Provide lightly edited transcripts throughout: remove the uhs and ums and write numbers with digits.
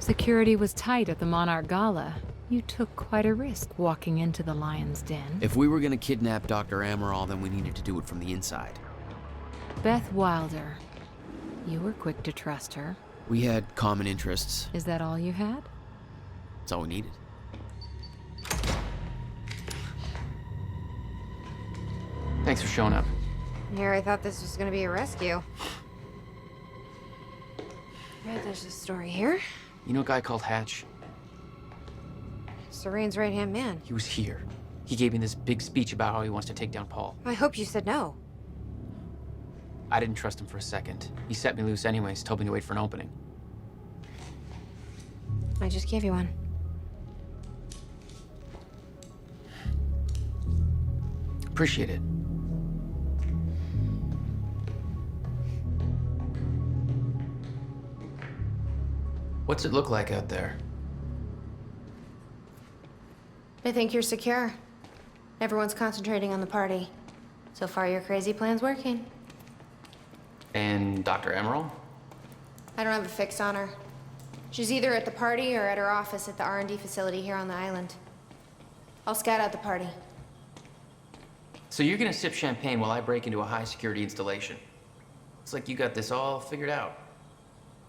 Security was tight at the Monarch Gala. You took quite a risk walking into the Lion's Den. If we were gonna kidnap Dr. Amaral, then we needed to do it from the inside. Beth Wilder. You were quick to trust her. We had common interests. Is that all you had? That's all we needed. Thanks for showing up. Here, I thought this was gonna be a rescue. Right, there's a story here. You know a guy called Hatch? Serene's right-hand man. He was here. He gave me this big speech about how he wants to take down Paul. I hope you said no. I didn't trust him for a second. He set me loose anyways, told me to wait for an opening. I just gave you one. Appreciate it. What's it look like out there? I think you're secure. Everyone's concentrating on the party. So far, your crazy plan's working. And Dr. Emerald? I don't have a fix on her. She's either at the party or at her office at the R&D facility here on the island. I'll scout out the party. So you're gonna sip champagne while I break into a high-security installation. It's like you got this all figured out.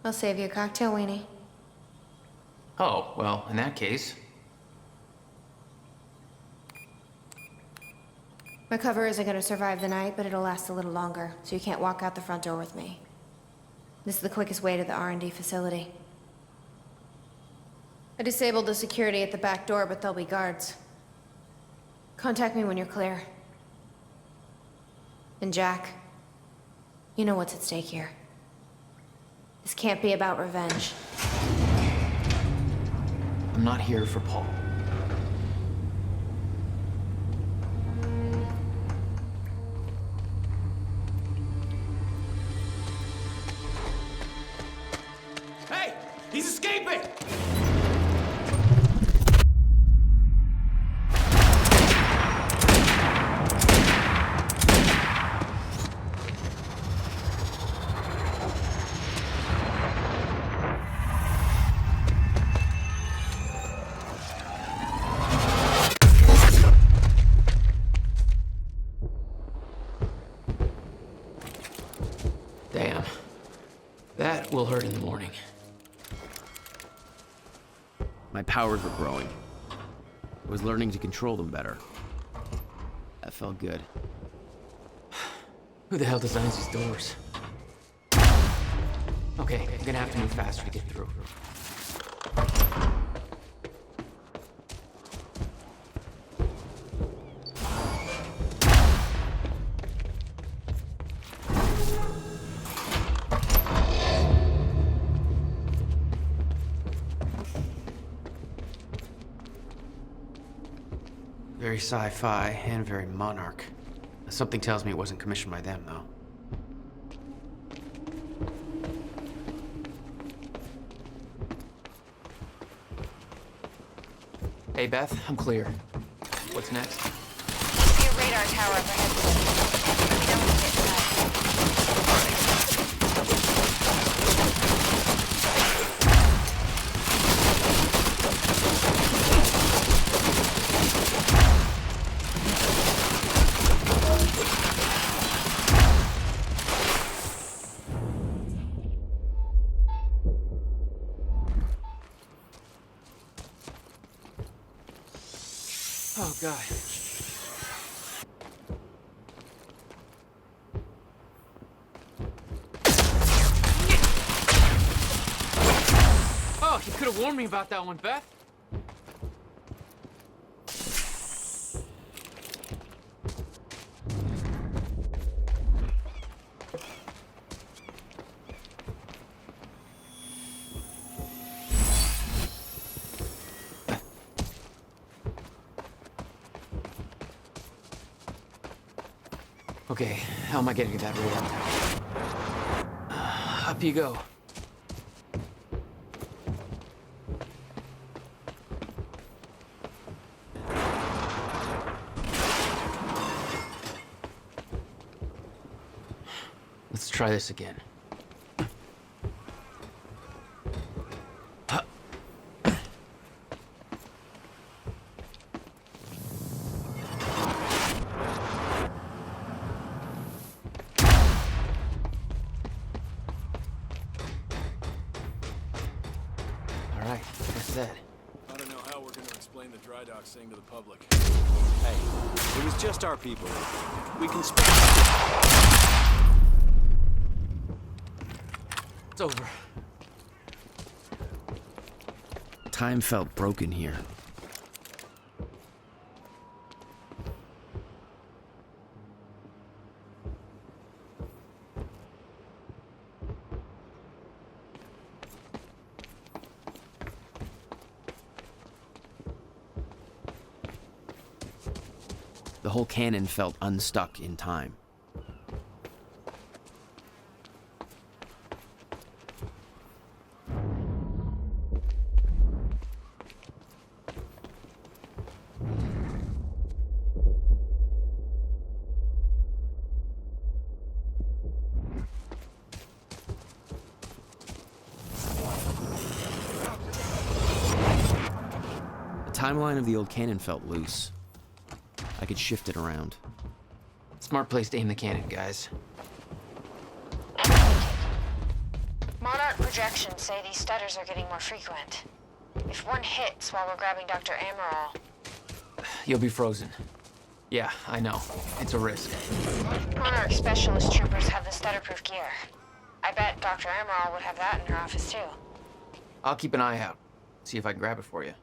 I'll save you a cocktail, weenie. Oh, well, in that case... My cover isn't gonna survive the night, but it'll last a little longer, so you can't walk out the front door with me. This is the quickest way to the R&D facility. I disabled the security at the back door, but there'll be guards. Contact me when you're clear. And Jack, you know what's at stake here. This can't be about revenge. I'm not here for Paul. Hey! He's escaping! Damn. That will hurt in the morning. My powers were growing. I was learning to control them better. That felt good. Who the hell designs these doors? Okay, I'm gonna have to move faster to get through. Very sci-fi and very Monarch. Something tells me it wasn't commissioned by them, though. Hey, Beth, I'm clear. What's next? See a radar tower up ahead. Let me know when you get inside. Oh, God. Oh, you could have warned me about that one, Beth. Okay, how am I getting to that radar tower? Up you go. Let's try this again. saying to the public. Hey, it was just our people. We can spend. It's over. Time felt broken here. The whole cannon felt unstuck in time. The timeline of the old cannon felt loose. I could shift it around. Smart place to aim the cannon, guys. Monarch projections say these stutters are getting more frequent. If one hits while we're grabbing Dr. Amaral... You'll be frozen. Yeah, I know. It's a risk. Monarch specialist troopers have the stutter-proof gear. I bet Dr. Amaral would have that in her office, too. I'll keep an eye out. See if I can grab it for you.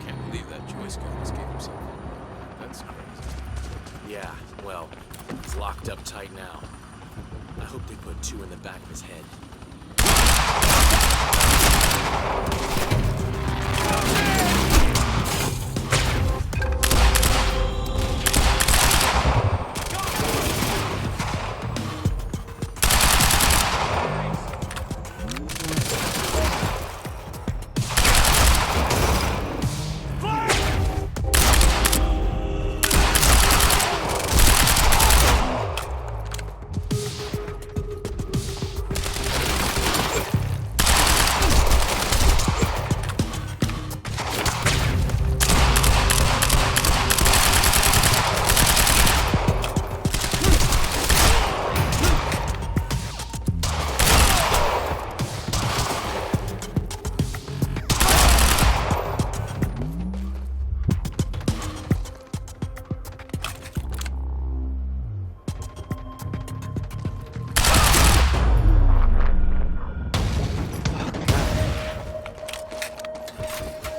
Can't believe that Joyce guy escaped himself. That's crazy. Yeah, well, he's locked up tight now. I hope they put 2 in the back of his head.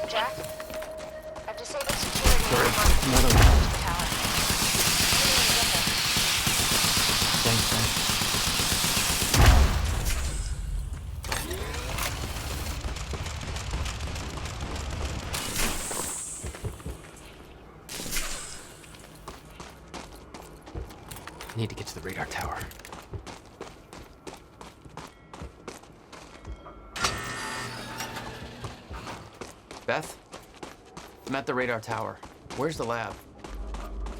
Jack? I've disabled security on the Another one. tower. Thanks, man. I need to get to the radar tower. Beth? I'm at the radar tower. Where's the lab?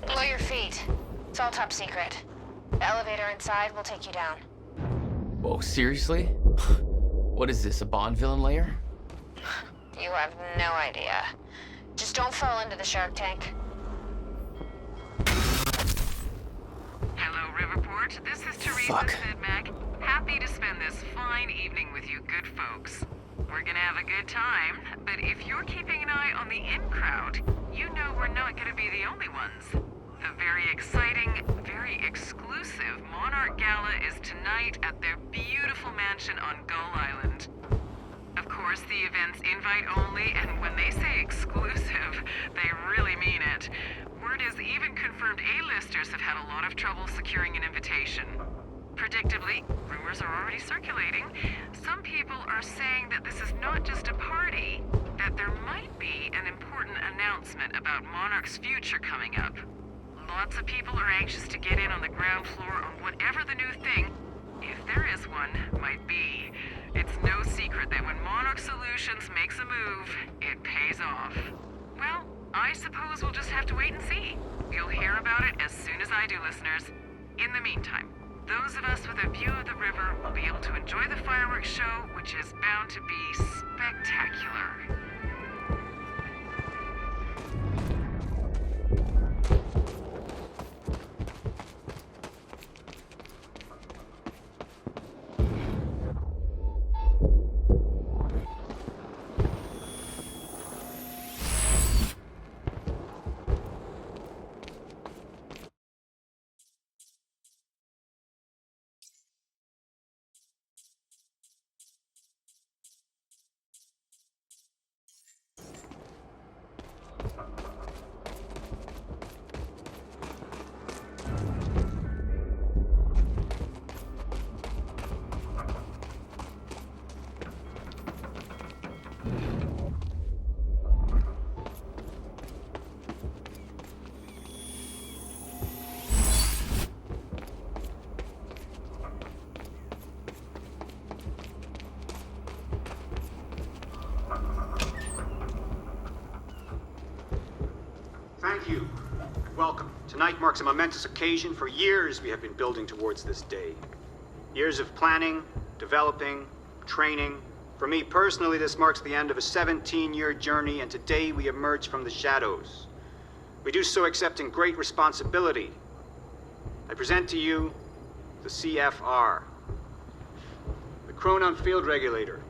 Below your feet. It's all top secret. The elevator inside will take you down. Whoa, seriously? What is this, a Bond villain lair? You have no idea. Just don't fall into the shark tank. Hello, Riverport. This is Teresa Fuck. Sidmack. Happy to spend this fine evening with you good folks. We're gonna have a good time, but if you're keeping an eye on the in-crowd, you know we're not gonna be the only ones. The very exciting, very exclusive Monarch Gala is tonight at their beautiful mansion on Gull Island. Of course, the event's invite only, and when they say exclusive, they really mean it. Word is even confirmed A-listers have had a lot of trouble securing an invitation. Predictably, rumors are already circulating. Some people are saying that this is not just a party, that there might be an important announcement about Monarch's future coming up. Lots of people are anxious to get in on the ground floor on whatever the new thing, if there is one, might be. It's no secret that when Monarch Solutions makes a move, it pays off. Well, I suppose we'll just have to wait and see. You'll hear about it as soon as I do, listeners. In the meantime, those of us with a view of the river will be able to enjoy the fireworks show, which is bound to be spectacular. welcome. Tonight marks a momentous occasion. For years, we have been building towards this day. Years of planning, developing, training. For me personally, this marks the end of a 17-year journey, and today we emerge from the shadows. We do so accepting great responsibility. I present to you the CFR, the Chronon Field Regulator.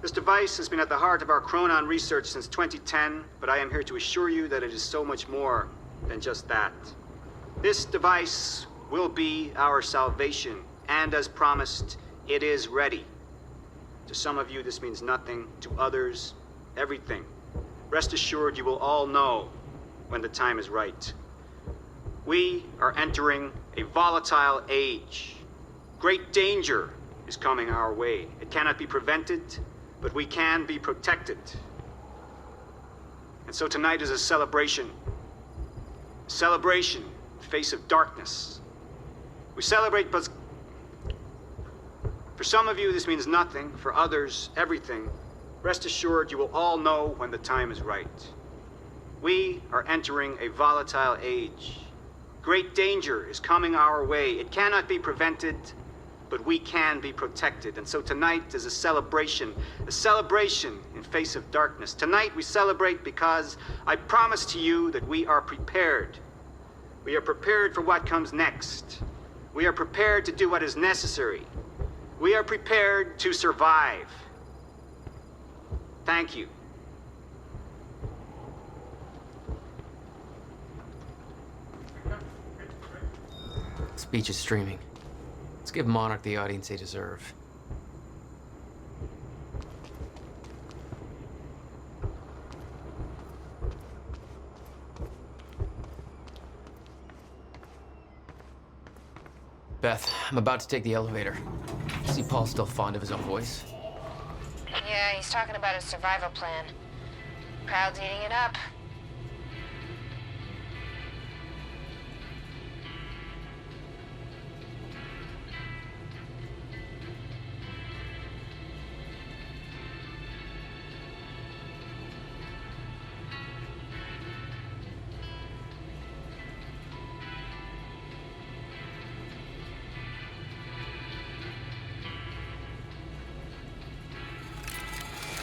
This device has been at the heart of our Chronon research since 2010, but I am here to assure you that it is so much more than just that. This device will be our salvation, and as promised, it is ready. To some of you, this means nothing. To others, everything. Rest assured, you will all know when the time is right. We are entering a volatile age. Great danger is coming our way. It cannot be prevented, but we can be protected. And so tonight is a celebration. A celebration in the face of darkness. We celebrate, but for some of you this means nothing. For others, everything. Rest assured, you will all know when the time is right. We are entering a volatile age. Great danger is coming our way. It cannot be prevented, but we can be protected. And so tonight is a celebration in face of darkness. Tonight we celebrate because I promise to you that we are prepared. We are prepared for what comes next. We are prepared to do what is necessary. We are prepared to survive. Thank you. Speech is streaming. Let's give Monarch the audience they deserve. Beth, I'm about to take the elevator. See Paul's still fond of his own voice? Yeah, he's talking about his survival plan. Crowd's eating it up.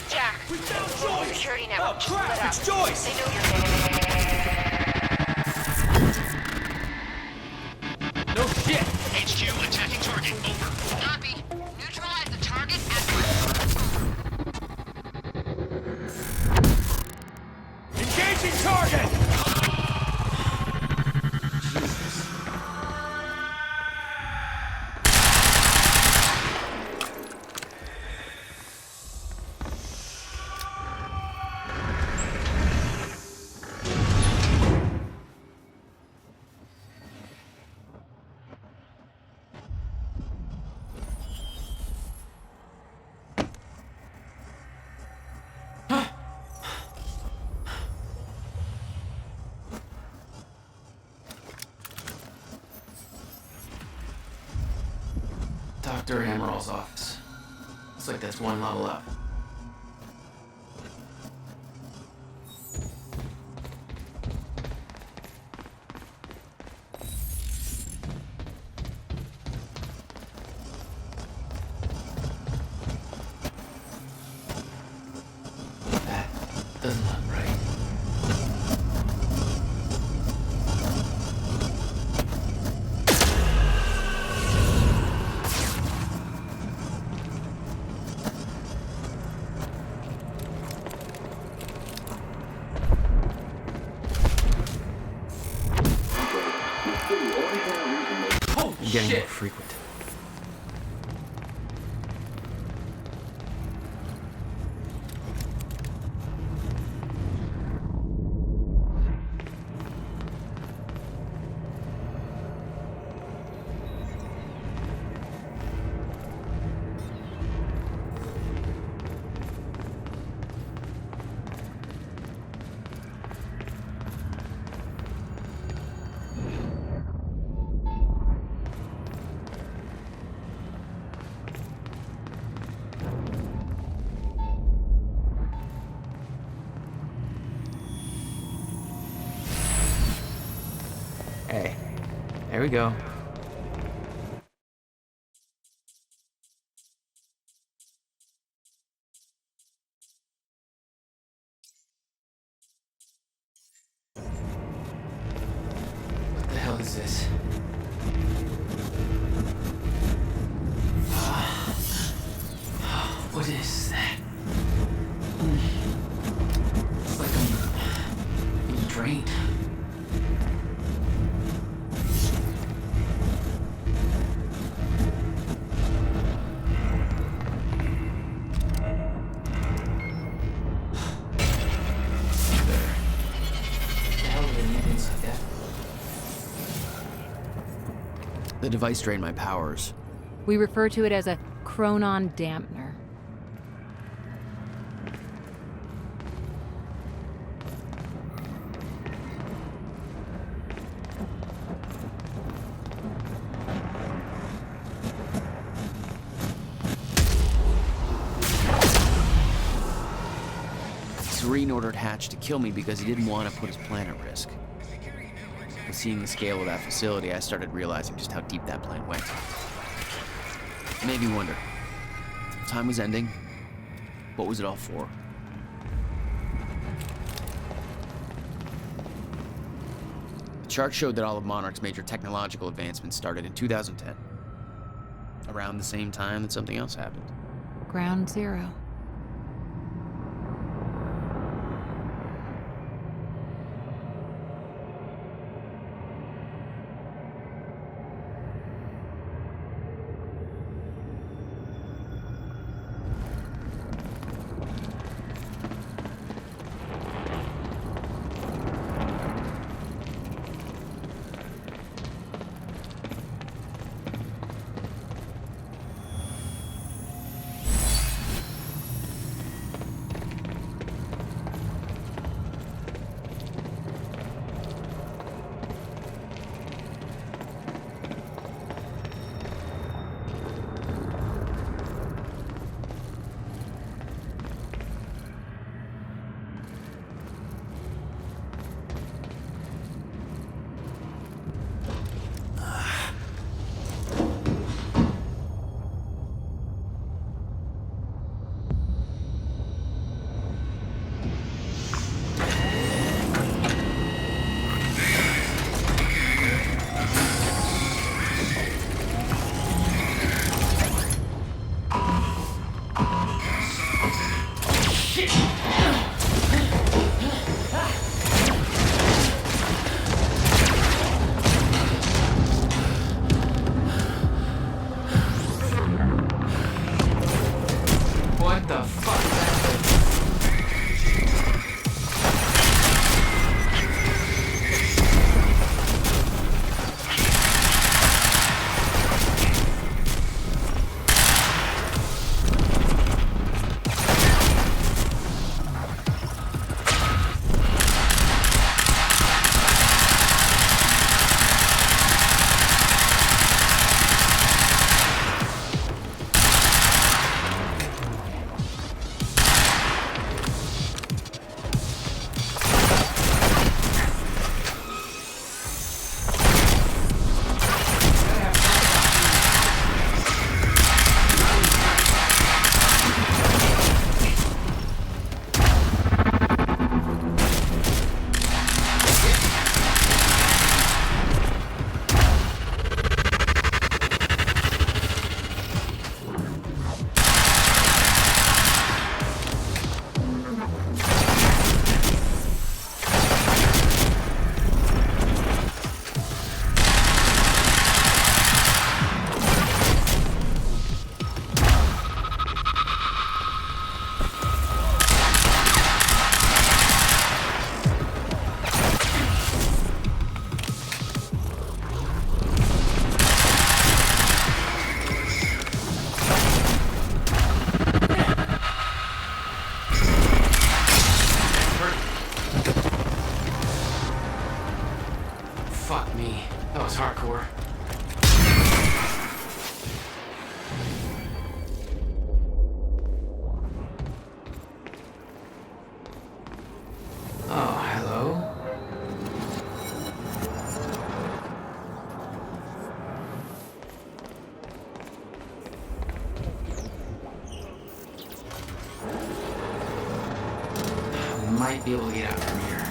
Jack, We found the Joyce! security network Oh, just crap, lit up. it's Joyce! They know you're No shit! HQ attacking target. Over. Copy. Neutralize the target at Engaging target! Dr. Amaril's office. Looks like that's one level up. That doesn't look right. I'm getting shit. more frequent. There we go. What the hell is this? What is that? It's like I'm being drained. The device drained my powers. We refer to it as a chronon dampener. Serene ordered Hatch to kill me because he didn't want to put his plan at risk. With seeing the scale of that facility, I started realizing just how deep that plant went. It made me wonder. Time was ending. What was it all for? The chart showed that all of Monarch's major technological advancements started in 2010. Around the same time that something else happened. Ground zero. might be able to get out from here.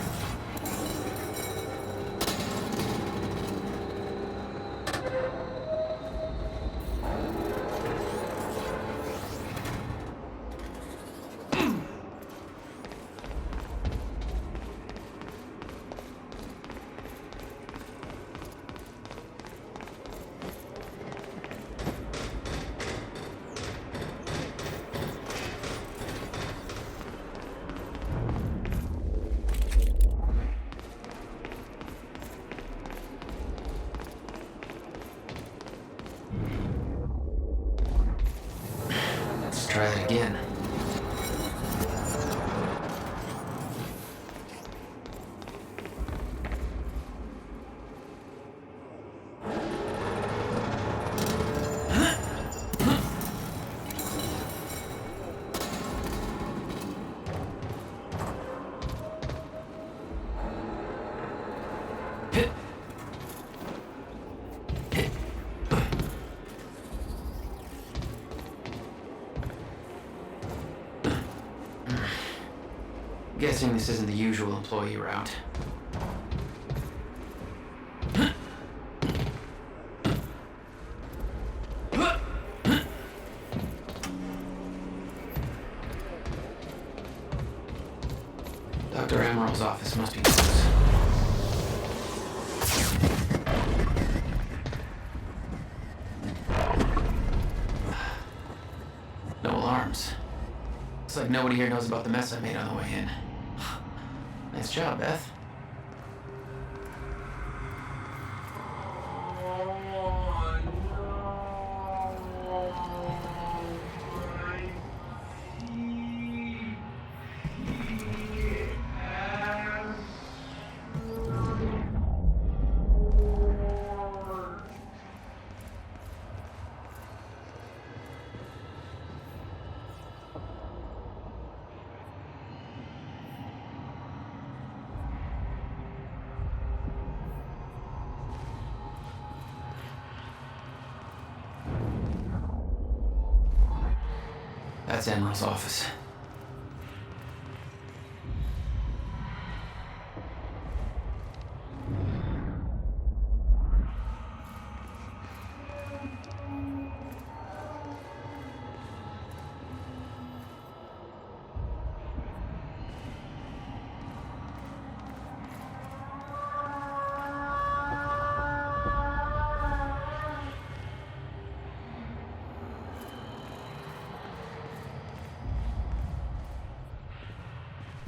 Let's try that again. Guessing this isn't the usual employee route. Dr. Emerald's office must be close. No alarms. Looks like nobody here knows about the mess I made on the way in. Nice job, Beth. That's Emerald's office.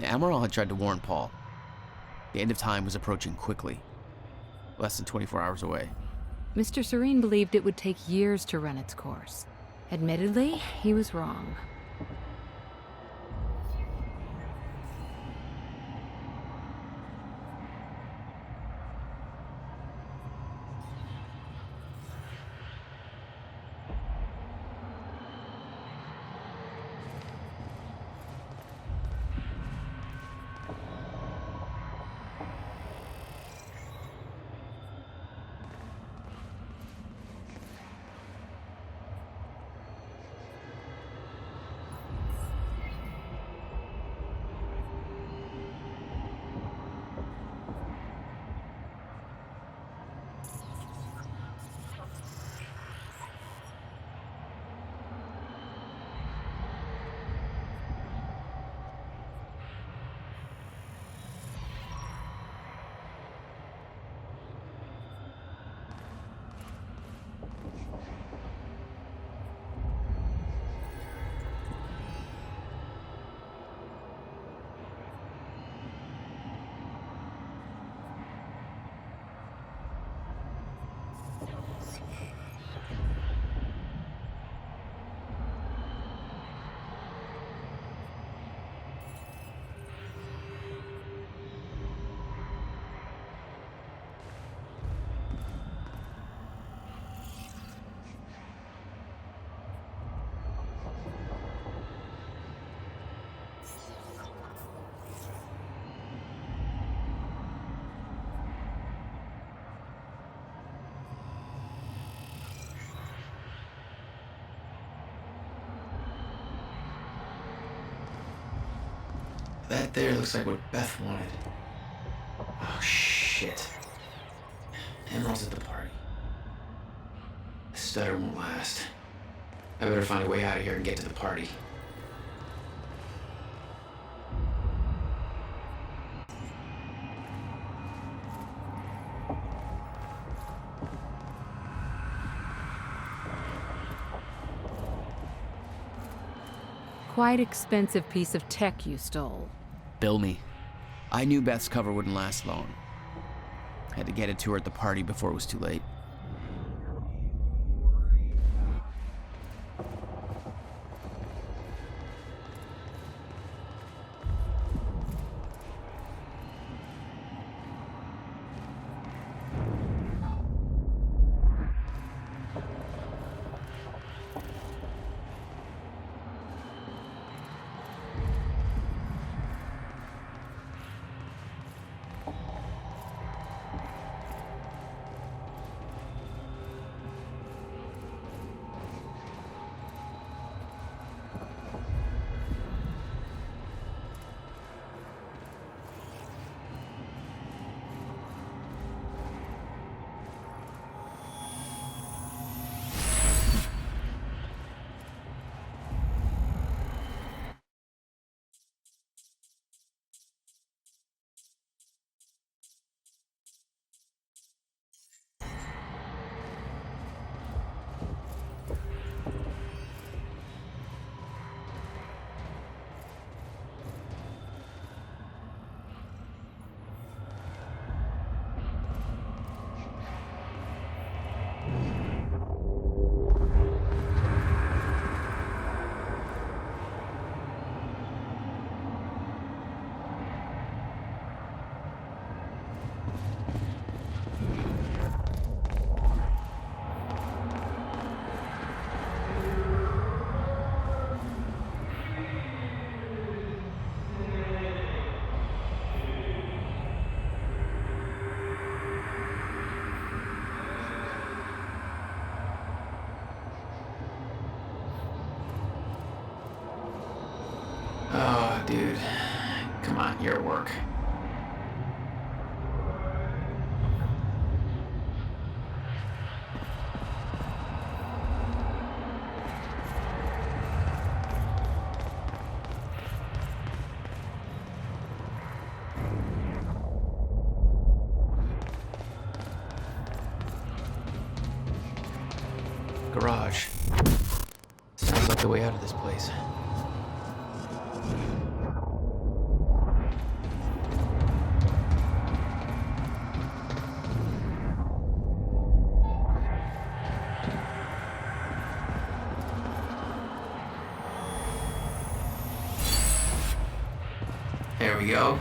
The Amaral had tried to warn Paul. The end of time was approaching quickly, less than 24 hours away. Mr. Serene believed it would take years to run its course. Admittedly, he was wrong. That there looks like what Beth wanted. Oh, shit. Emerald's at the party. The stutter won't last. I better find a way out of here and get to the party. Quite expensive piece of tech you stole. Bill me. I knew Beth's cover wouldn't last long. Had to get it to her at the party before it was too late. Oh, dude. Come on, you're at work. Garage. Sounds like the way out of this place. There we go.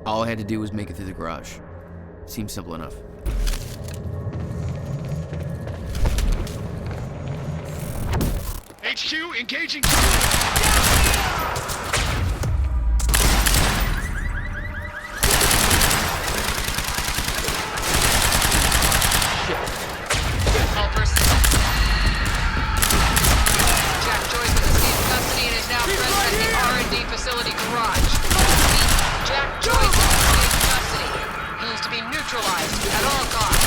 All I had to do was make it through the garage. Seems simple enough. HQ engaging. All persons. Jack Joyce has escaped custody and is now present at the R&D facility garage. Jack Joyce has escaped custody. He is to be neutralized at all costs.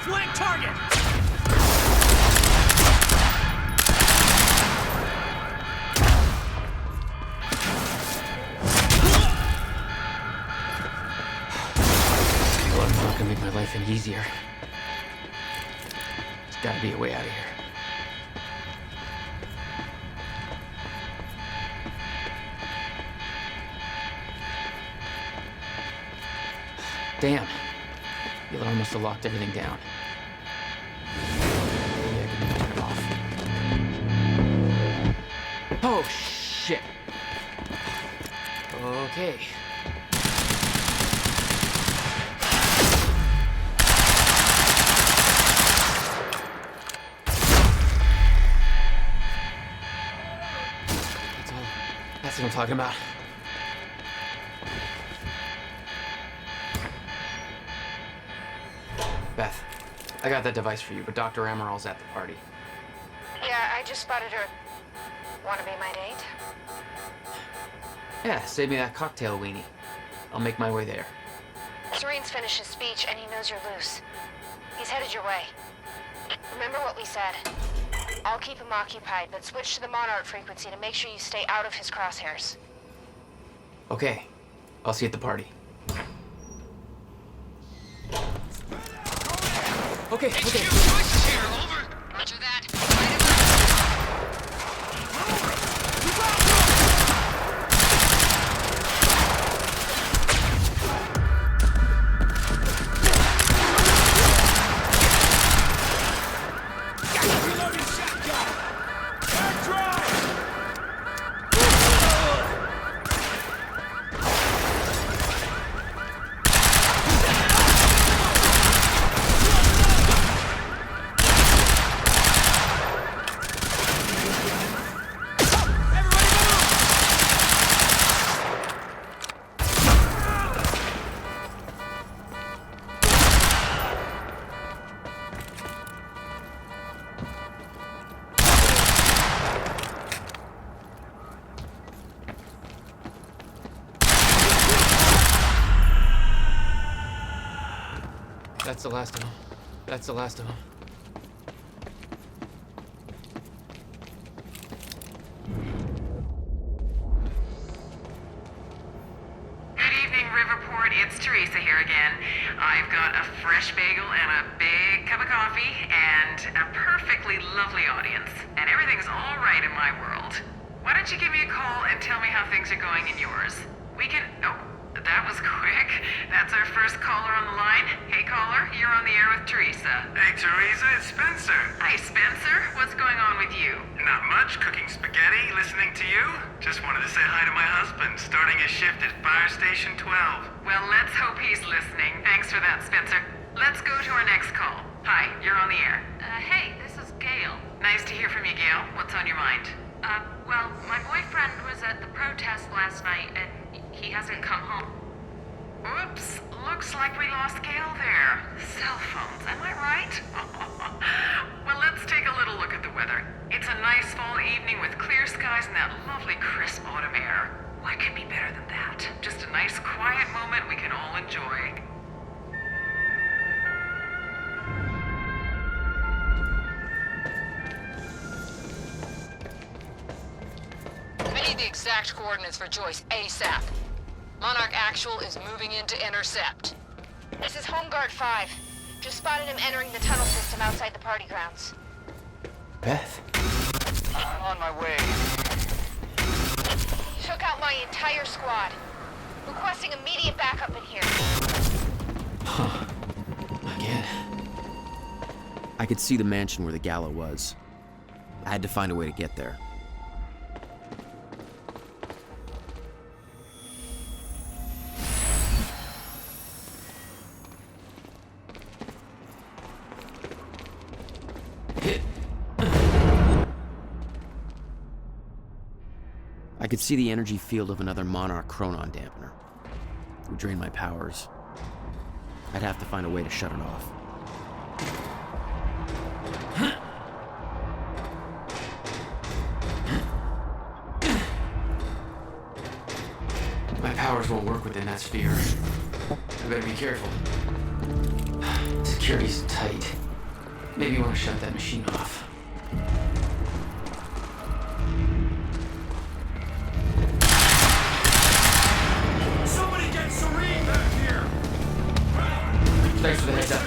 Flank target. life any easier. There's gotta be a way out of here. Damn. The alarm must have locked everything down. Maybe I can turn it off. Oh, shit. Okay. That's what I'm talking about. Beth, I got that device for you, but Dr. Amaral's at the party. Yeah, I just spotted her. Wanna be my date? Yeah, save me that cocktail weenie. I'll make my way there. Serene's finished his speech and he knows you're loose. He's headed your way. Remember what we said. I'll keep him occupied, but switch to the Monarch frequency to make sure you stay out of his crosshairs. Okay, I'll see you at the party. Okay. HQ, Joyce is here, over. Roger that. Reloading shotgun. Back drive. That's the last of them. That's the last of them. Good evening, Riverport. It's Teresa here again. I've got a fresh bagel and a big cup of coffee and a perfectly lovely audience. And everything's all right in my world. Why don't you give me a call and tell me how things are going in yours? We can... Oh, that was quick. That's our first caller on the line. Hey, caller, you're on the air with Teresa. Hey, Teresa, it's Spencer. Hi, Spencer. What's going on with you? Not much, cooking spaghetti, listening to you. Just wanted to say hi to my husband, starting his shift at Fire Station 12. Well, let's hope he's listening. Thanks for that, Spencer. Let's go to our next call. Hi, you're on the air. Hey, this is Gail. Nice to hear from you, Gail. What's on your mind? Well, my boyfriend was at the protest last night, and he hasn't come home. Oops, looks like we lost Gail there. Cell phones, am I right? Well, let's take a little look at the weather. It's a nice fall evening with clear skies and that lovely crisp autumn air. What could be better than that? Just a nice quiet moment we can all enjoy. I need the exact coordinates for Joyce ASAP. Monarch Actual is moving in to intercept. This is Home Guard 5. Just spotted him entering the tunnel system outside the party grounds. Beth? On my way. Took out my entire squad. Requesting immediate backup in here. Huh. Again. I could see the mansion where the gala was. I had to find a way to get there. I could see the energy field of another Monarch Chronon dampener. It would drain my powers. I'd have to find a way to shut it off. My powers won't work within that sphere. I better be careful. Security's tight. Maybe you want to shut that machine off. Somebody get Serene back here. Thanks for the heads up.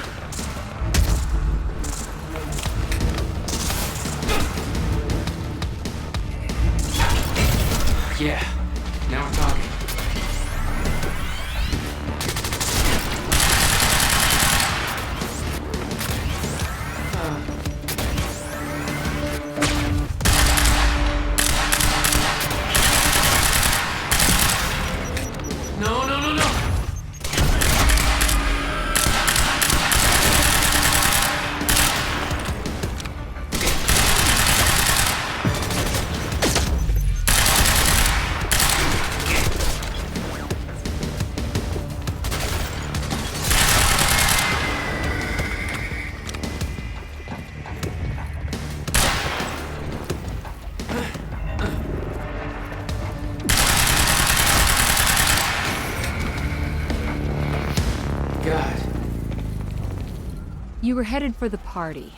You were headed for the party.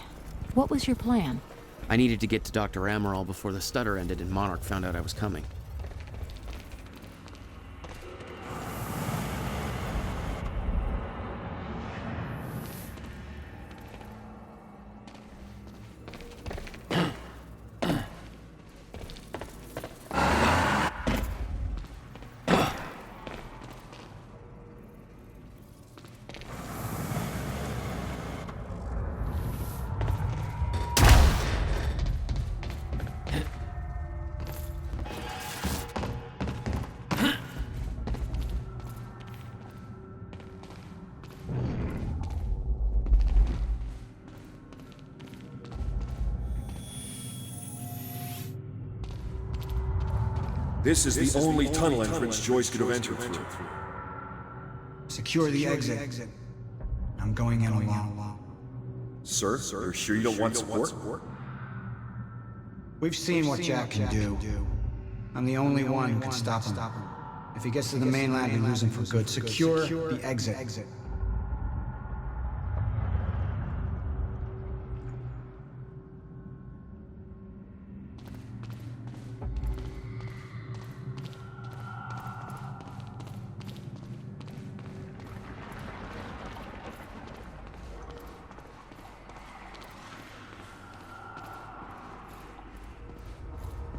What was your plan? I needed to get to Dr. Amaral before the stutter ended and Monarch found out I was coming. This is the only tunnel entrance Joyce could have entered through. Secure the exit. I'm going in alone. Sir, you're sure you don't want support? We've seen what Jack can do. I'm the only one who can stop him. If he gets to the mainland, we lose him for good. Secure the exit.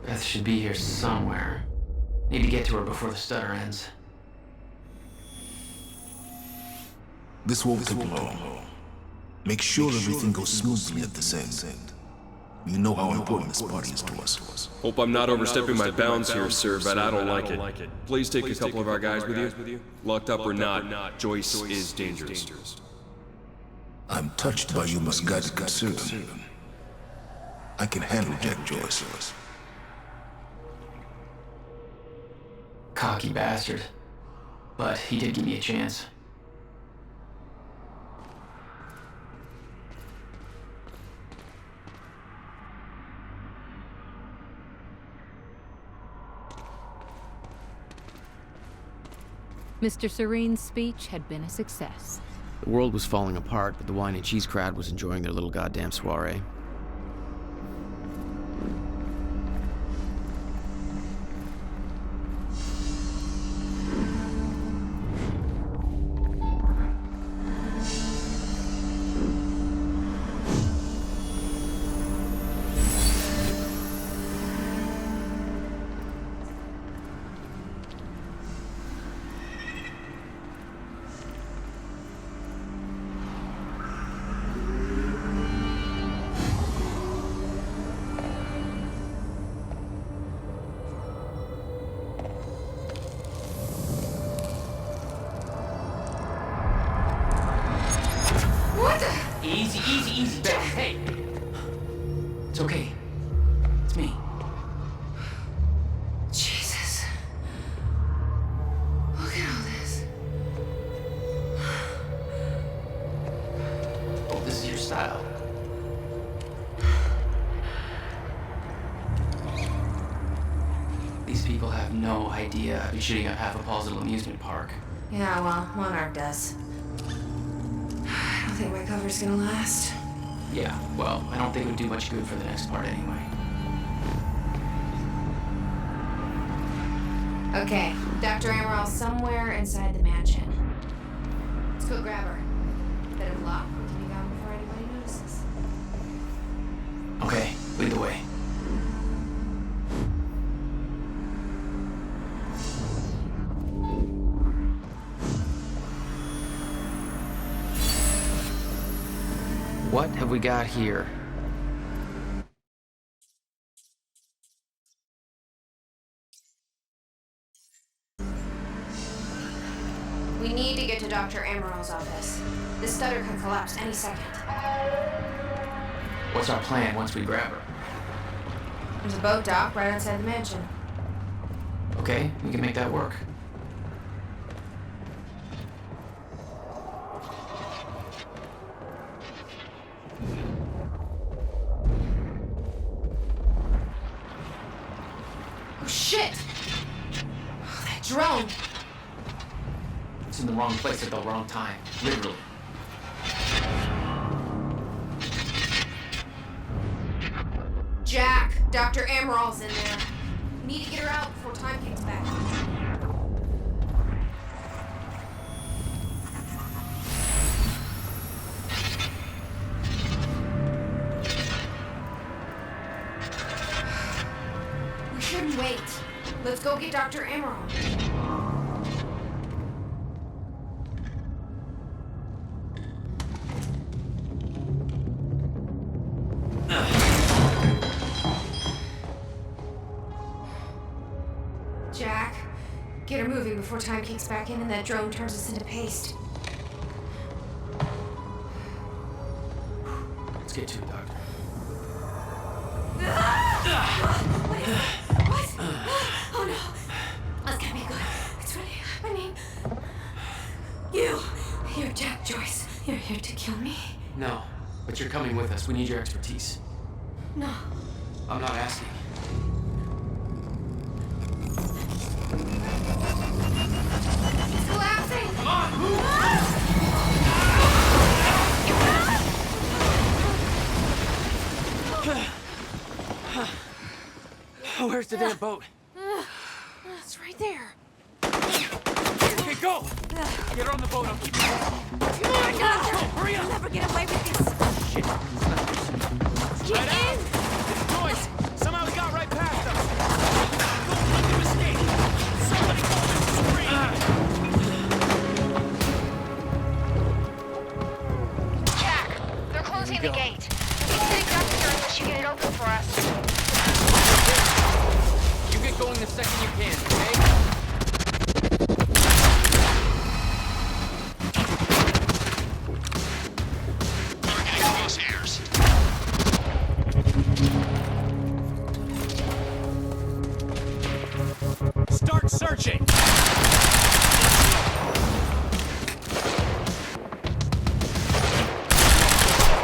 Beth should be here somewhere. Need to get to her before the stutter ends. This won't take long. Make sure everything goes smoothly at this end. You know how important this party is to us. Hope I'm not overstepping my bounds here, sir, but I don't like it. Please take a couple of our guys with you. Locked up or not, Joyce is dangerous. I'm touched by your misguided concern. I can handle Jack Joyce. Cocky bastard. But he did give me a chance. Mr. Serene's speech had been a success. The world was falling apart, but the wine and cheese crowd was enjoying their little goddamn soiree. Easy, Beth. Hey! It's okay. It's me. Jesus. Look at all this. Oh, this is your style. These people have no idea I've been shooting up half a Paul's little amusement park. Yeah, well, Monarch does. I don't think my cover's gonna last. Yeah, well, I don't think it would do much good for the next part anyway. Okay, Dr. Amaral somewhere inside the mansion. Let's go grab her. Bit of luck, we can be gone before anybody notices. Okay, lead the way. What have we got here? We need to get to Dr. Amaral's office. This stutter can collapse any second. What's our plan once we grab her? There's a boat dock right outside the mansion. Okay, we can make that work. Oh, shit! Oh, that drone! It's in the wrong place at the wrong time. Literally. Dr. Emerald's in there. We need to get her out before time kicks back. We shouldn't wait. Let's go get Dr. Emerald. Jack, get her moving before time kicks back in and that drone turns us into paste. Let's get to it, Doctor. What? Oh no. That's gonna be good. It's really happening. You're Jack Joyce. You're here to kill me? No, but you're coming with us. We need your expertise. No. I'm not asking. It's collapsing! Come on, move! Where's the damn boat? It's right there. Okay, go! Get her on the boat. I'll keep you posted. Come on, Doctor! Hurry up! You'll never get away with this. Shit, he's not. Get in! It's Joyce! Somehow he got right past us! Don't let him escape! Somebody call this screen! Jack, they're closing the gate. We'll be sitting ducks here unless you get it open for us. You get going the second you can, okay? Start searching!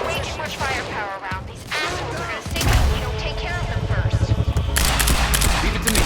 Way too much firepower around. These assholes are gonna sink if we don't take care of them first. Leave it to me.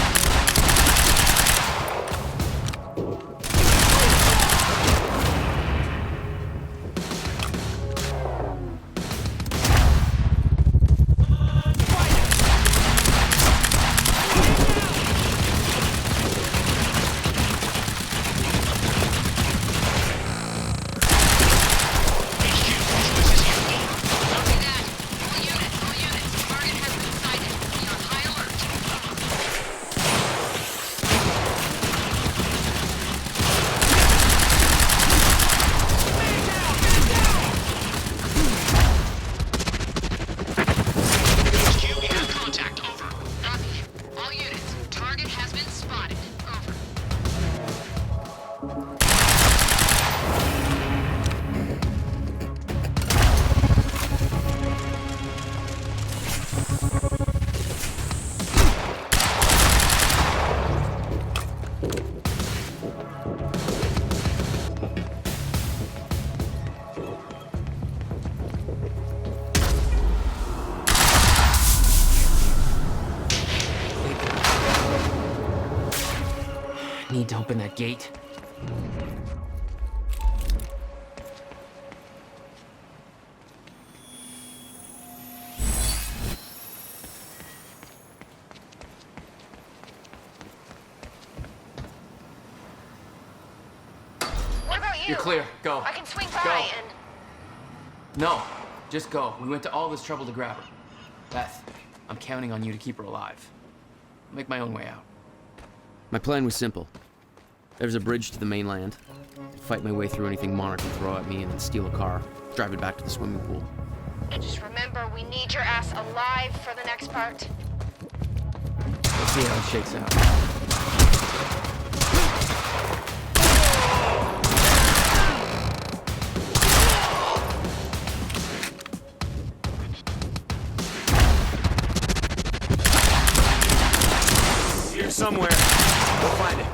Need to open that gate. What about you? You're clear. Go. I can swing by Go. and... No, just go. We went to all this trouble to grab her. Beth, I'm counting on you to keep her alive. I'll make my own way out. My plan was simple. There's a bridge to the mainland. I'd fight my way through anything Monarch can throw at me and then steal a car, drive it back to the swimming pool. Just remember, we need your ass alive for the next part. We'll see how it shakes out. Here somewhere. We'll find it.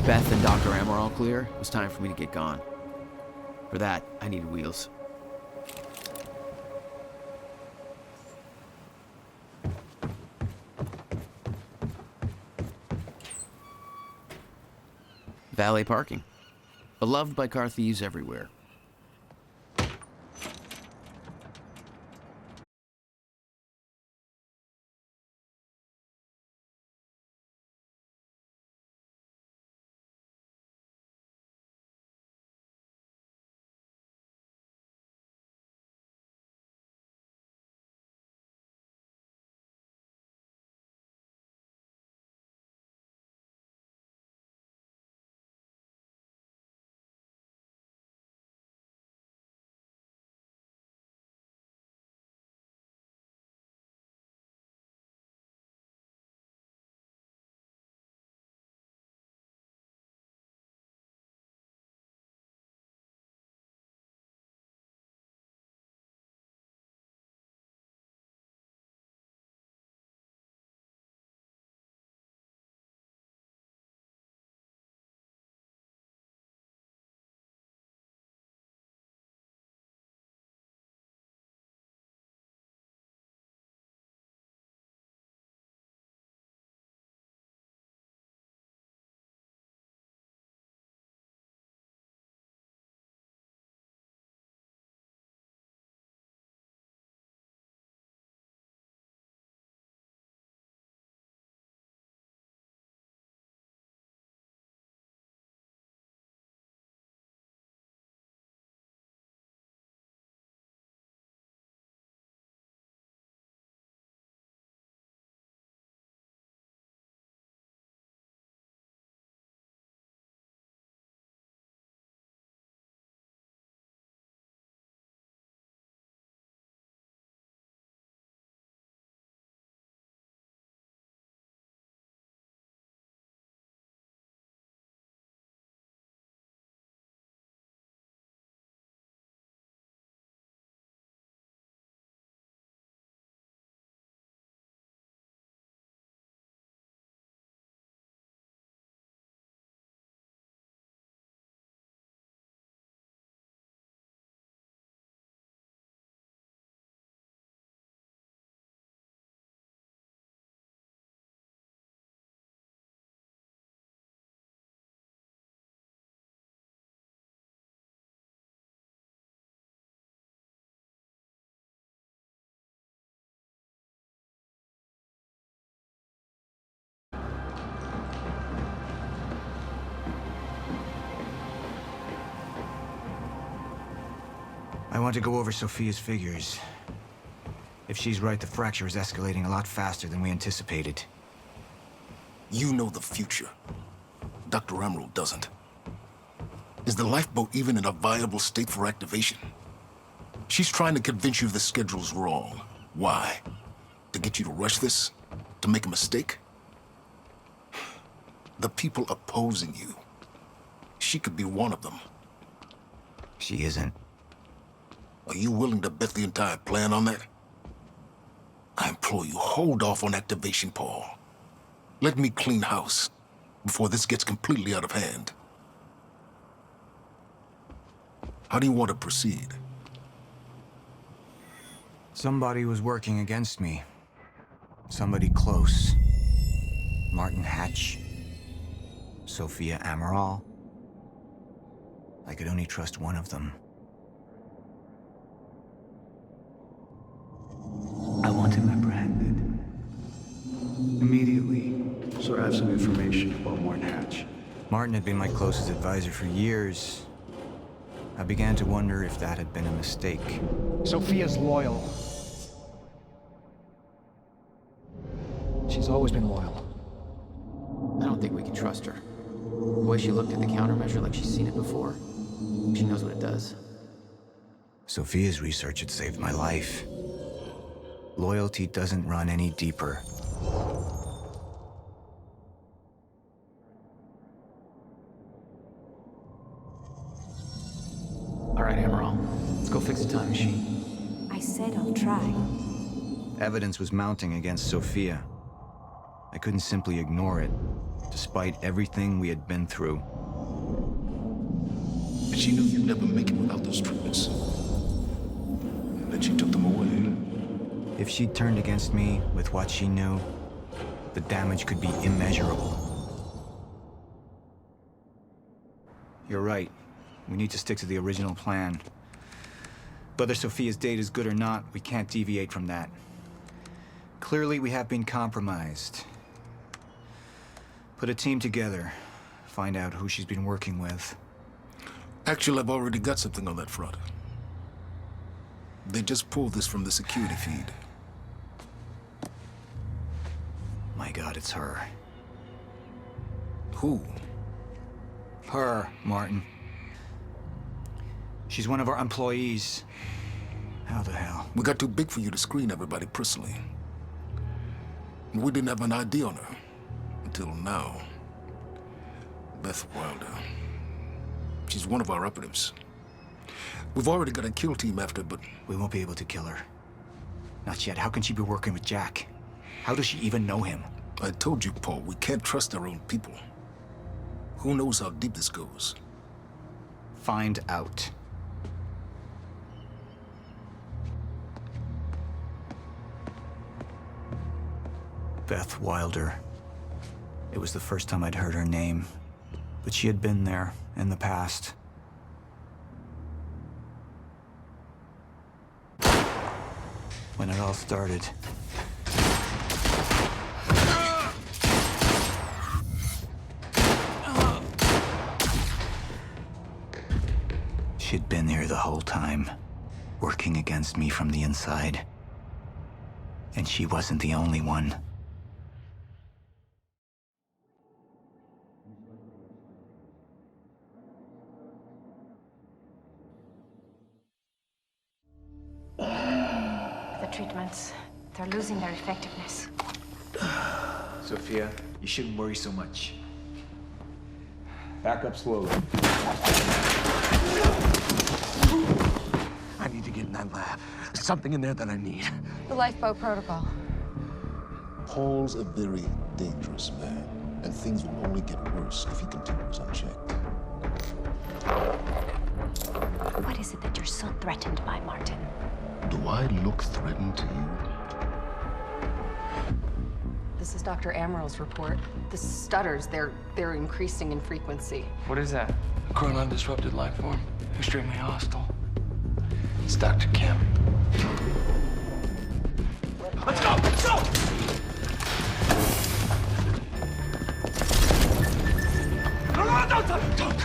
With Beth and Dr. Amaral clear, it was time for me to get gone. For that, I needed wheels. Valet parking. Beloved by car thieves everywhere. I want to go over Sophia's figures. If she's right, the fracture is escalating a lot faster than we anticipated. You know the future. Dr. Amaral doesn't. Is the lifeboat even in a viable state for activation? She's trying to convince you the schedule's wrong. Why? To get you to rush this? To make a mistake? The people opposing you. She could be one of them. She isn't. Are you willing to bet the entire plan on that? I implore you, hold off on activation, Paul. Let me clean house before this gets completely out of hand. How do you want to proceed? Somebody was working against me. Somebody close. Martin Hatch. Sophia Amaral. I could only trust one of them. I want him apprehended. Immediately. So I have some information about Martin Hatch. Martin had been my closest advisor for years. I began to wonder if that had been a mistake. Sophia's loyal. She's always been loyal. I don't think we can trust her. The way she looked at the countermeasure like she's seen it before. She knows what it does. Sophia's research had saved my life. Loyalty doesn't run any deeper. All right, Amaral. Let's go fix the time machine. I said I'll try. Evidence was mounting against Sophia. I couldn't simply ignore it. despite everything we had been through. And she knew you'd never make it without those treatments. And then she took them away. If she'd turned against me with what she knew, the damage could be immeasurable. You're right. We need to stick to the original plan. Whether Sophia's date is good or not, we can't deviate from that. Clearly, we have been compromised. Put a team together. Find out who she's been working with. Actually, I've already got something on that front. They just pulled this from the security feed. My God, it's her. Who? Her, Martin. She's one of our employees. How the hell? We got too big for you to screen everybody personally. We didn't have an ID on her. Until now. Beth Wilder. She's one of our operatives. We've already got a kill team after, but... We won't be able to kill her. Not yet. How can she be working with Jack? How does she even know him? I told you, Paul, we can't trust our own people. Who knows how deep this goes? Find out. Beth Wilder. It was the first time I'd heard her name, but she had been there in the past. When it all started. She'd been here the whole time, working against me from the inside. And she wasn't the only one. The treatments, they're losing their effectiveness. Sophia, you shouldn't worry so much. Back up slowly. I need to get in that lab. There's something in there that I need. The lifeboat protocol. Paul's a very dangerous man, and things will only get worse if he continues unchecked. What is it that you're so threatened by, Martin? Do I look threatened to you? This is Dr. Amaril's report. The stutters, they're increasing in frequency. What is that? Chronon disrupted life form. Extremely hostile. It's Dr. Kim. Let's go! Let's go! No, don't!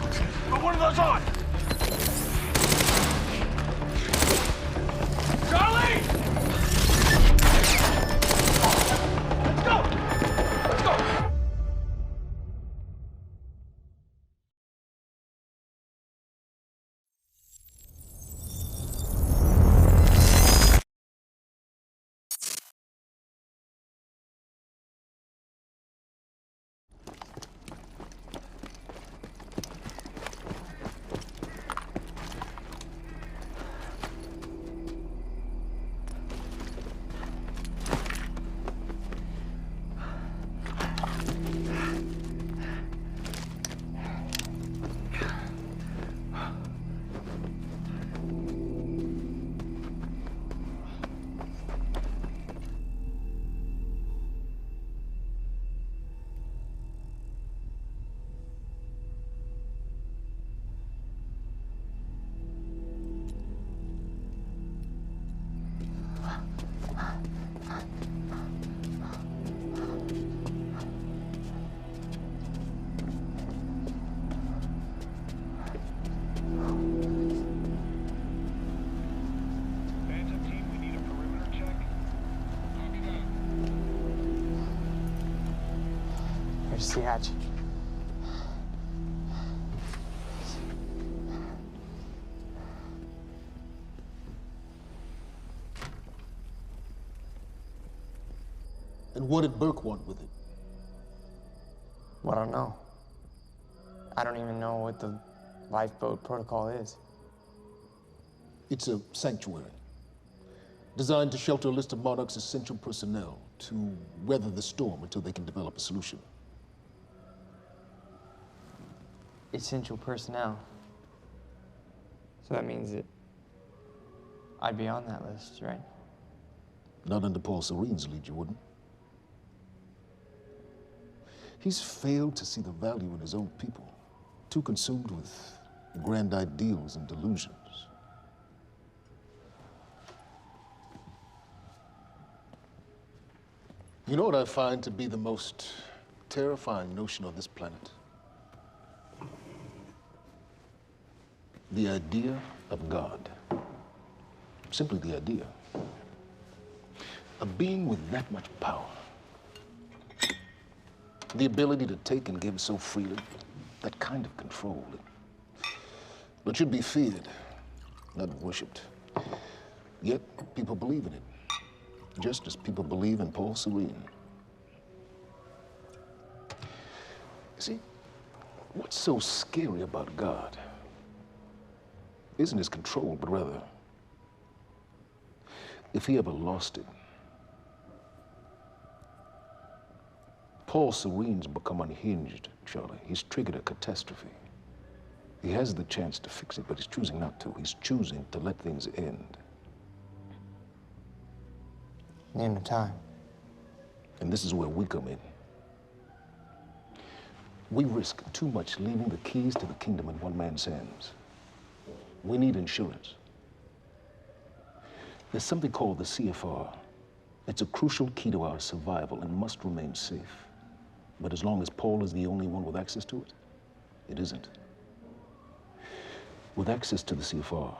Put one of those on! Charlie! Let's go! Let's go! Here's the hatch. And what did Burke want with it? Well, I don't know. I don't even know what the lifeboat protocol is. It's a sanctuary. Designed to shelter a list of Monarch's essential personnel to weather the storm until they can develop a solution. essential personnel. So that means that I'd be on that list, right? Not under Paul Serene's lead, you wouldn't. He's failed to see the value in his own people, too consumed with grand ideals and delusions. You know what I find to be the most terrifying notion on this planet? The idea of God. Simply the idea. A being with that much power. The ability to take and give so freely. That kind of control. It should be feared, not worshipped. Yet people believe in it. Just as people believe in Paul Serene. See, what's so scary about God isn't his control, but rather, if he ever lost it. Paul Serene's become unhinged, Charlie. He's triggered a catastrophe. He has the chance to fix it, but he's choosing not to. He's choosing to let things end. The end of time. And this is where we come in. We risk too much leaving the keys to the kingdom in one man's hands. We need insurance. There's something called the CFR. It's a crucial key to our survival and must remain safe. But as long as Paul is the only one with access to it, it isn't. With access to the CFR,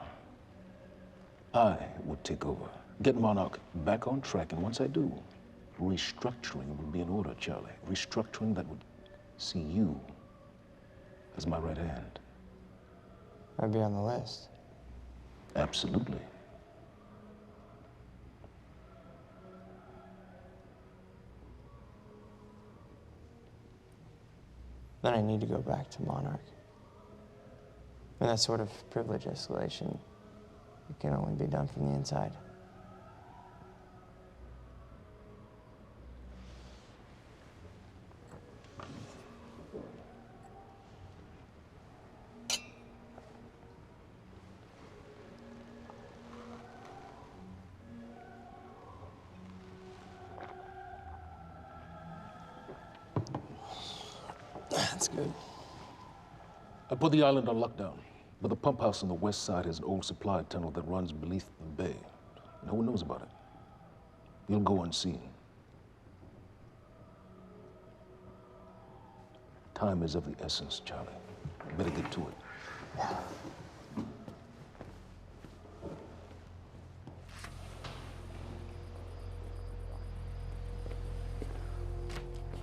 I would take over. Get Monarch back on track, and once I do, restructuring would be in order, Charlie. Restructuring that would see you as my right hand. I'd be on the list. Absolutely. Then I need to go back to Monarch. And that sort of privilege escalation, it can only be done from the inside. That's good. I put the island on lockdown, but the pump house on the west side has an old supply tunnel that runs beneath the bay. No one knows about it. You'll go unseen. Time is of the essence, Charlie. Better get to it. Yeah.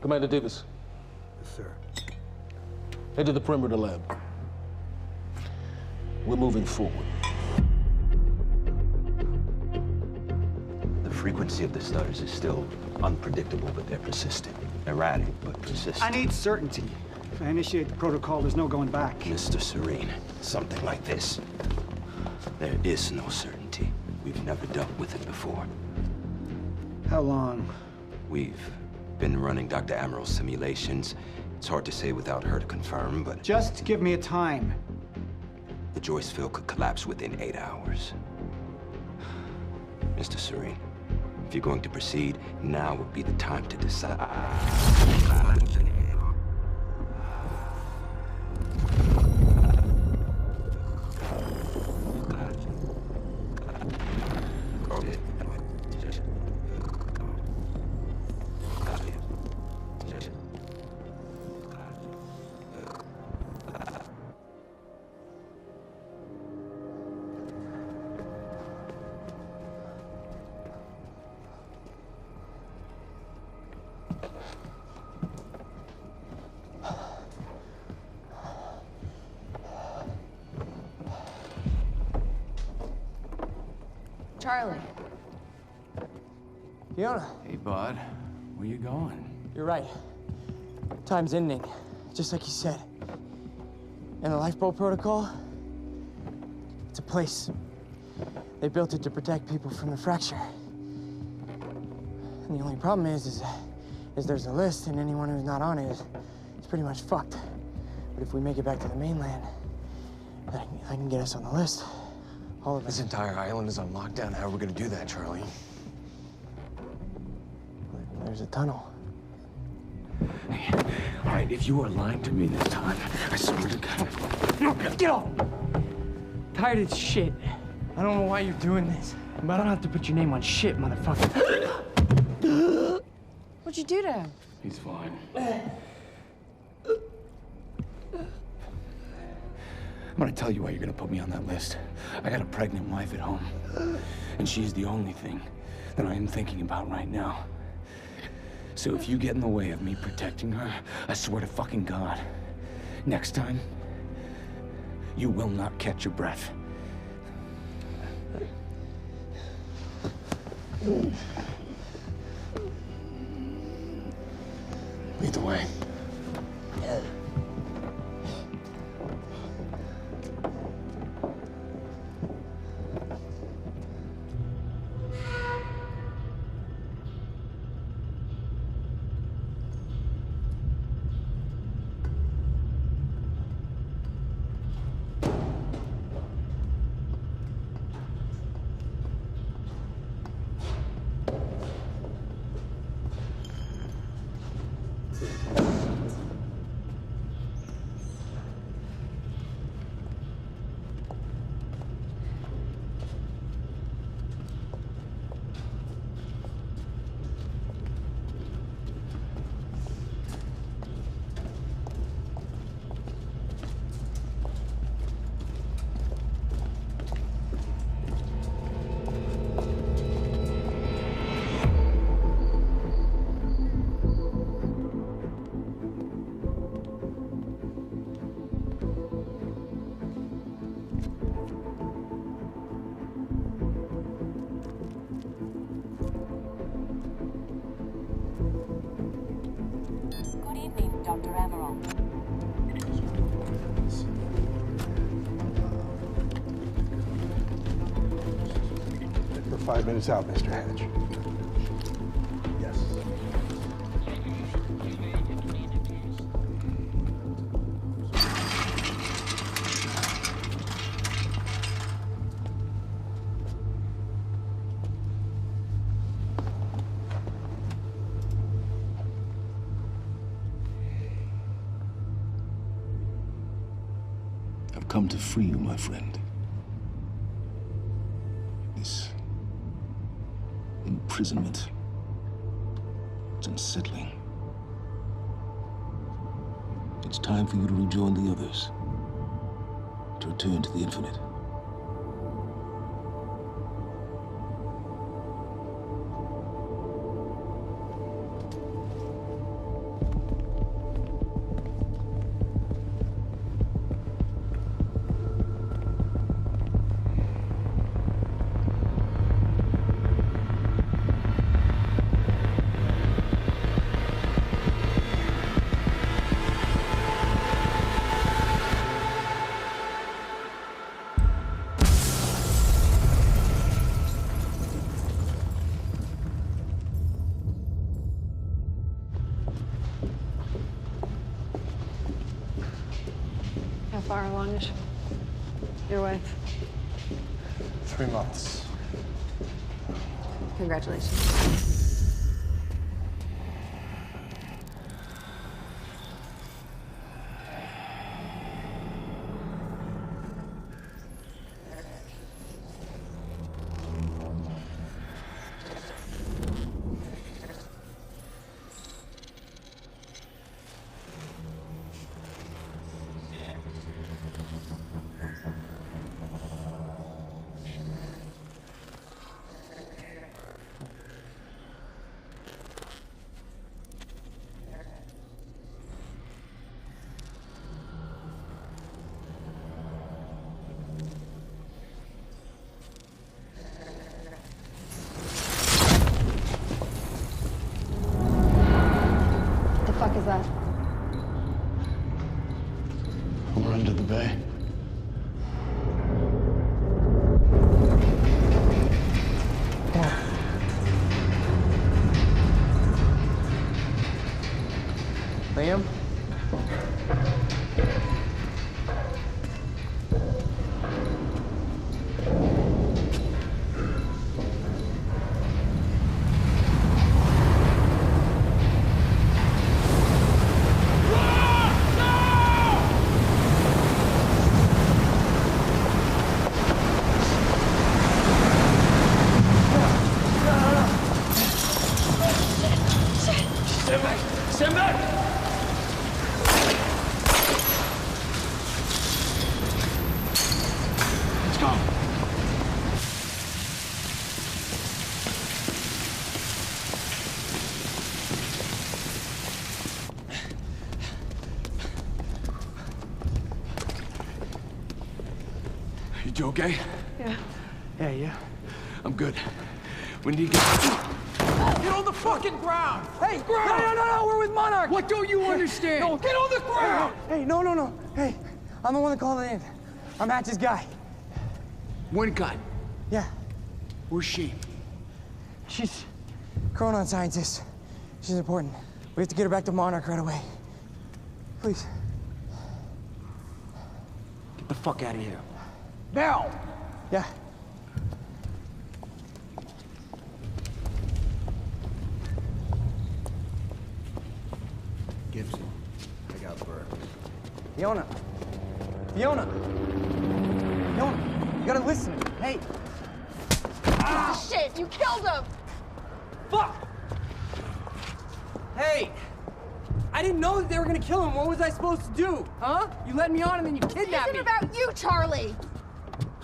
Commander Davis. Yes, sir. Head to the perimeter lab. We're moving forward. The frequency of the stutters is still unpredictable, but they're persistent. Erratic, but persistent. I need certainty. If I initiate the protocol, there's no going back. Mr. Serene, something like this. There is no certainty. We've never dealt with it before. How long? We've been running Dr. Amaril's simulations. It's hard to say without her to confirm, but... Just give me a time. The Joyce field could collapse within 8 hours. Mr. Serene, if you're going to proceed, now would be the time to decide. Charlie. Fiona. Hey, bud. Where you going? You're right. Time's ending, just like you said. And the lifeboat protocol? It's a place. They built it to protect people from the fracture. And the only problem is there's a list, and anyone who's not on it is pretty much fucked. But if we make it back to the mainland, then I can get us on the list. All of us. This entire island is on lockdown. How are we gonna do that, Charlie? There's a tunnel. All right, if you are lying to me this time, I swear to God. Get off! Tired of this shit. I don't know why you're doing this, but I don't have to put your name on shit, motherfucker. What'd you do to him? He's fine. I'm gonna tell you why you're gonna put me on that list. I got a pregnant wife at home, and she's the only thing that I am thinking about right now. So if you get in the way of me protecting her, I swear to fucking God, next time, you will not catch your breath. Lead the way. We're 5 minutes out, Mr. Hatch. Yes. I've come to free you, my friend. This imprisonment, it's unsettling. It's time for you to rejoin the others, to return to the infinite. How far along is your wife? 3 months. Congratulations. What the fuck is that? We're under the bay. Liam? Stand back! Let's go. You okay? Yeah. I'm good. We need to get... Get on the fucking ground! Hey, no, we're with Monarch! What don't you understand? No, get on the ground! Hey, no. Hey, I'm the one that called it in. I'm Hatch's guy. One gun. Yeah. Where's she? She's Chronon scientist. She's important. We have to get her back to Monarch right away. Please. Get the fuck out of here. Now! Yeah. Gibson, I got Burke. Fiona, you gotta listen. Hey. Shit, you killed him! Fuck! Hey! I didn't know that they were gonna kill him. What was I supposed to do? Huh? You led me on and then you kidnapped me. This isn't about you, Charlie!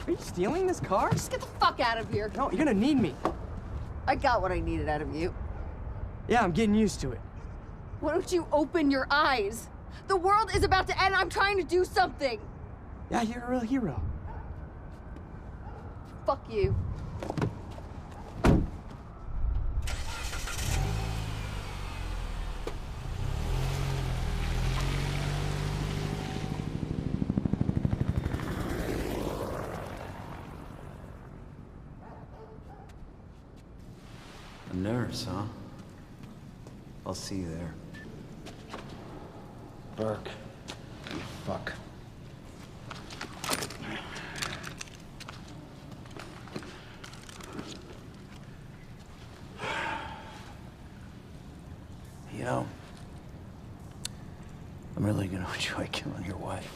Are you stealing this car? Just get the fuck out of here. No, you're gonna need me. I got what I needed out of you. Yeah, I'm getting used to it. Why don't you open your eyes? The world is about to end. I'm trying to do something. Yeah, you're a real hero. Fuck you. A nurse, huh? I'll see you there. Burke. You fuck. You know, I'm really gonna enjoy killing your wife.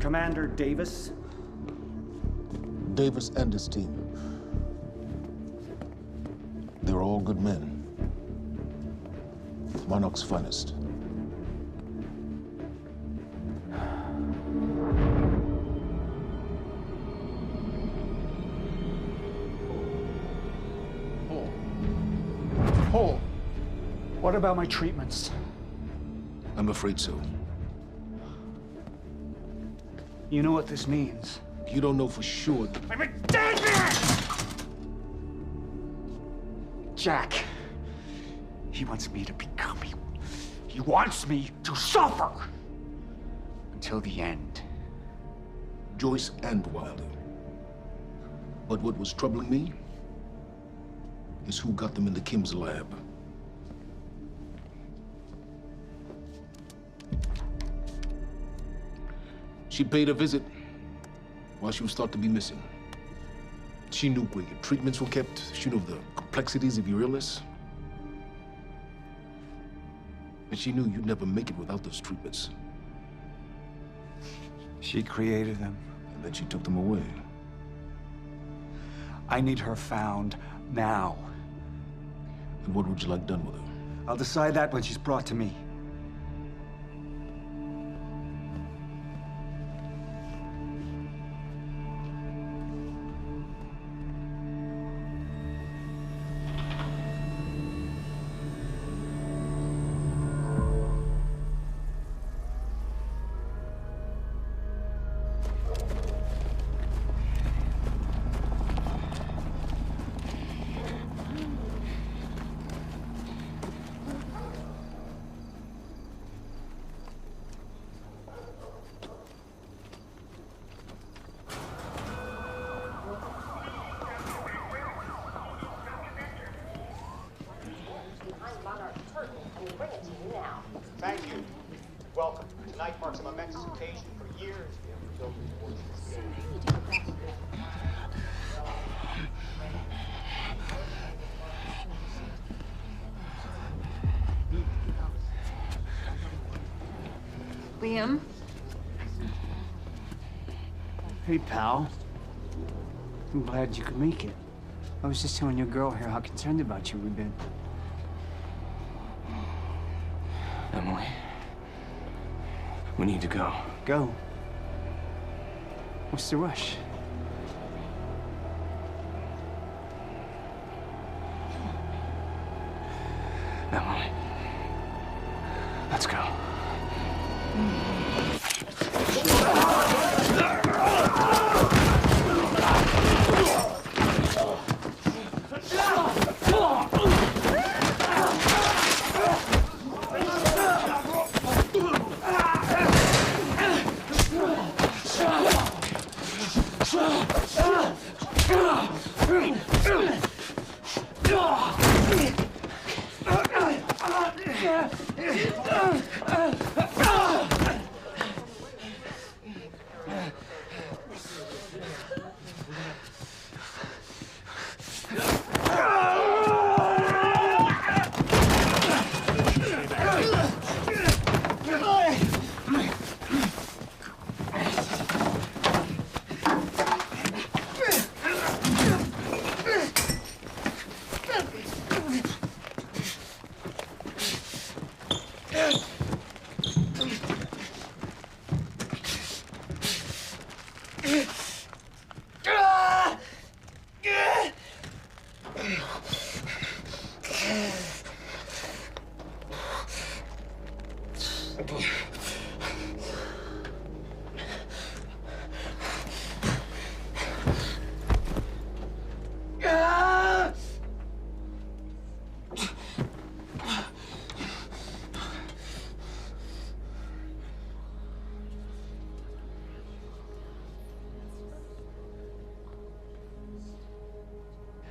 Commander Davis? Davis and his team. They were all good men. Monarch's finest. Paul, what about my treatments? I'm afraid so. You know what this means? You don't know for sure. I'm a dead man! Jack, he wants me to become him. He wants me to suffer until the end. Joyce and Wilder. But what was troubling me is who got them into Kim's lab. She paid a visit while she was thought to be missing. She knew where your treatments were kept. She knew the complexities of your illness. And she knew you'd never make it without those treatments. She created them. And then she took them away. I need her found now. And what would you like done with her? I'll decide that when she's brought to me. Thank you. Welcome. Tonight marks a momentous occasion. For years, we have been building towards this day. Liam? Hey, pal. I'm glad you could make it. I was just telling your girl here how concerned about you we've been. Emily, we need to go. Go? What's the rush? Emily, let's go.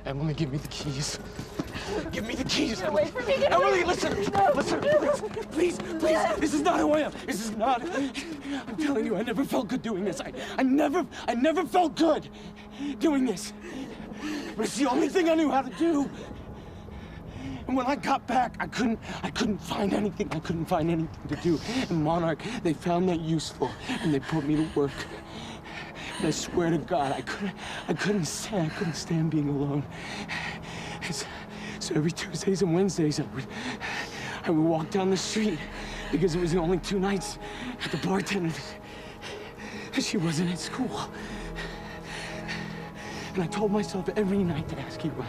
Emily, give me the keys. Give me the keys. Get away from me. Get Emily, away. listen. Listen, please, please. This is not who I am. This is not. I'm telling you, I never felt good doing this. I never felt good doing this. But it's the only thing I knew how to do. And when I got back, I couldn't find anything. I couldn't find anything to do. And Monarch, they found that useful, and they put me to work. And I swear to God, I couldn't stand being alone. So every Tuesdays and Wednesdays, I would walk down the street because it was the only 2 nights at the bartender. She wasn't at school. And I told myself every night to ask you out.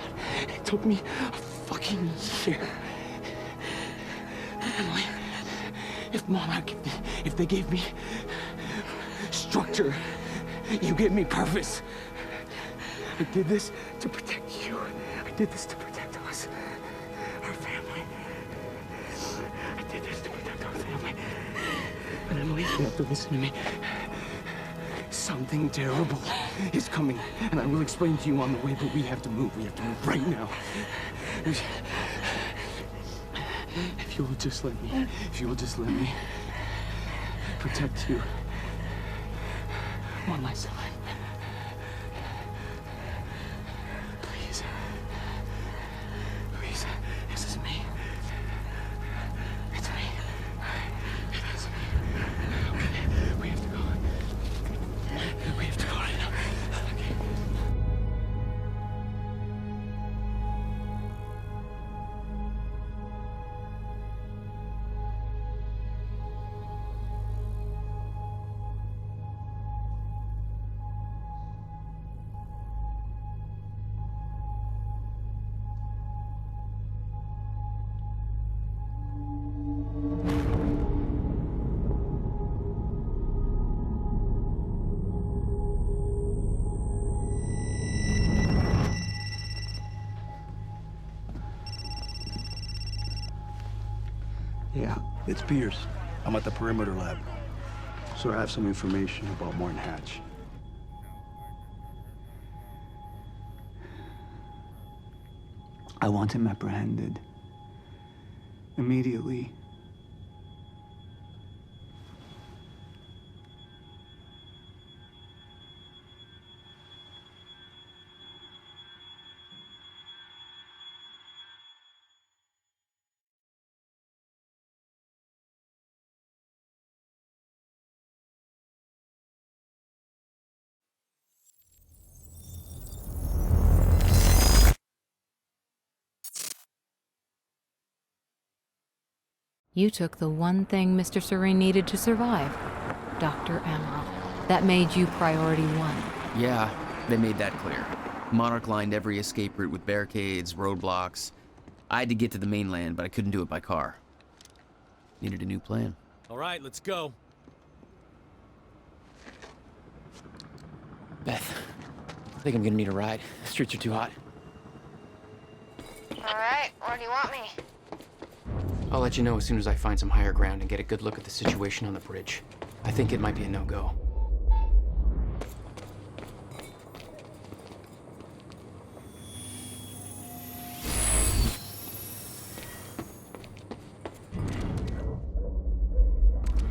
It took me a fucking year. But Emily, if Monarch, if they gave me structure, you gave me purpose. I did this to protect you. I did this to protect us, our family. I did this to protect our family. But Emily, you have to listen to me. Something terrible is coming, and I will explain to you on the way, but we have to move. We have to move right now. If you will just let me protect you one last time. Please. Please. This is me. It's me. Yeah, it's Pierce. I'm at the perimeter lab. So I have some information about Martin Hatch. I want him apprehended. Immediately. You took the one thing Mr. Serene needed to survive, Dr. Emerald. That made you priority one. Yeah, they made that clear. Monarch lined every escape route with barricades, roadblocks. I had to get to the mainland, but I couldn't do it by car. Needed a new plan. All right, let's go. Beth, I think I'm gonna need a ride. The streets are too hot. All right, where do you want me? I'll let you know as soon as I find some higher ground and get a good look at the situation on the bridge. I think it might be a no-go.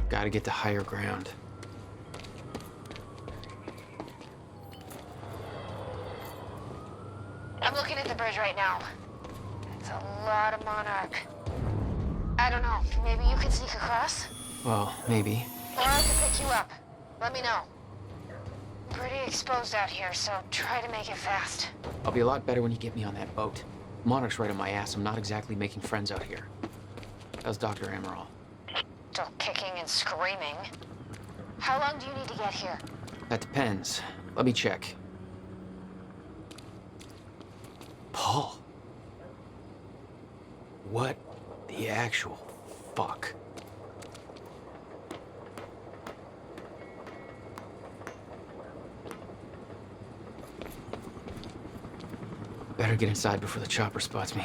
Gotta get to higher ground. I'm looking at the bridge right now. It's a lot of Monarch. I don't know, maybe you can sneak across? Well, maybe. Or I can pick you up. Let me know. I'm pretty exposed out here, so try to make it fast. I'll be a lot better when you get me on that boat. Monarch's right on my ass. I'm not exactly making friends out here. How's Dr. Amaral? Still kicking and screaming. How long do you need to get here? That depends. Let me check. Paul. What the actual fuck? Better get inside before the chopper spots me.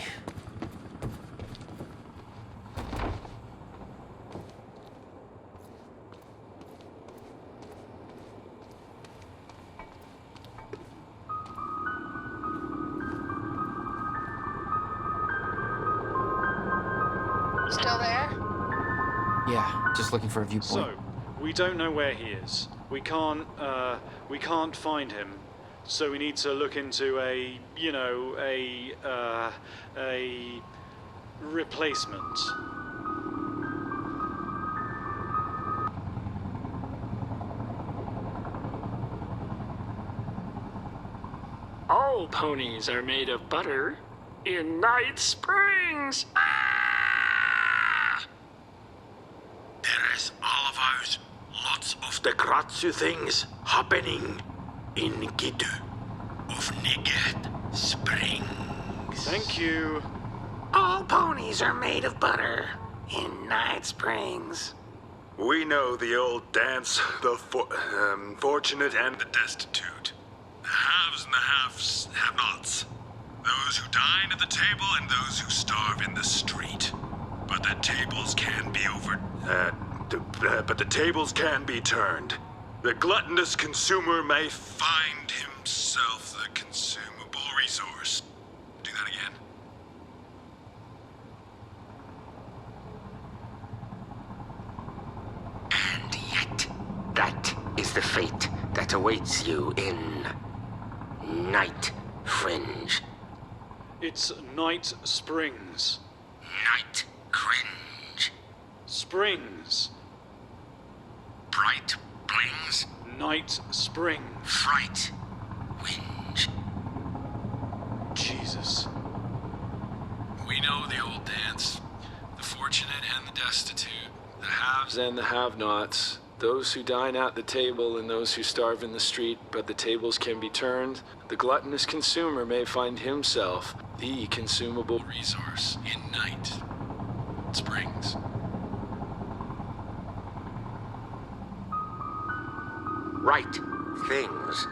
Still there? Yeah, just looking for a viewpoint. So, we don't know where he is. We can't find him. So we need to look into a replacement. All ponies are made of butter in Night Springs. There is all of ours. Lots of the Kratzu things happening in Gitu of Night Springs. Thank you. All ponies are made of butter in Night Springs. We know the old dance, the fortunate and the destitute. The haves and the have-nots. Those who dine at the table and those who starve in the street. But the tables can be but the tables can be turned. The gluttonous consumer may find himself the consumable resource. Do that again. And yet, that is the fate that awaits you in Night Fringe. It's Night Springs. Night Cringe. Springs. Bright Blings. Night Spring. Fright. Whinge. Jesus. We know the old dance. The fortunate and the destitute. The haves and the have-nots. Those who dine at the table and those who starve in the street, but the tables can be turned. The gluttonous consumer may find himself the consumable resource in Night Springs. Right things.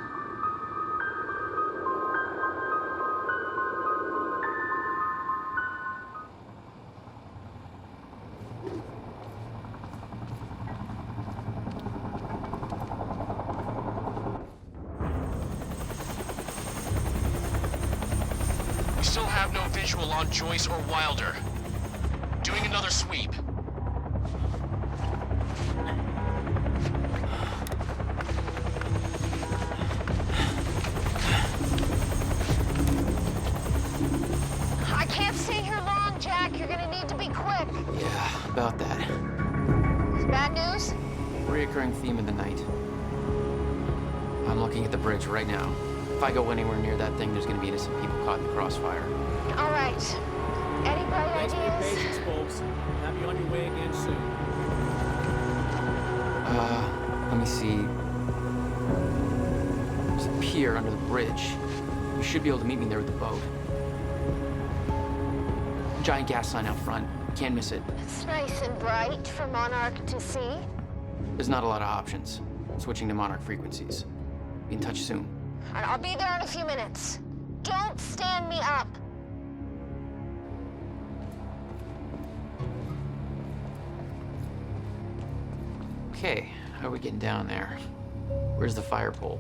have no visual on Joyce or Wilder. Doing another sweep. I can't stay here long, Jack. You're gonna need to be quick. Yeah, about that. It's bad news? Reoccurring theme of the night. I'm looking at the bridge right now. If I go anywhere near that thing, there's gonna be innocent people caught in the crossfire. All right. Any bright Thanks for your ideas? patience, folks. Have you on your way again soon. Let me see. There's a pier under the bridge. You should be able to meet me there with the boat. Giant gas sign out front. Can't miss it. It's nice and bright for Monarch to see. There's not a lot of options. Switching to Monarch frequencies. Be in touch soon. And I'll be there in a few minutes. Don't stand me up. Okay, how are we getting down there? Where's the fire pole?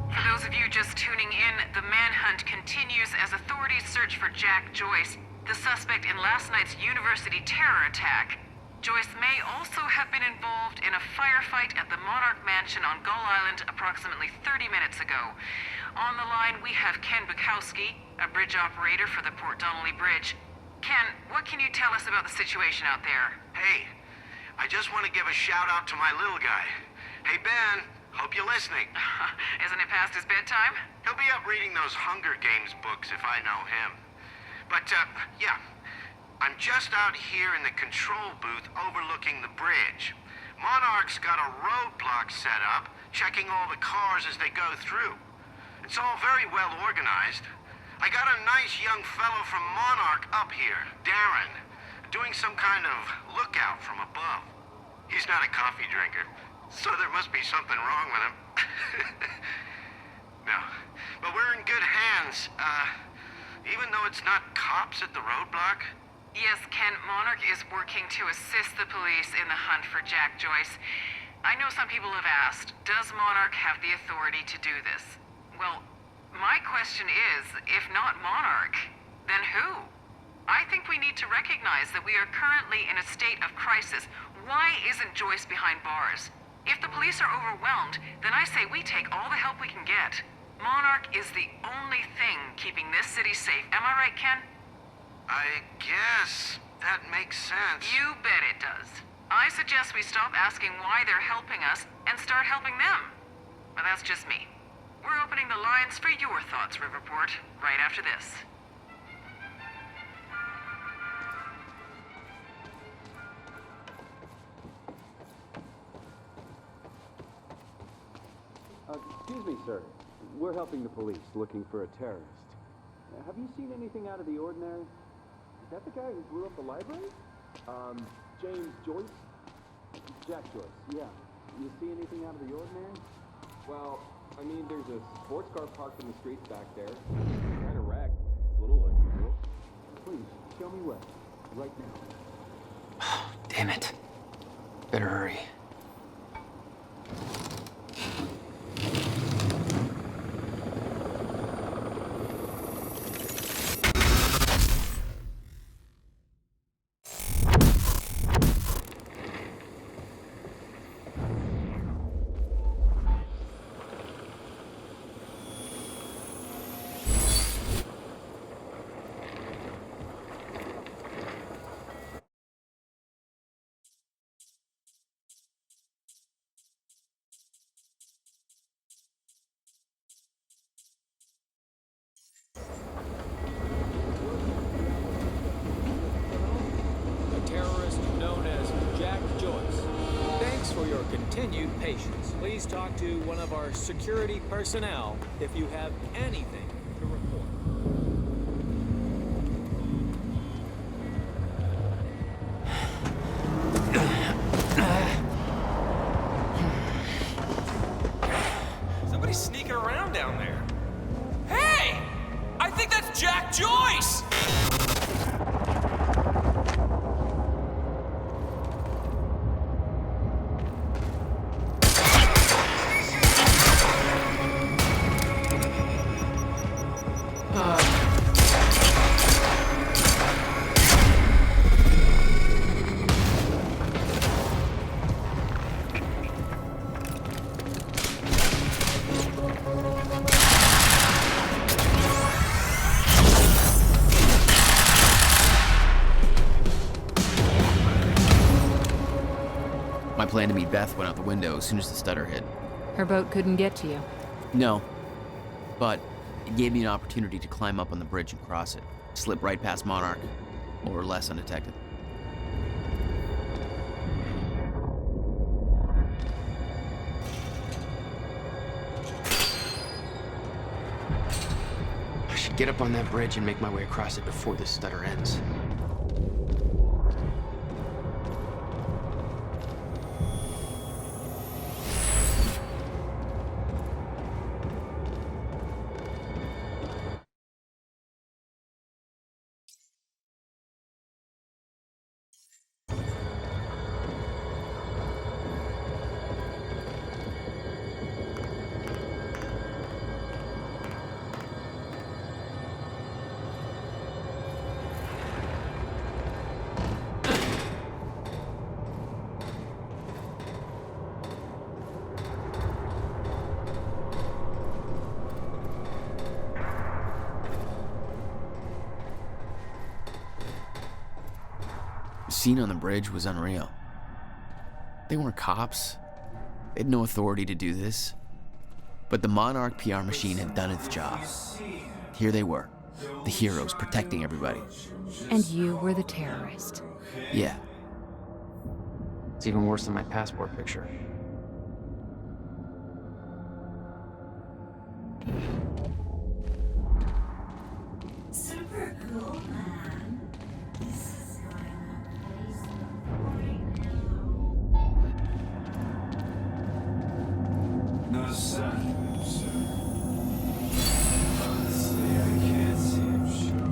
For those of you just tuning in, the manhunt continues as authorities search for Jack Joyce, the suspect in last night's university terror attack. Joyce may also have been involved in a firefight at the Monarch Mansion on Gull Island approximately 30 minutes ago. On the line, we have Ken Bukowski, a bridge operator for the Port Donnelly Bridge. Ken, what can you tell us about the situation out there? Hey, I just want to give a shout out to my little guy. Hey, Ben, hope you're listening. Isn't it past his bedtime? He'll be up reading those Hunger Games books if I know him. But, yeah. I'm just out here in the control booth overlooking the bridge. Monarch's got a roadblock set up, checking all the cars as they go through. It's all very well organized. I got a nice young fellow from Monarch up here, Darren, doing some kind of lookout from above. He's not a coffee drinker, so there must be something wrong with him. No, but we're in good hands. Even though it's not cops at the roadblock. Yes, Ken, Monarch is working to assist the police in the hunt for Jack Joyce. I know some people have asked, does Monarch have the authority to do this? Well, my question is, if not Monarch, then who? I think we need to recognize that we are currently in a state of crisis. Why isn't Joyce behind bars? If the police are overwhelmed, then I say we take all the help we can get. Monarch is the only thing keeping this city safe. Am I right, Ken? I guess that makes sense. You bet it does. I suggest we stop asking why they're helping us and start helping them. But that's just me. We're opening the lines for your thoughts, Riverport, right after this. Excuse me, sir. We're helping the police looking for a terrorist. Have you seen anything out of the ordinary? Is that the guy who blew up the library? James Joyce? Jack Joyce, yeah. You see anything out of the ordinary? Well, I mean, there's a sports car parked in the streets back there. Kind of wrecked. It's a little unusual. Please, show me where. Right now. Damn it. Better hurry. For your continued patience, please talk to one of our security personnel if you have anything to report. Somebody's sneaking around down there. Hey! I think that's Jack Joyce! plan to meet Beth went out the window as soon as the stutter hit. Her boat couldn't get to you. No, but it gave me an opportunity to climb up on the bridge and cross it, slip right past Monarch, more or less undetected. I should get up on that bridge and make my way across it before this stutter ends. The scene on the bridge was unreal. They weren't cops. They had no authority to do this. But the Monarch PR machine had done its job. Here they were, the heroes protecting everybody. And you were the terrorist. Yeah. It's even worse than my passport picture. Super cool, man. This is going No sign, sir. Honestly, I can't see him sure.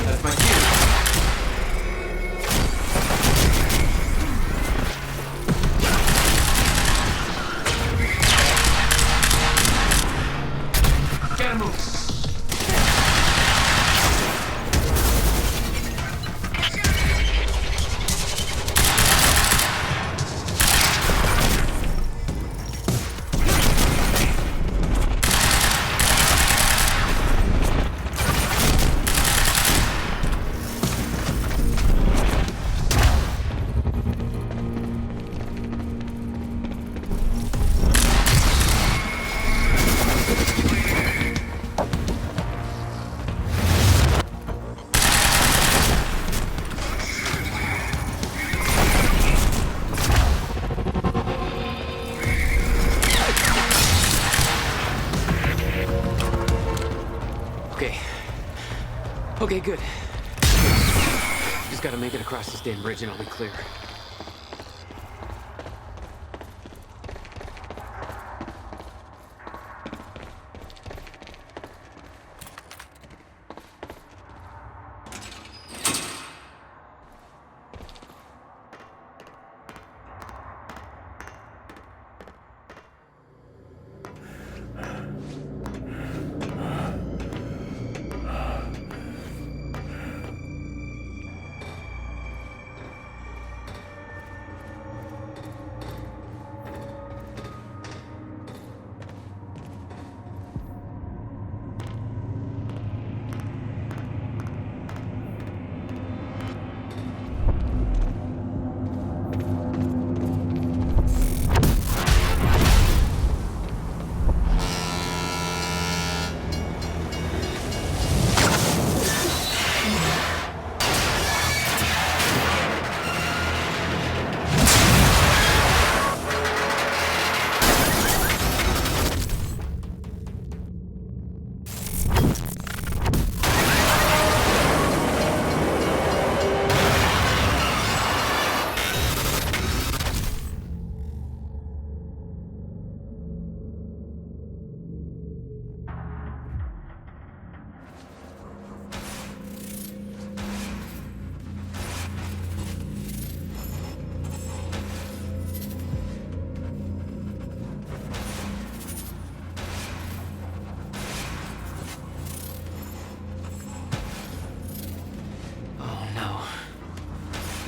That's my cue. Gotta move. Okay, good. Just gotta make it across this damn bridge and I'll be clear.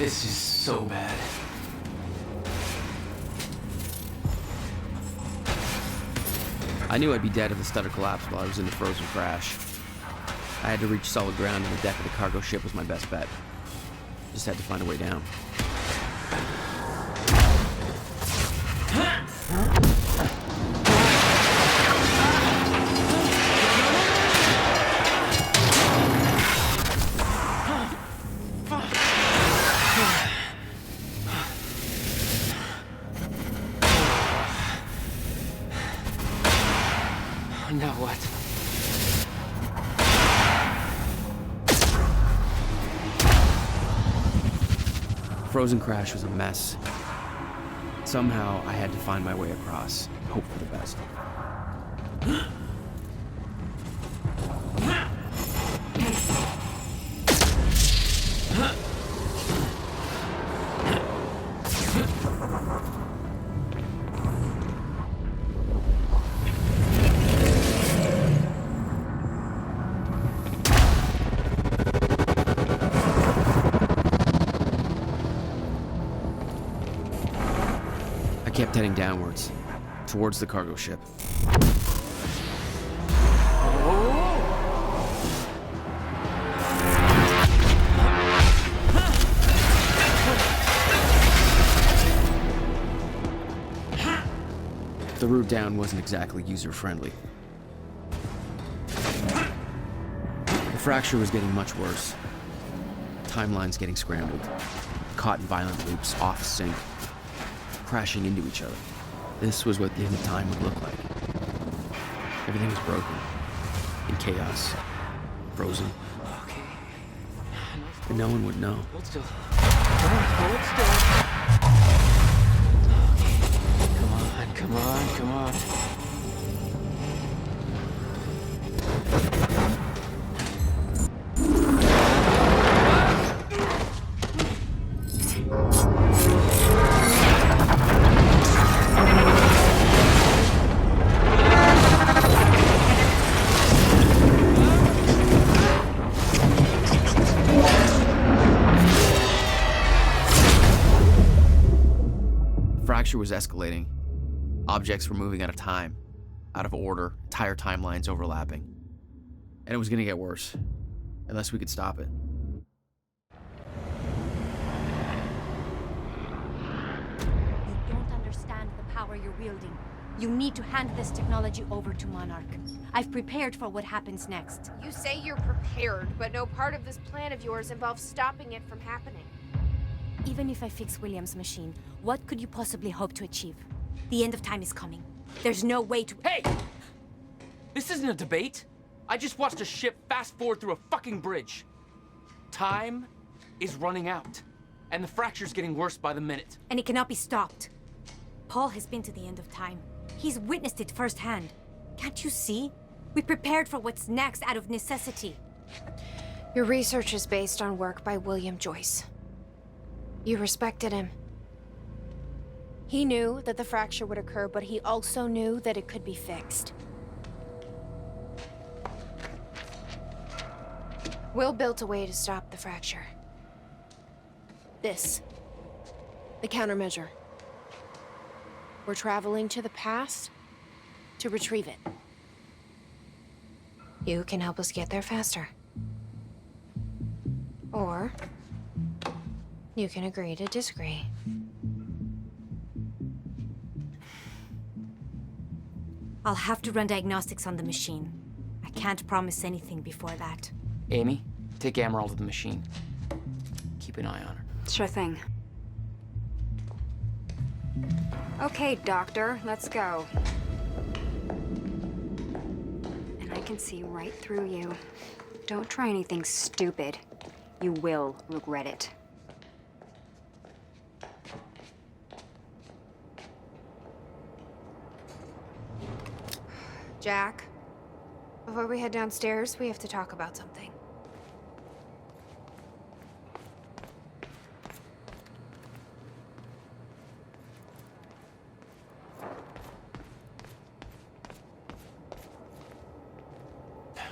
This is so bad. I knew I'd be dead if the stutter collapsed while I was in the frozen crash. I had to reach solid ground, and the deck of the cargo ship was my best bet. Just had to find a way down. Now what? Frozen crash was a mess. Somehow, I had to find my way across, hope for the best. I kept heading downwards, towards the cargo ship. The route down wasn't exactly user-friendly. The fracture was getting much worse. Timelines getting scrambled, caught in violent loops, off sync, crashing into each other. This was what the end of time would look like. Everything was broken, in chaos, frozen. Okay. And no one would know. Hold still. Hold still. Okay. Come on, come on. Fracture was escalating. Objects were moving out of time, out of order, entire timelines overlapping. And it was gonna get worse, unless we could stop it. You don't understand the power you're wielding. You need to hand this technology over to Monarch. I've prepared for what happens next. You say you're prepared, but no part of this plan of yours involves stopping it from happening. Even if I fix William's machine, what could you possibly hope to achieve? The end of time is coming. There's no way to— Hey! This isn't a debate. I just watched a ship fast forward through a fucking bridge. Time is running out, and the fracture's getting worse by the minute. And it cannot be stopped. Paul has been to the end of time. He's witnessed it firsthand. Can't you see? We prepared for what's next out of necessity. Your research is based on work by William Joyce. You respected him. He knew that the fracture would occur, but he also knew that it could be fixed. Will built a way to stop the fracture. This. The countermeasure. We're traveling to the past to retrieve it. You can help us get there faster. Or you can agree to disagree. I'll have to run diagnostics on the machine. I can't promise anything before that. Amy, take Emerald to the machine. Keep an eye on her. Sure thing. Okay, Doctor, let's go. And I can see right through you. Don't try anything stupid. You will regret it. Jack, before we head downstairs, we have to talk about something.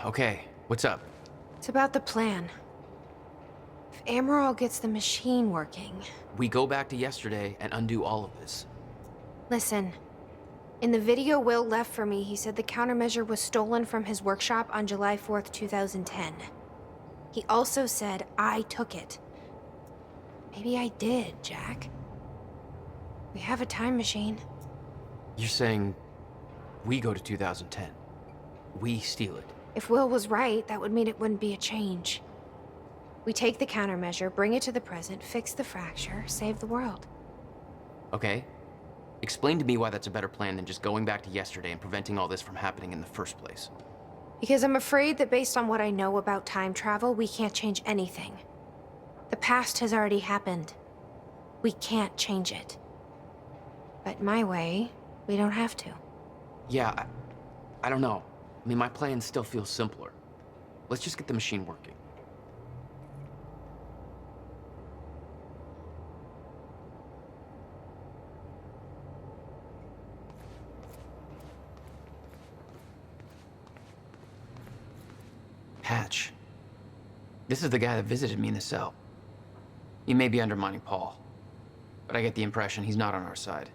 Okay, what's up? It's about the plan. If Amaral gets the machine working. We go back to yesterday and undo all of this. Listen, in the video Will left for me, he said the countermeasure was stolen from his workshop on July 4th, 2010. He also said I took it. Maybe I did, Jack. We have a time machine. You're saying we go to 2010. We steal it. If Will was right, that would mean it wouldn't be a change. We take the countermeasure, bring it to the present, fix the fracture, save the world. Okay. Explain to me why that's a better plan than just going back to yesterday and preventing all this from happening in the first place. Because I'm afraid that based on what I know about time travel, we can't change anything. The past has already happened. We can't change it. But my way, we don't have to. Yeah, I don't know. I mean, my plan still feels simpler. Let's just get the machine working. Hatch. This is the guy that visited me in the cell. He may be undermining Paul, but I get the impression he's not on our side.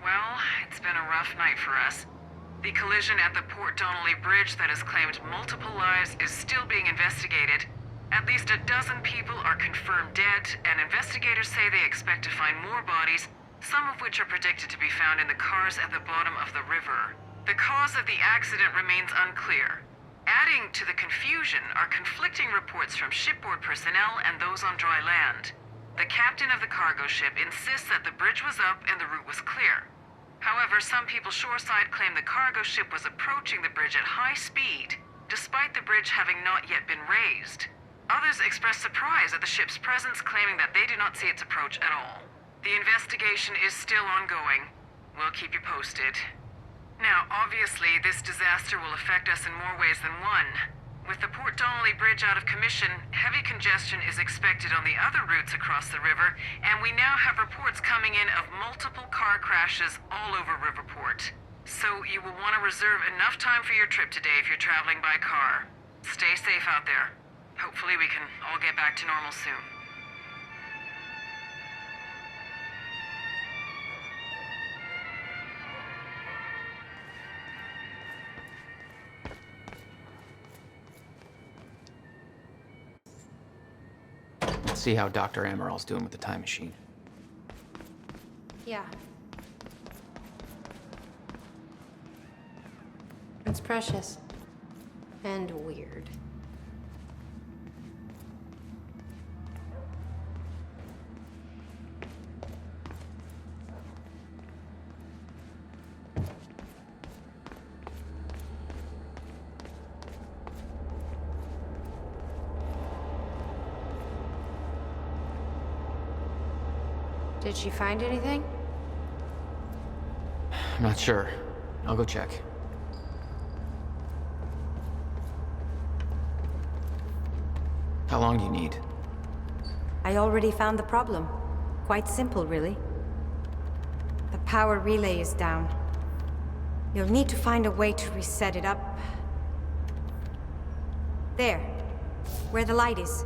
Well, it's been a rough night for us. The collision at the Port Donnelly Bridge that has claimed multiple lives is still being investigated. At least a dozen people are confirmed dead, and investigators say they expect to find more bodies, some of which are predicted to be found in the cars at the bottom of the river. The cause of the accident remains unclear. Adding to the confusion are conflicting reports from shipboard personnel and those on dry land. The captain of the cargo ship insists that the bridge was up and the route was clear. However, some people shoreside claim the cargo ship was approaching the bridge at high speed, despite the bridge having not yet been raised. Others express surprise at the ship's presence, claiming that they do not see its approach at all. The investigation is still ongoing. We'll keep you posted. Now, obviously, this disaster will affect us in more ways than one. With the Port Donnelly Bridge out of commission, heavy congestion is expected on the other routes across the river, and we now have reports coming in of multiple car crashes all over Riverport. So you will want to reserve enough time for your trip today if you're traveling by car. Stay safe out there. Hopefully we can all get back to normal soon. Let's see how Dr. Amaral's doing with the time machine. Yeah. It's precious. And weird. Did she find anything? I'm not sure. I'll go check. How long do you need? I already found the problem. Quite simple, really. The power relay is down. You'll need to find a way to reset it up. There, where the light is.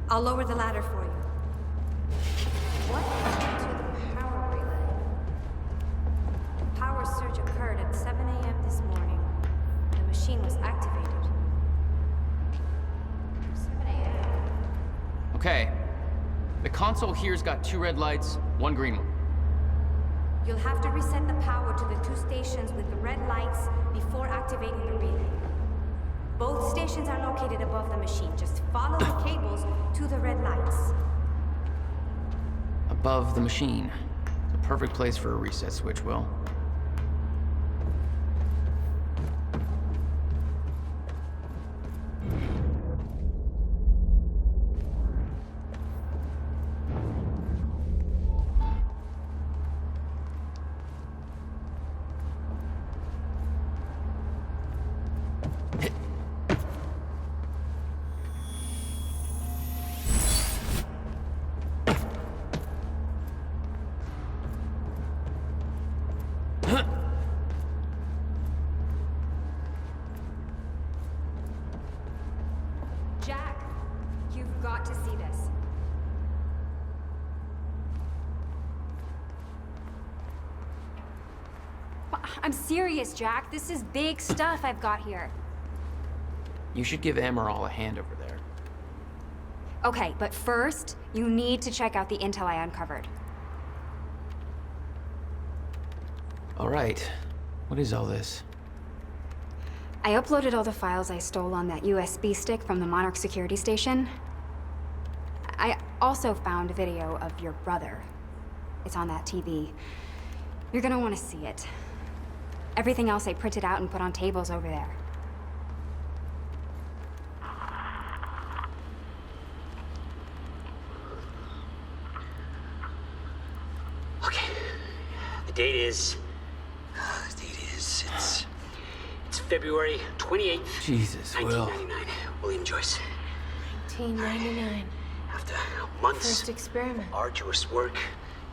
I'll lower the ladder for you. What happened to the power relay? Power surge occurred at 7 a.m. this morning. The machine was activated. 7 a.m. Okay. The console here's got 2 red lights, 1 green one. You'll have to reset the power to the 2 stations with the red lights before activating the relay. Both stations are located above the machine. Just follow the cables to the red lights. Above the machine. The perfect place for a reset switch, Will. I'm serious, Jack. This is big stuff I've got here. You should give Amaral a hand over there. Okay, but first, you need to check out the intel I uncovered. All right. What is all this? I uploaded all the files I stole on that USB stick from the Monarch security station. I also found a video of your brother. It's on that TV. You're gonna want to see it. Everything else I printed out and put on tables over there. Okay. The date is... It's February 28th, Jesus, Will. 1999. William Joyce. 1999. After months First experiment. arduous work,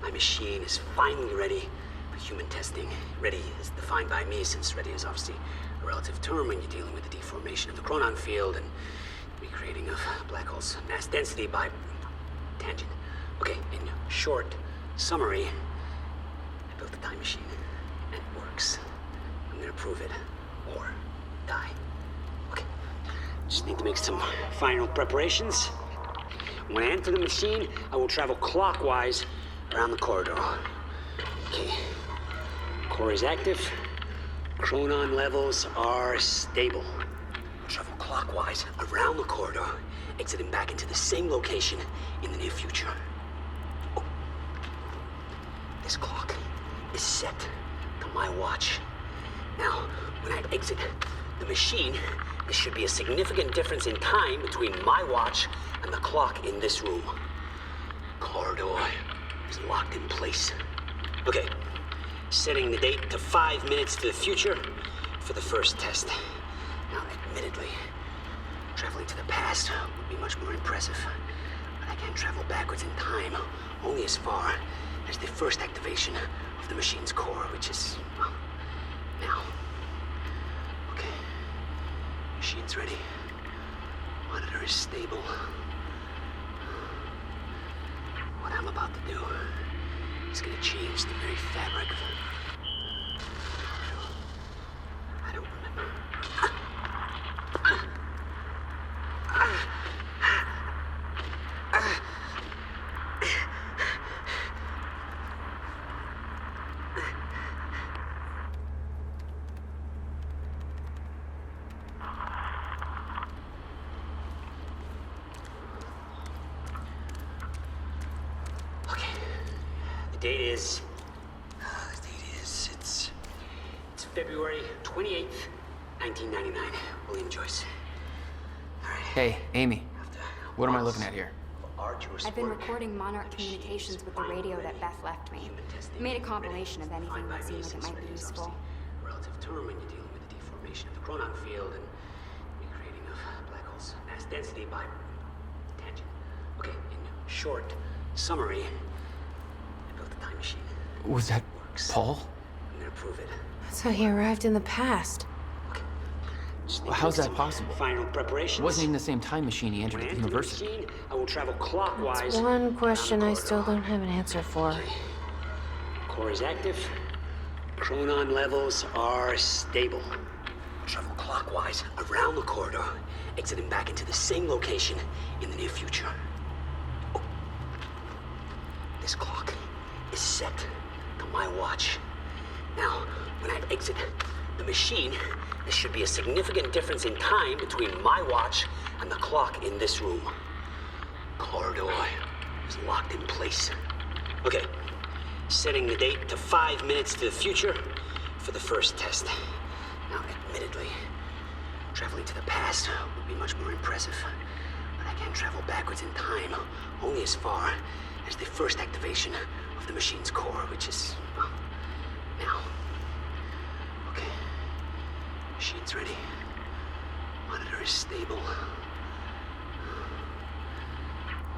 my machine is finally ready for human testing. Ready is defined by me, since ready is obviously a relative term when you're dealing with the deformation of the chronon field and recreating of black holes' mass density by tangent. Okay, in short summary, I built a time machine, and it works. I'm gonna prove it, or die. Okay, just need to make some final preparations. When I enter the machine, I will travel clockwise around the corridor. Okay. Core is active. Chronon levels are stable. Travel clockwise around the corridor, exiting back into the same location in the near future. Oh. This clock is set to my watch. Now, when I exit the machine, there should be a significant difference in time between my watch and the clock in this room. Corridor is locked in place. Okay, setting the date to 5 minutes to the future for the first test. Now, admittedly, traveling to the past would be much more impressive, but I can travel backwards in time only as far as the first activation of the machine's core, which is, well, now. Okay, machine's ready. Monitor is stable. What I'm about to do is gonna change the very fabric of... I don't remember. It's February 28th, 1999. William Joyce. Hey, Amy. What am I looking at here? I've been recording Monarch communications with the radio that Beth left me. I made a compilation of anything that seemed like it might be useful. Relative term when you're dealing with the deformation of the chronon field and recreating of black holes' mass density by tangent. Okay, in short summary, I built a time machine. Was that Paul? I'm gonna prove it. That's how he arrived in the past. Well, how's that possible? Final preparations. It wasn't even the same time machine he entered at the university. Machine, I will travel clockwise. That's one question I still don't have an answer for. Core is active. Chronon levels are stable. Travel clockwise around the corridor, exiting back into the same location in the near future. Oh. This clock is set to my watch. Now, when I exit the machine, there should be a significant difference in time between my watch and the clock in this room. Corridor is locked in place. Okay, setting the date to 5 minutes to the future for the first test. Now, admittedly, traveling to the past would be much more impressive, but I can travel backwards in time only as far as the first activation of the machine's core, which is, well, now. Okay. Machine's ready. Monitor is stable.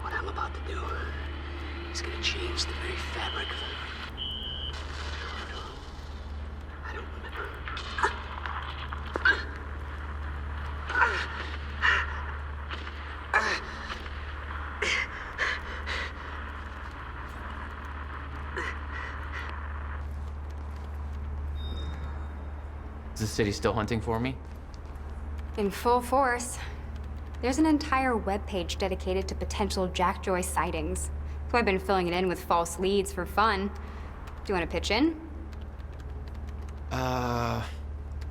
What I'm about to do is gonna change the very fabric of it. I don't remember. the city still hunting for me? In full force. There's an entire webpage dedicated to potential Jack Joyce sightings. So I've been filling it in with false leads for fun. Do you want to pitch in?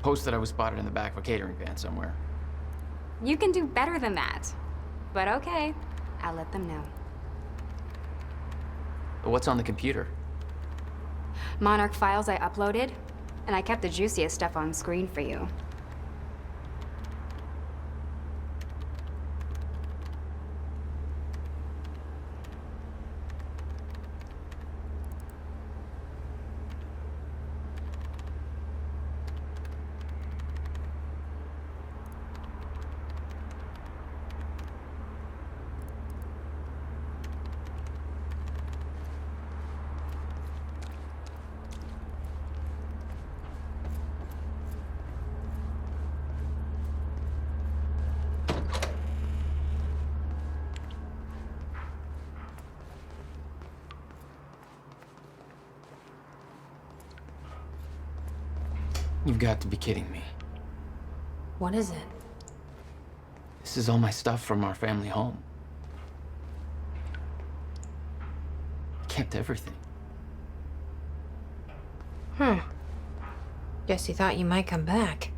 Post that I was spotted in the back of a catering van somewhere. You can do better than that. But okay, I'll let them know. What's on the computer? Monarch files I uploaded, and I kept the juiciest stuff on screen for you. You've got to be kidding me. What is it? This is all my stuff from our family home. Kept everything. Guess you thought you might come back.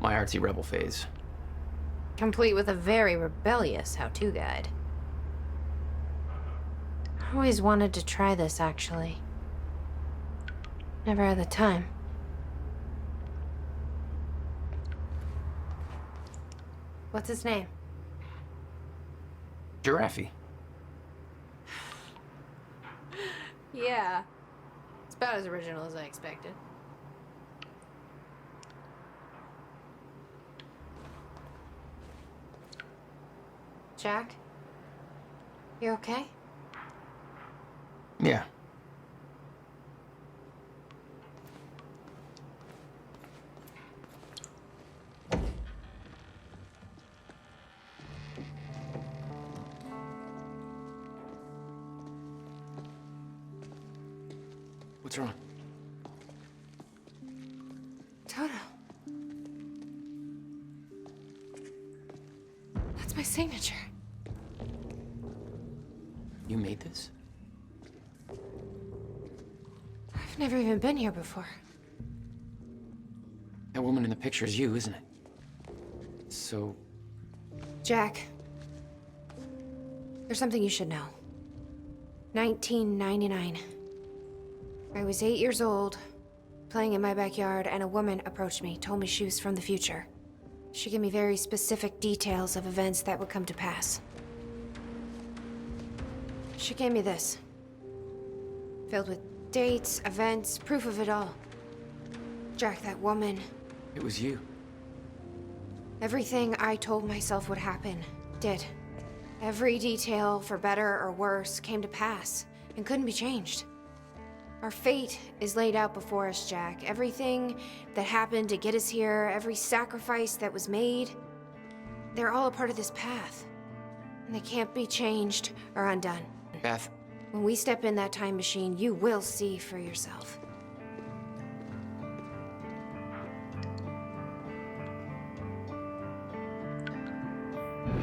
My artsy rebel phase. Complete with a very rebellious how-to guide. I always wanted to try this, actually. Never had the time. What's his name? Giraffe. Yeah. It's about as original as I expected. Jack? You okay? Yeah. What's wrong? Toto. That's my signature. You made this? I've never even been here before. That woman in the picture is you, isn't it? So... Jack. There's something you should know. 1999. I was 8 years old, playing in my backyard, and a woman approached me, told me she was from the future. She gave me very specific details of events that would come to pass. She gave me this. Filled with dates, events, proof of it all. Jack, that woman. It was you. Everything I told myself would happen, did. Every detail, for better or worse, came to pass, and couldn't be changed. Our fate is laid out before us, Jack. Everything that happened to get us here, every sacrifice that was made, they're all a part of this path. And they can't be changed or undone. Beth. When we step in that time machine, you will see for yourself.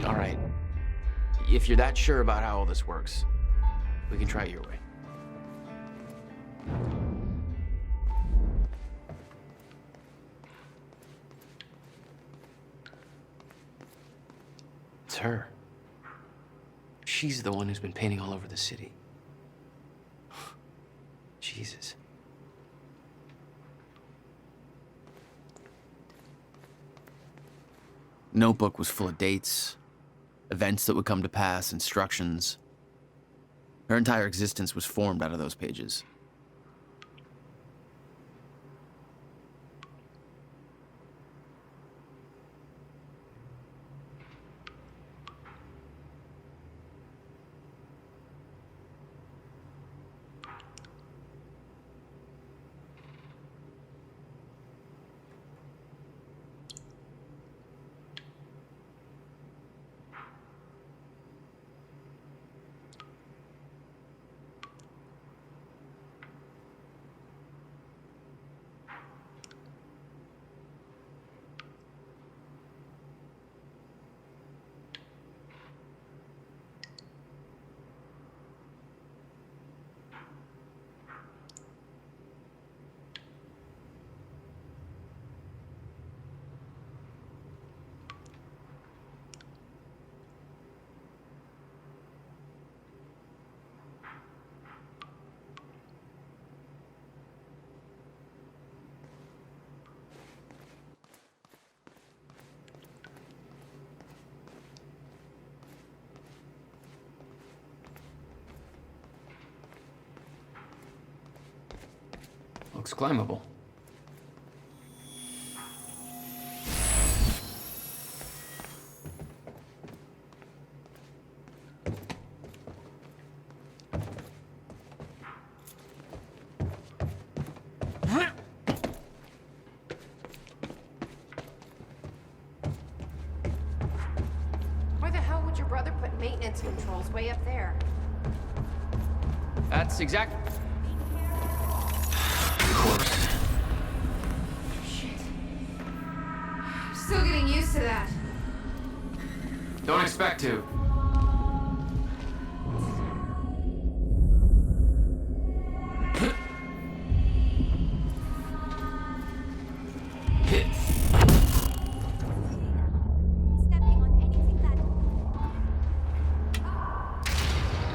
All right. If you're that sure about how all this works, we can try it your way. It's her. She's the one who's been painting all over the city. Jesus. Notebook was full of dates, events that would come to pass, instructions. Her entire existence was formed out of those pages. Looks climbable. Why the hell would your brother put maintenance controls way up there? That's exact. Shit. Still getting used to that. Don't expect to.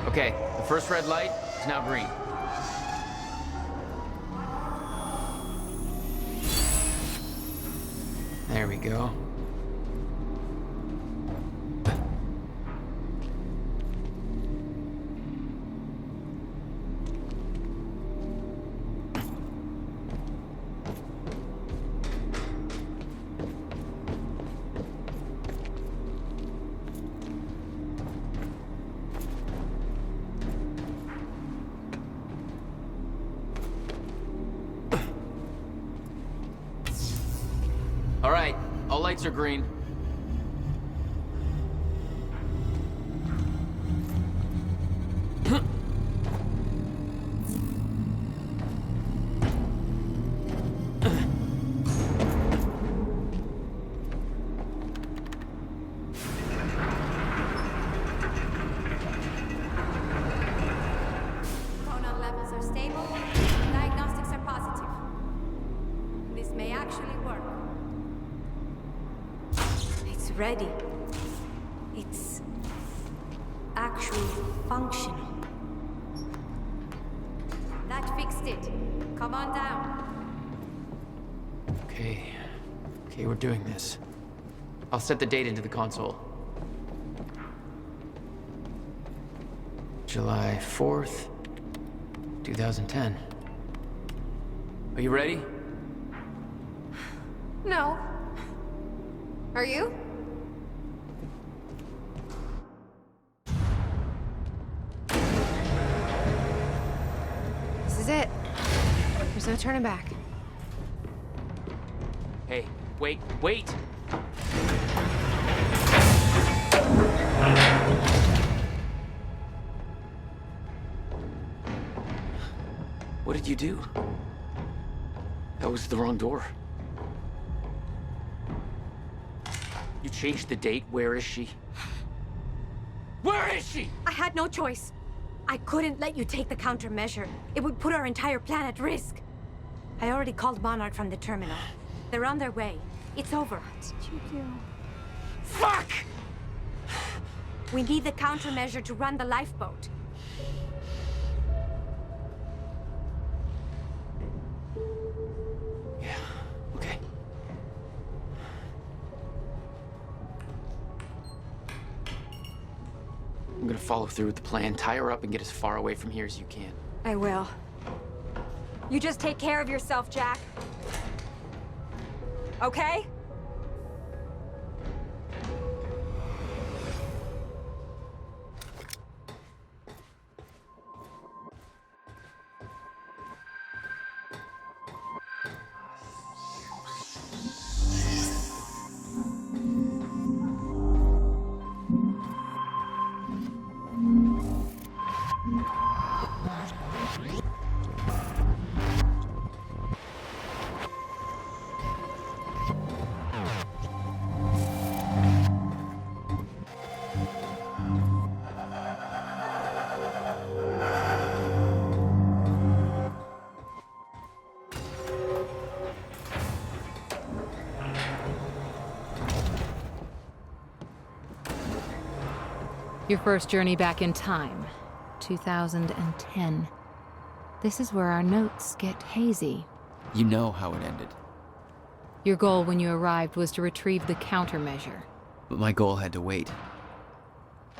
Okay, the first red light is now green. There we go. All right, all lights are green. Chronon levels are stable. Diagnostics are positive. This may actually work. It's ready. It's actually functional. That fixed it. Come on down. Okay. Okay, we're doing this. I'll set the date into the console. July 4th, 2010. Are you ready? No. Are you? This is it. There's no turning back. Hey, wait, wait! What did you do? That was the wrong door. You changed the date. Where is she? Where is she? I had no choice. I couldn't let you take the countermeasure. It would put our entire plan at risk. I already called Monarch from the terminal. They're on their way. It's over. What did you do? Fuck! We need the countermeasure to run the lifeboat. Okay. I'm gonna follow through with the plan. Tie her up and get as far away from here as you can. I will. You just take care of yourself, Jack. Okay? Your first journey back in time, 2010. This is where our notes get hazy. You know how it ended. Your goal when you arrived was to retrieve the countermeasure. But my goal had to wait.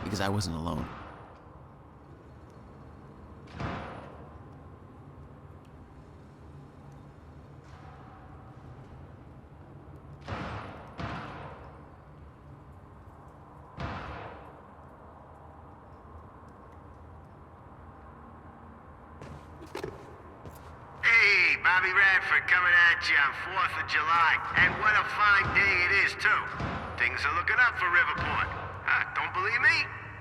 Because I wasn't alone. Bobby Radford coming at you on 4th of July. And what a fine day it is, too. Things are looking up for Riverport. Don't believe me?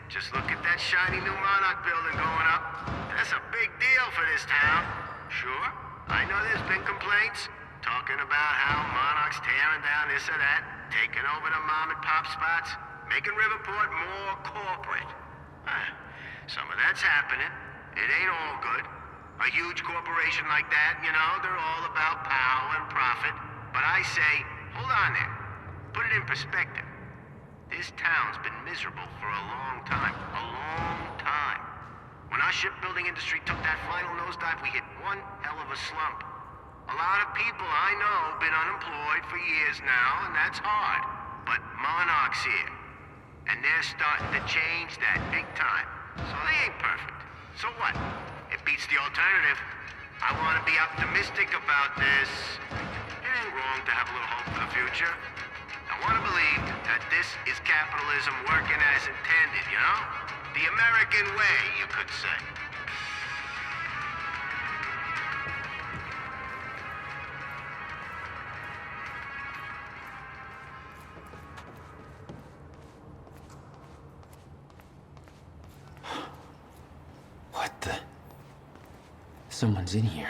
Just look at that shiny new Monarch building going up. That's a big deal for this town. Sure, I know there's been complaints, talking about how Monarch's tearing down this or that, taking over the mom and pop spots, making Riverport more corporate. Some of that's happening. It ain't all good. A huge corporation like that, you know, they're all about power and profit. But I say, hold on there. Put it in perspective. This town's been miserable for a long time. A long time. When our shipbuilding industry took that final nosedive, we hit one hell of a slump. A lot of people I know have been unemployed for years now, and that's hard. But Monarch's here. And they're starting to change that big time. So they ain't perfect. So what? It beats the alternative. I want to be optimistic about this. It ain't wrong to have a little hope for the future. I want to believe that this is capitalism working as intended, you know? The American way, you could say. What the? Someone's in here.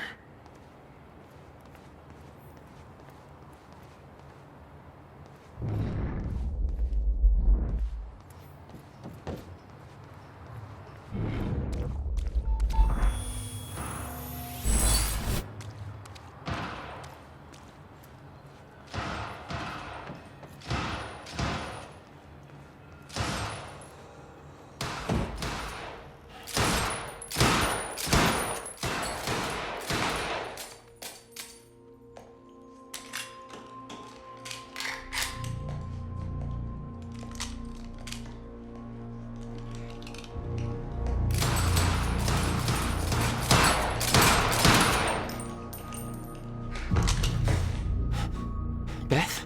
Beth?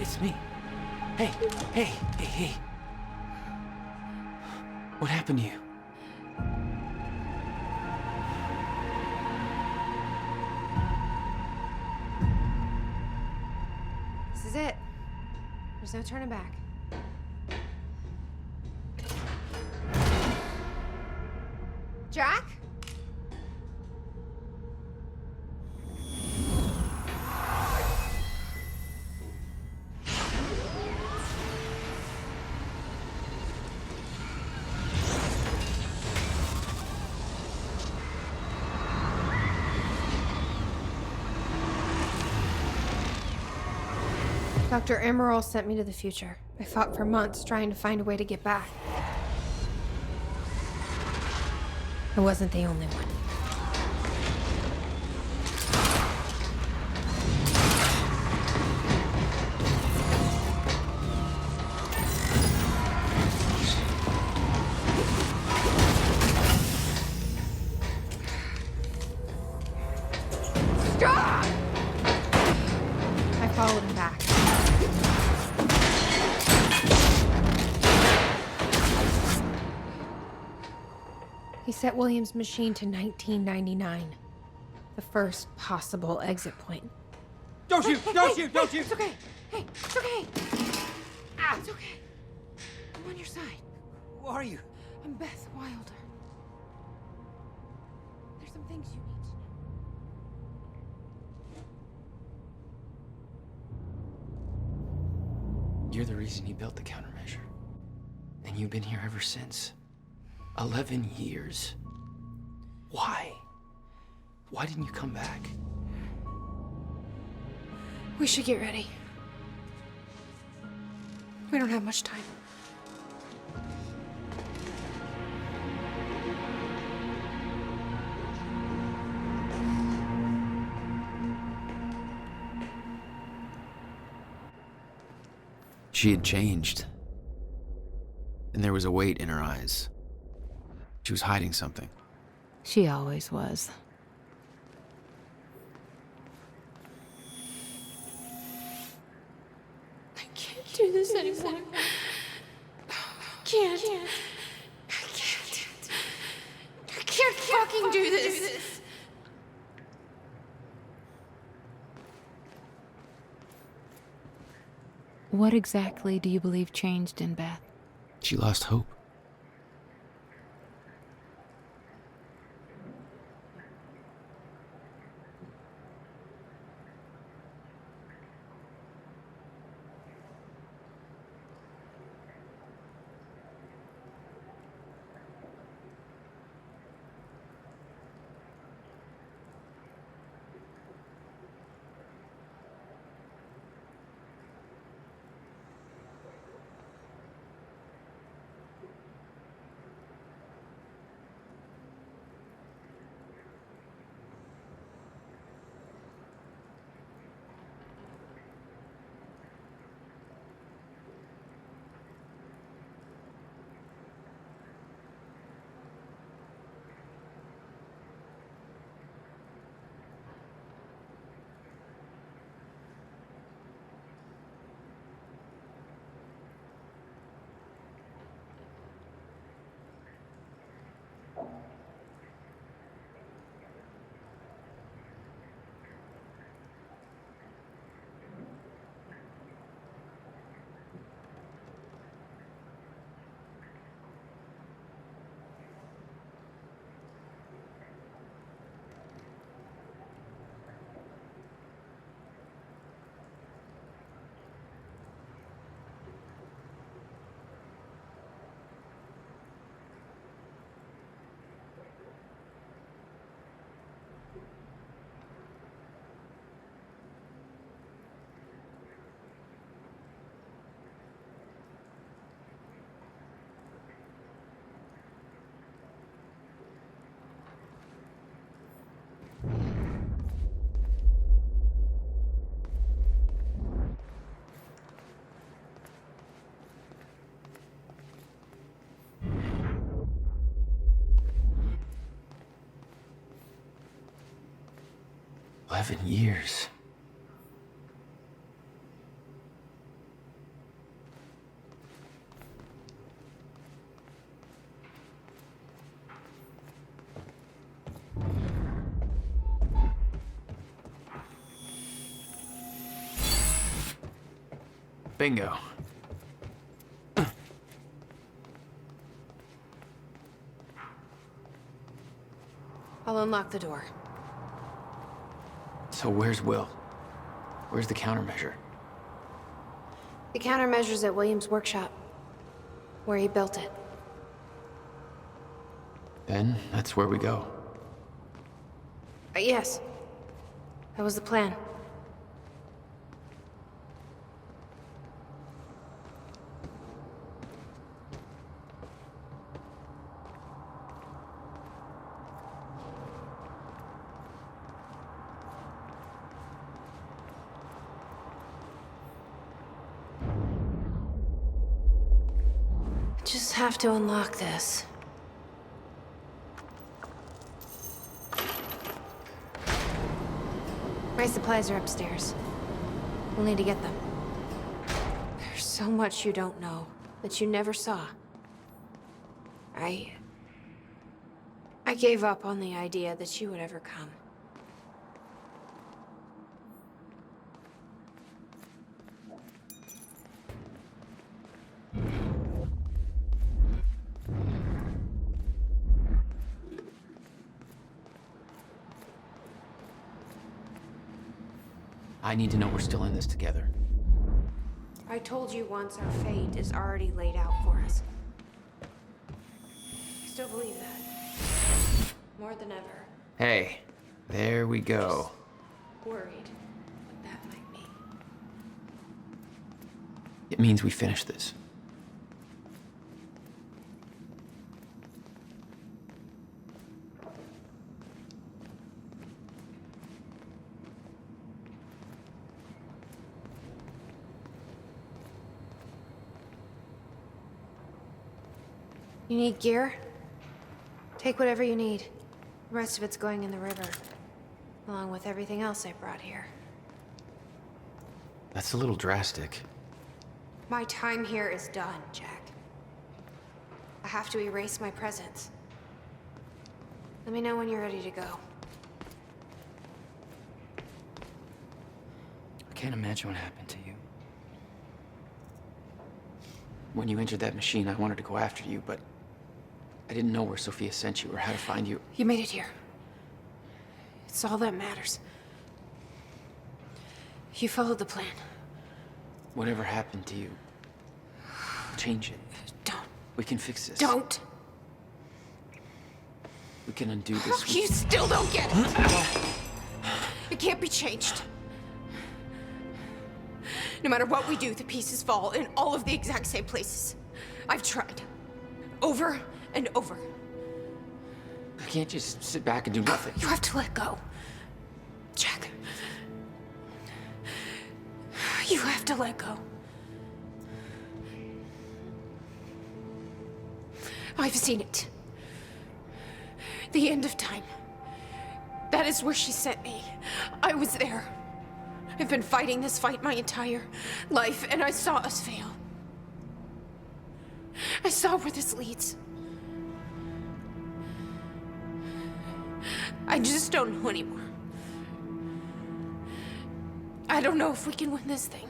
It's me. Hey. What happened to you? This is it. There's no turning back. Jack? Dr. Emerald sent me to the future. I fought for months trying to find a way to get back. I wasn't the only one. Stop! I followed him back. He set William's machine to 1999. The first possible exit point. Don't shoot! Don't shoot! Don't shoot! It's okay. Hey, it's okay. It's okay. I'm on your side. Who are you? I'm Beth Wilder. There's some things you need to know. You're the reason he built the countermeasure. And you've been here ever since. 11 years. Why? Why didn't you come back? We should get ready. We don't have much time. She had changed. And there was a weight in her eyes. She was hiding something. She always was. I can't do this anymore. I can't. I can't fucking do this. What exactly do you believe changed in Beth? She lost hope. $11 years. Bingo. I'll unlock the door. So where's Will? Where's the countermeasure? The countermeasure's at William's workshop, where he built it. Then that's where we go. Yes. That was the plan. Just have to unlock this. My supplies are upstairs. We'll need to get them. There's so much you don't know that you never saw. I gave up on the idea that you would ever come. I need to know we're still in this together. I told you once our fate is already laid out for us. I still believe that. More than ever. Hey, there we go. Worried what that might mean. It means we finish this. You need gear? Take whatever you need. The rest of it's going in the river, along with everything else I brought here. That's a little drastic. My time here is done, Jack. I have to erase my presence. Let me know when you're ready to go. I can't imagine what happened to you. When you entered that machine, I wanted to go after you, but I didn't know where Sophia sent you or how to find you. You made it here. It's all that matters. You followed the plan. Whatever happened to you, change it. Don't. We can fix this. Don't. We can undo this. You still don't get it. It can't be changed. No matter what we do, the pieces fall in all of the exact same places. I've tried. Over and over. I can't just sit back and do nothing. You have to let go. Jack. You have to let go. I've seen it. The end of time. That is where she sent me. I was there. I've been fighting this fight my entire life, and I saw us fail. I saw where this leads. I just don't know anymore. I don't know if we can win this thing.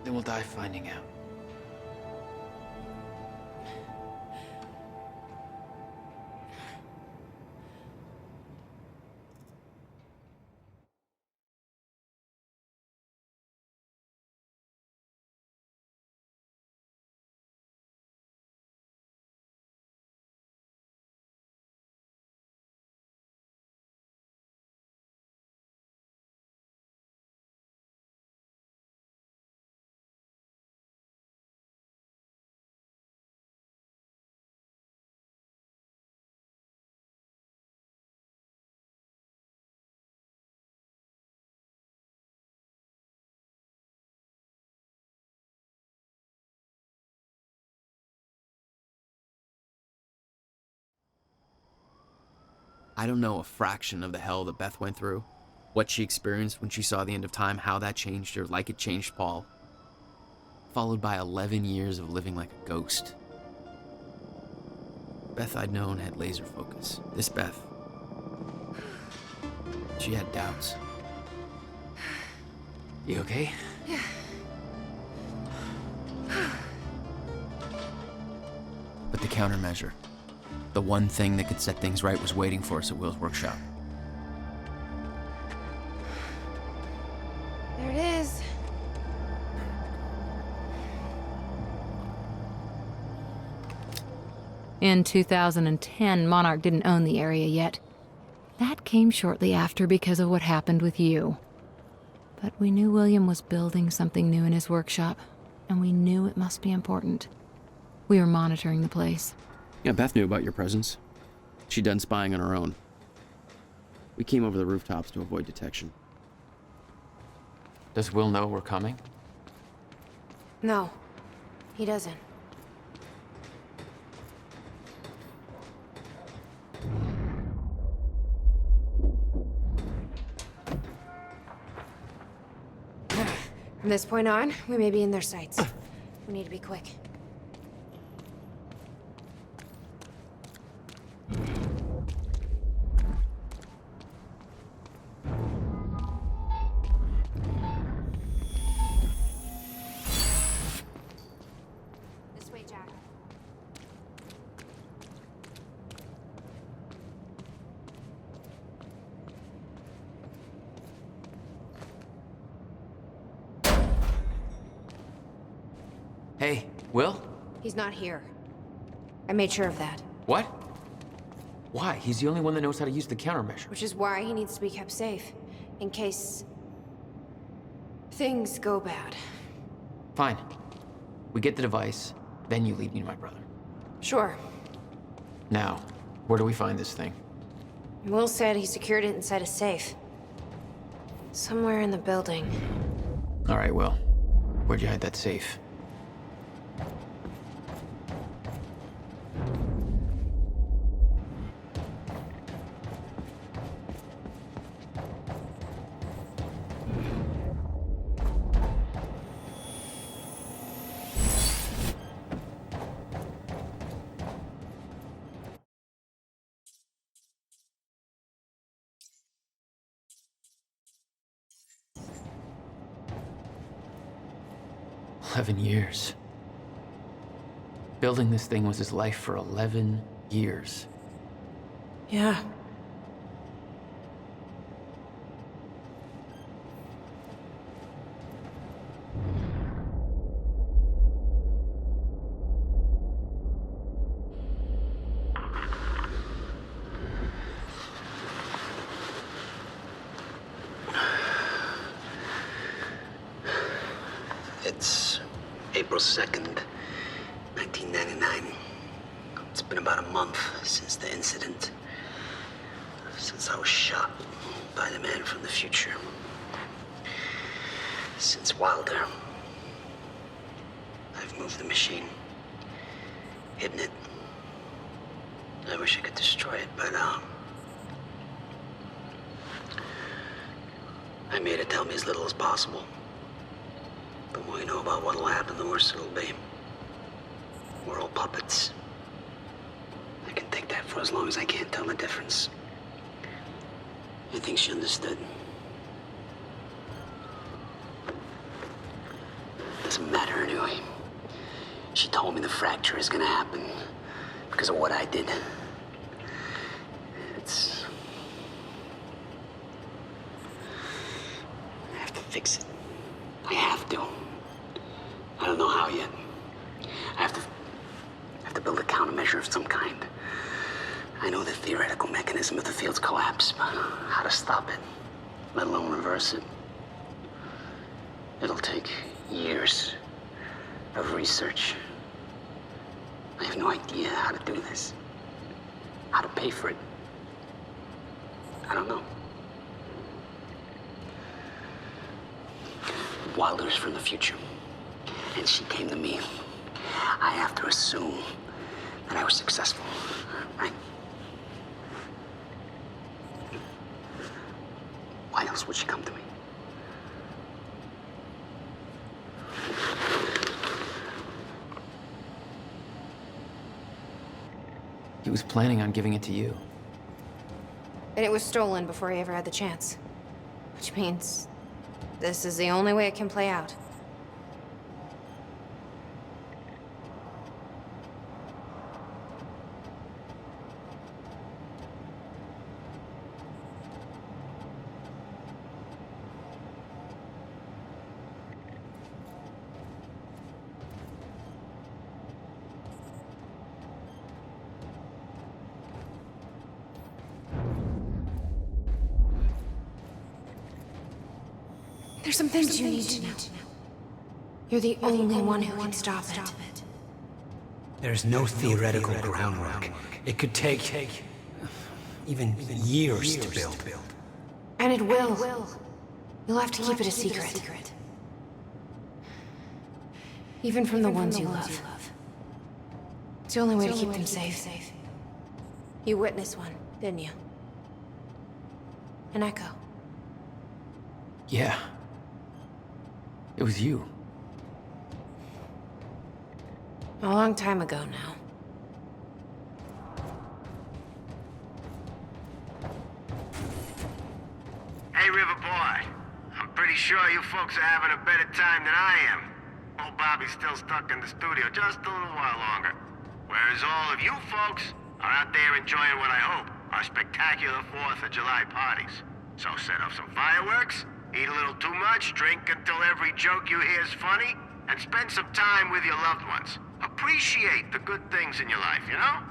Then we'll die finding out. I don't know a fraction of the hell that Beth went through, what she experienced when she saw the end of time, how that changed her like it changed Paul. Followed by 11 years of living like a ghost. Beth I'd known had laser focus. This Beth, she had doubts. You okay? Yeah. But the countermeasure, the one thing that could set things right, was waiting for us at Will's workshop. There it is. In 2010, Monarch didn't own the area yet. That came shortly after because of what happened with you. But we knew William was building something new in his workshop, and we knew it must be important. We were monitoring the place. Yeah, Beth knew about your presence. She'd done spying on her own. We came over the rooftops to avoid detection. Does Will know we're coming? No, he doesn't. From this point on, we may be in their sights. We need to be quick. This way, Jack. Hey, Will? He's not here. I made sure of that. What? Why? He's the only one that knows how to use the countermeasure. Which is why he needs to be kept safe. In case... things go bad. Fine. We get the device, then you lead me to my brother. Sure. Now, where do we find this thing? Will said he secured it inside a safe. Somewhere in the building. All right, Will. Where'd you hide that safe? 11 years. Building this thing was his life for 11 years. Yeah. It's April 2nd, 1999. It's been about a month since the incident. Since I was shot by the man from the future. Since Wilder. I've moved the machine. Hidden it. I wish I could destroy it, but, I made it tell me as little as possible. The more you know about what'll happen, the worse it'll be. We're all puppets. I can take that for as long as I can't tell the difference. I think she understood. Doesn't matter anyway. She told me the fracture is gonna happen because of what I did. I have to fix it. I have to. I don't know how yet. I have to build a countermeasure of some kind. I know the theoretical mechanism of the field's collapse, but how to stop it, let alone reverse it. It'll take years of research. I have no idea how to do this. How to pay for it. I don't know. Wilder's from the future, and she came to me. I have to assume that I was successful, right? Why else would she come to me? He was planning on giving it to you. And it was stolen before he ever had the chance. Which means this is the only way it can play out. There's some things you need to know. You're the only one who can stop it. There's no theoretical groundwork. It could take even years to build. And it will. You'll have to keep it a secret. Even from the ones you love. It's the only way to keep them safe. You witnessed one, didn't you? An echo. Yeah. It was you. A long time ago now. Hey, River Boy. I'm pretty sure you folks are having a better time than I am. Old Bobby's still stuck in the studio just a little while longer. Whereas all of you folks are out there enjoying what I hope are spectacular 4th of July parties. So set up some fireworks, eat a little too much, drink until every joke you hear is funny, and spend some time with your loved ones. Appreciate the good things in your life, you know?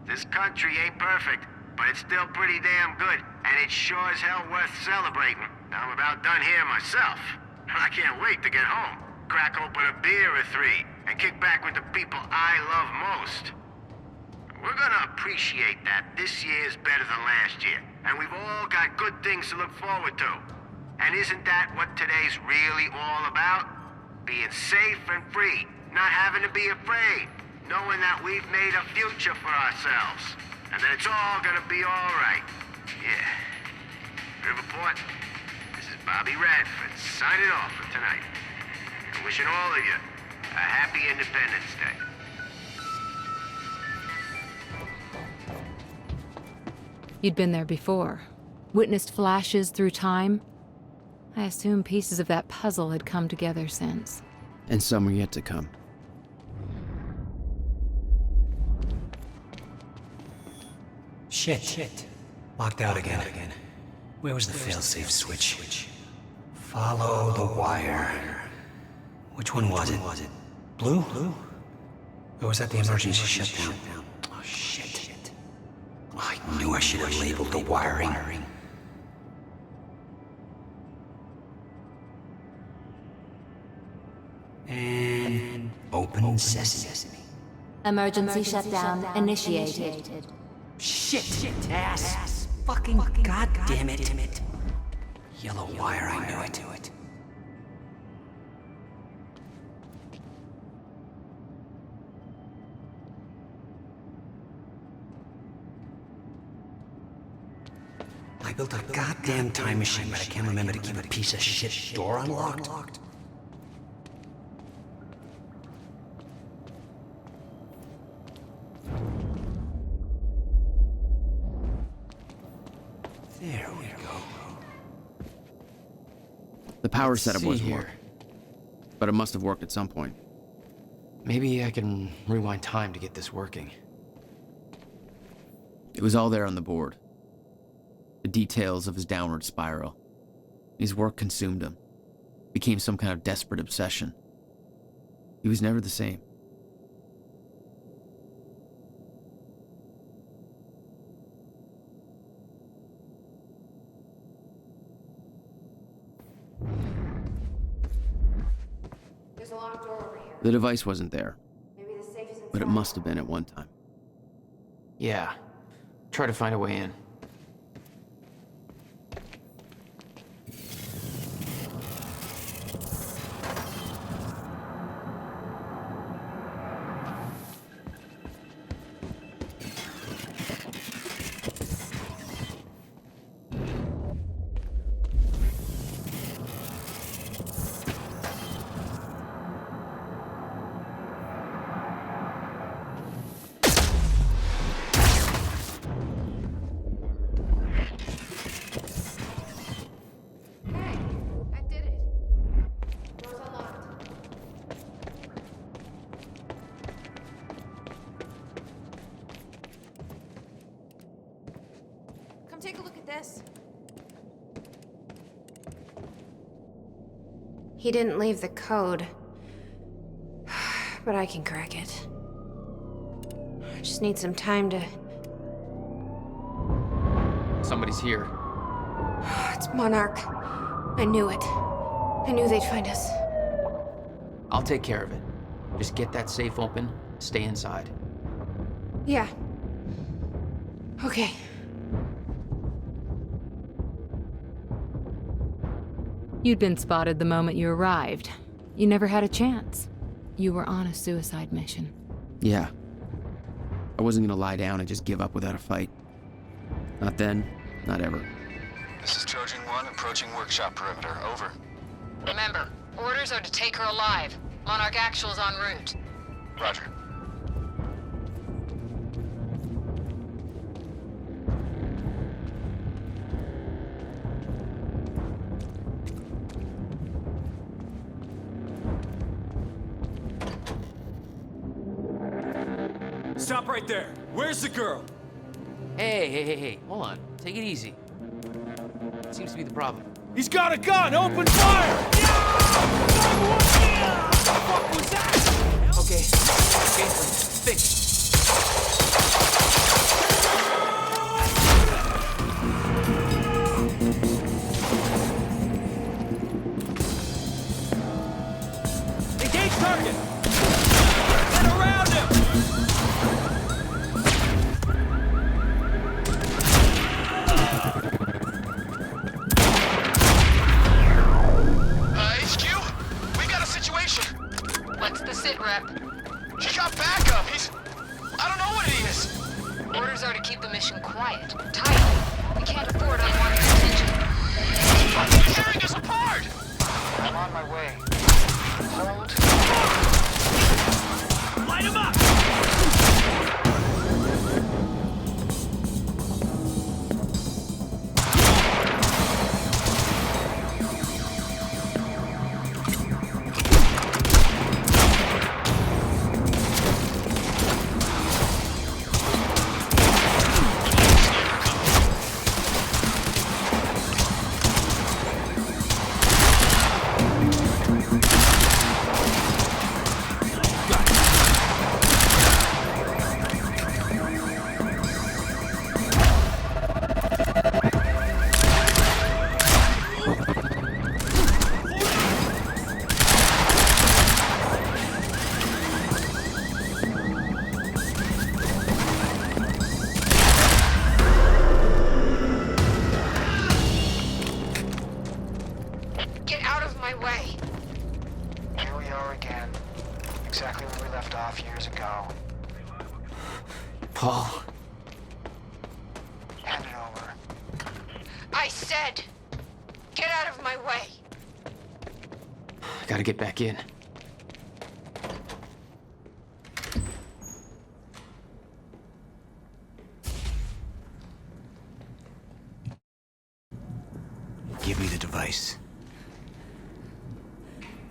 This country ain't perfect, but it's still pretty damn good, and it's sure as hell worth celebrating. I'm about done here myself. I can't wait to get home, crack open a beer or 3, and kick back with the people I love most. We're gonna appreciate that this year's better than last year, and we've all got good things to look forward to. And isn't that what today's really all about? Being safe and free, not having to be afraid, knowing that we've made a future for ourselves, and that it's all gonna be all right. Yeah. Riverport, this is Bobby Radford signing off for tonight, and wishing all of you a happy Independence Day. You'd been there before. Witnessed flashes through time. I assume pieces of that puzzle had come together since. And some are yet to come. Shit. Locked out again. Where was the failsafe switch? Follow the wire. Which one was it? Blue? Or was that the emergency shutdown? Oh, shit. I knew I should have labeled the wiring. And open sesame. Emergency shutdown initiated. Shit, ass. Fucking goddamn it. Yellow wire, I knew it. I built a goddamn time machine, but I can't remember to keep a piece of shit door unlocked. There we go. The power setup was here, but it must have worked at some point. Maybe I can rewind time to get this working. It was all there on the board. The details of his downward spiral. His work consumed him. Became some kind of desperate obsession. He was never the same. There's a locked door over here. The device wasn't there, Maybe the safe is inside. but it must have been at one time. Yeah. Try to find a way in. Come take a look at this. He didn't leave the code, but I can crack it. I just need some time to... Somebody's here. It's Monarch. I knew it. I knew they'd find us. I'll take care of it. Just get that safe open, stay inside. Yeah. Okay. You'd been spotted the moment you arrived. You never had a chance. You were on a suicide mission. Yeah. I wasn't gonna lie down and just give up without a fight. Not then, not ever. This is Trojan 1 approaching workshop perimeter. Over. Remember, orders are to take her alive. Monarch Actual's en route. Roger. Stop right there. Where's the girl? Hey, hold on. Take it easy. What seems to be the problem? He's got a gun! Open fire! What the fuck was that? Okay, think. Engage target! Get around him! HQ? We got a situation. What's the sit rep? He got backup. I don't know what he is. Orders are to keep the mission quiet, tight. We can't afford unwanted attention. He's tearing us apart. I'm on my way. Hold. Light him up! of my way! Here we are again. Exactly where we left off years ago. Paul. Hand it over. I said, get out of my way! I gotta get back in. Give me the device.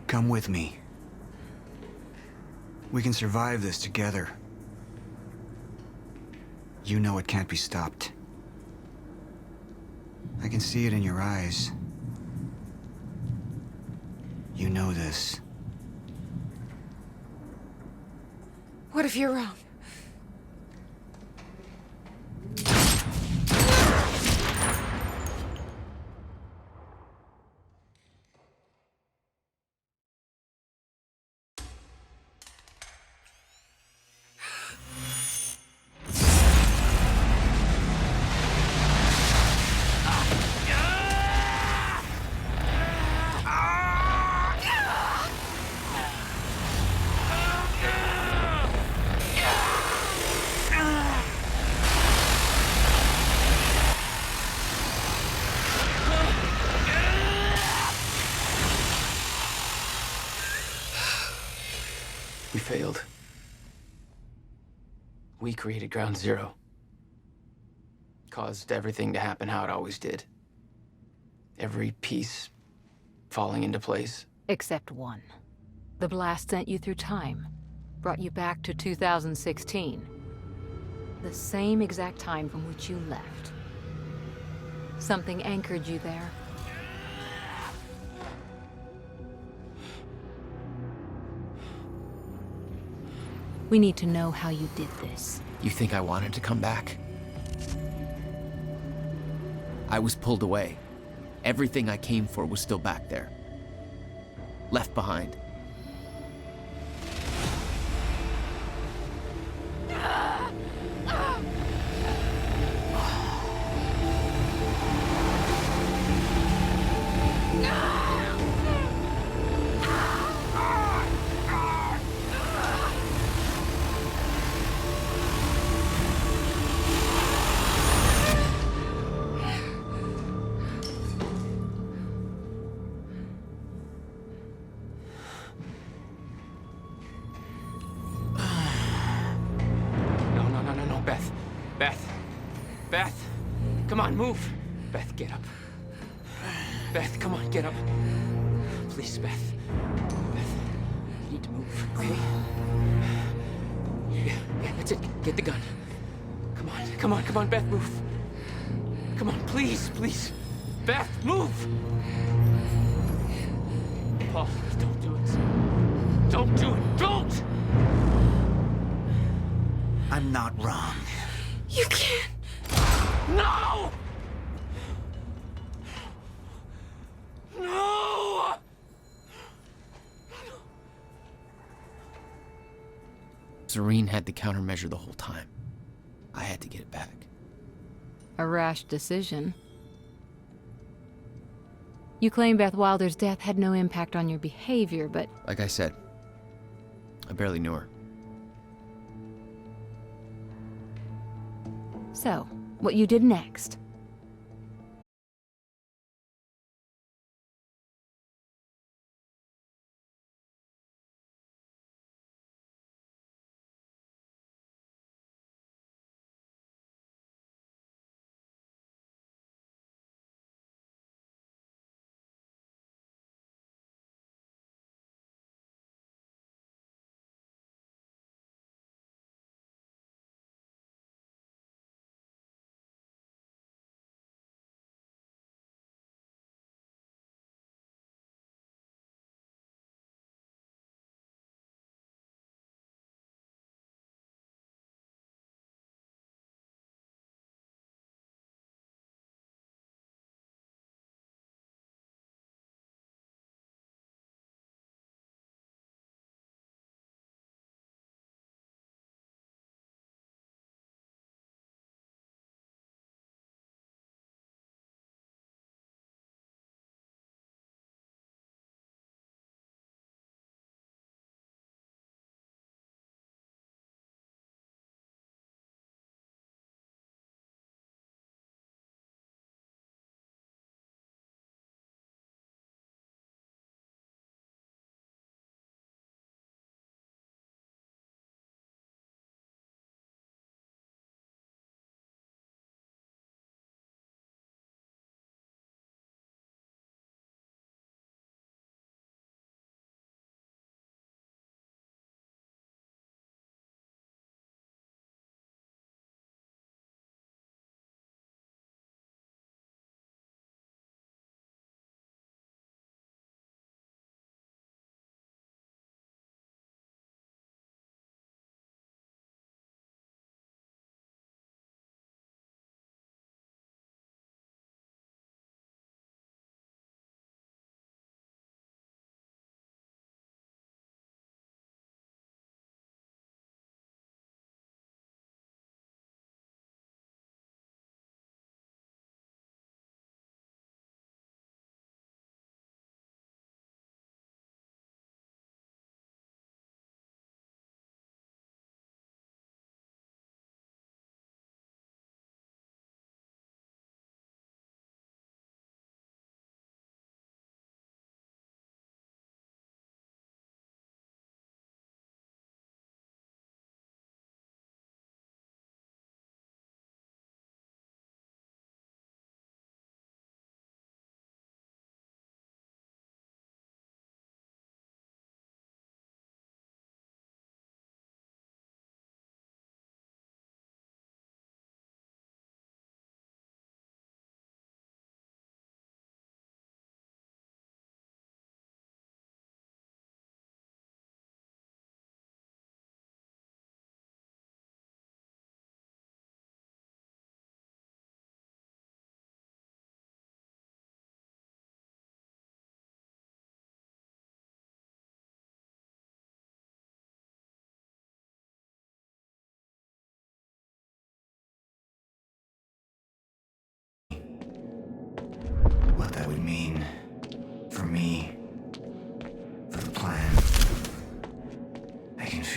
Come with me. We can survive this together. You know it can't be stopped. I can see it in your eyes. You know this. What if you're wrong? We failed. We created Ground Zero. Caused everything to happen how it always did. Every piece falling into place. Except one. The blast sent you through time. Brought you back to 2016. The same exact time from which you left. Something anchored you there. We need to know how you did this. You think I wanted to come back? I was pulled away. Everything I came for was still back there. Left behind. Beth, come on, move. Beth, get up. Beth, come on, get up. Please, Beth. Beth, you need to move, okay? Yeah, that's it. Get the gun. Come on, Beth, move. Come on, please. Beth, move! Paul, don't do it. Don't do it, don't! I'm not wrong. You can't. No! No! Serene had the countermeasure the whole time. I had to get it back. A rash decision. You claim Beth Wilder's death had no impact on your behavior, but... Like I said, I barely knew her. So, what you did next?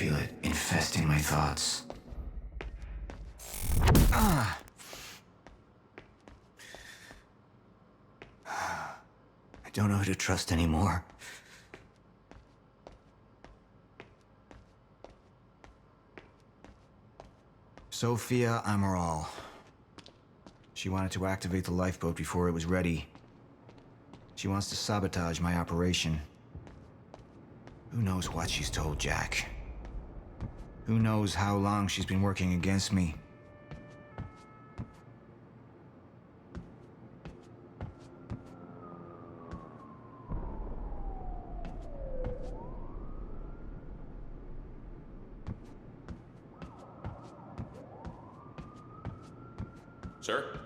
feel it infesting my thoughts. I don't know who to trust anymore. Sophia Amaral. She wanted to activate the lifeboat before it was ready. She wants to sabotage my operation. Who knows what she's told Jack? Who knows how long she's been working against me? Sir?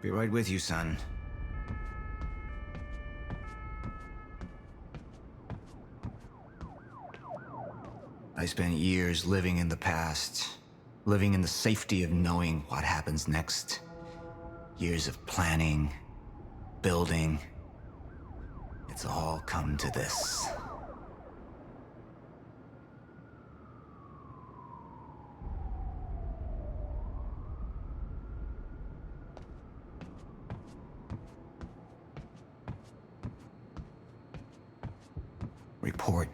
Be right with you, son. I spent years living in the past, living in the safety of knowing what happens next. Years of planning, building. It's all come to this. Report.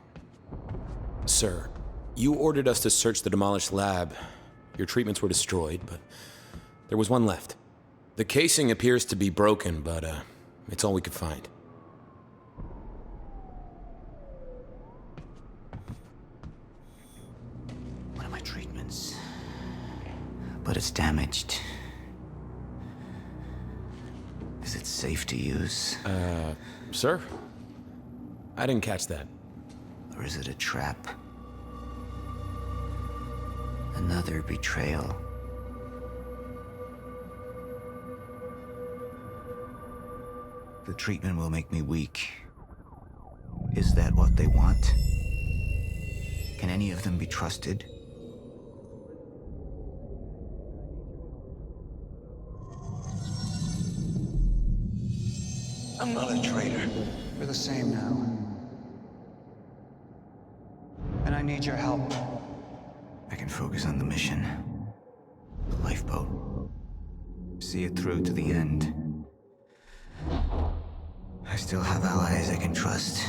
Sir, you ordered us to search the demolished lab. Your treatments were destroyed, but there was one left. The casing appears to be broken, but it's all we could find. One of my treatments. But it's damaged. Is it safe to use? Sir? I didn't catch that. Or is it a trap? Another betrayal. The treatment will make me weak. Is that what they want? Can any of them be trusted? I'm not a traitor. We're the same now. And I need your help. I can focus on the mission. The lifeboat. See it through to the end. I still have allies I can trust.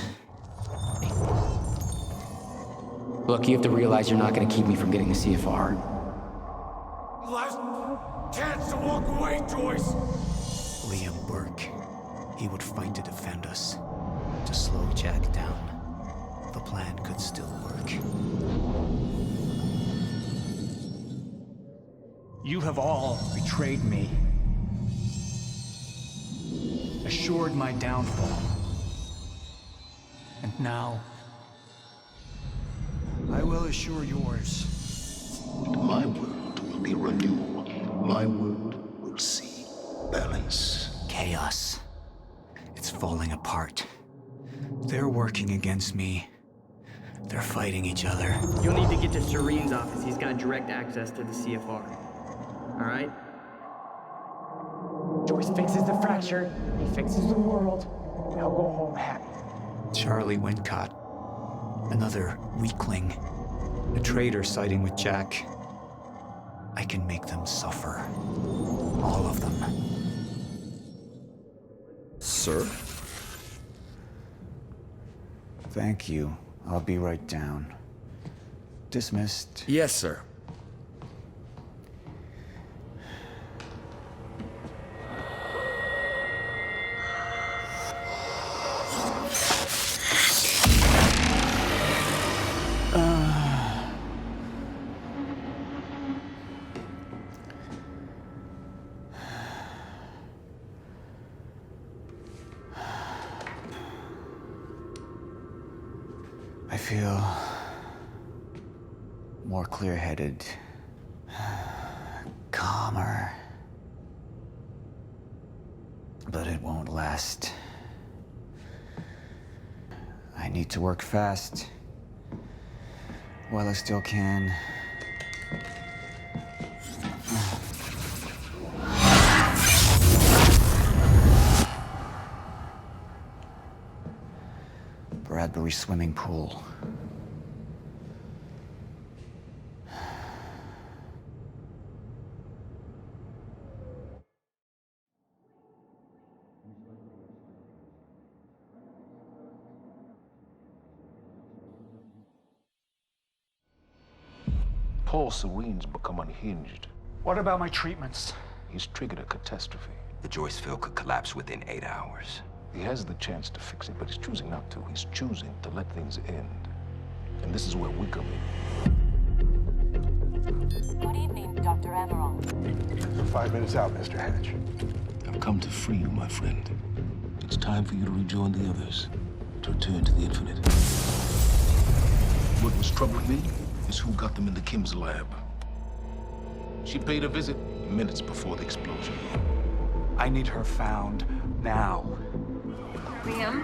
Look, you have to realize you're not gonna keep me from getting the CFR. Last chance to walk away, Joyce! Liam Burke. He would fight to defend us. To slow Jack down. The plan could still work. You have all betrayed me. Assured my downfall. And now, I will assure yours. My world will be renewed. My world will see balance. Chaos. It's falling apart. They're working against me. They're fighting each other. You'll need to get to Serene's office. He's got direct access to the CFR. All right? Joyce fixes the fracture. He fixes the world. They'll go home happy. Charlie Wincott. Another weakling. A traitor siding with Jack. I can make them suffer. All of them. Sir? Thank you. I'll be right down. Dismissed. Yes, sir. I feel more clear-headed, calmer. But it won't last. I need to work fast while I still can. Bradbury swimming pool. Paul Serene's become unhinged. What about my treatments? He's triggered a catastrophe. The Joyce field could collapse within 8 hours. He has the chance to fix it, but he's choosing not to. He's choosing to let things end. And this is where we come in. Good evening, Dr. Emerald. 5 minutes out, Mr. Hatch. I've come to free you, my friend. It's time for you to rejoin the others, to return to the infinite. What was troubling me is who got them into Kim's lab. She paid a visit minutes before the explosion. I need her found now. Liam?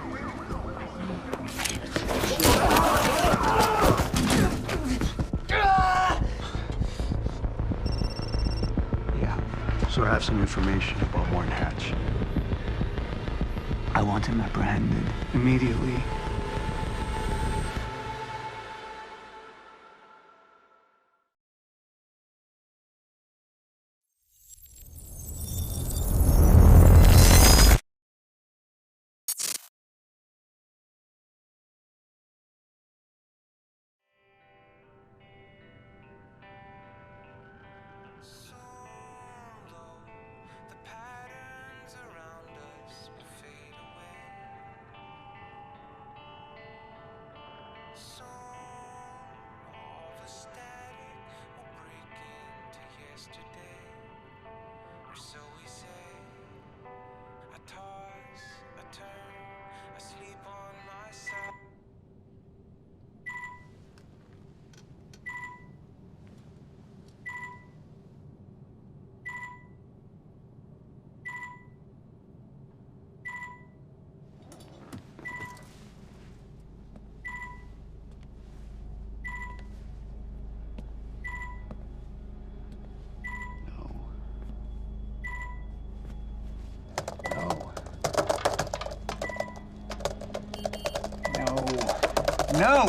Yeah, so I have some information about Warren Hatch. I want him apprehended immediately. No!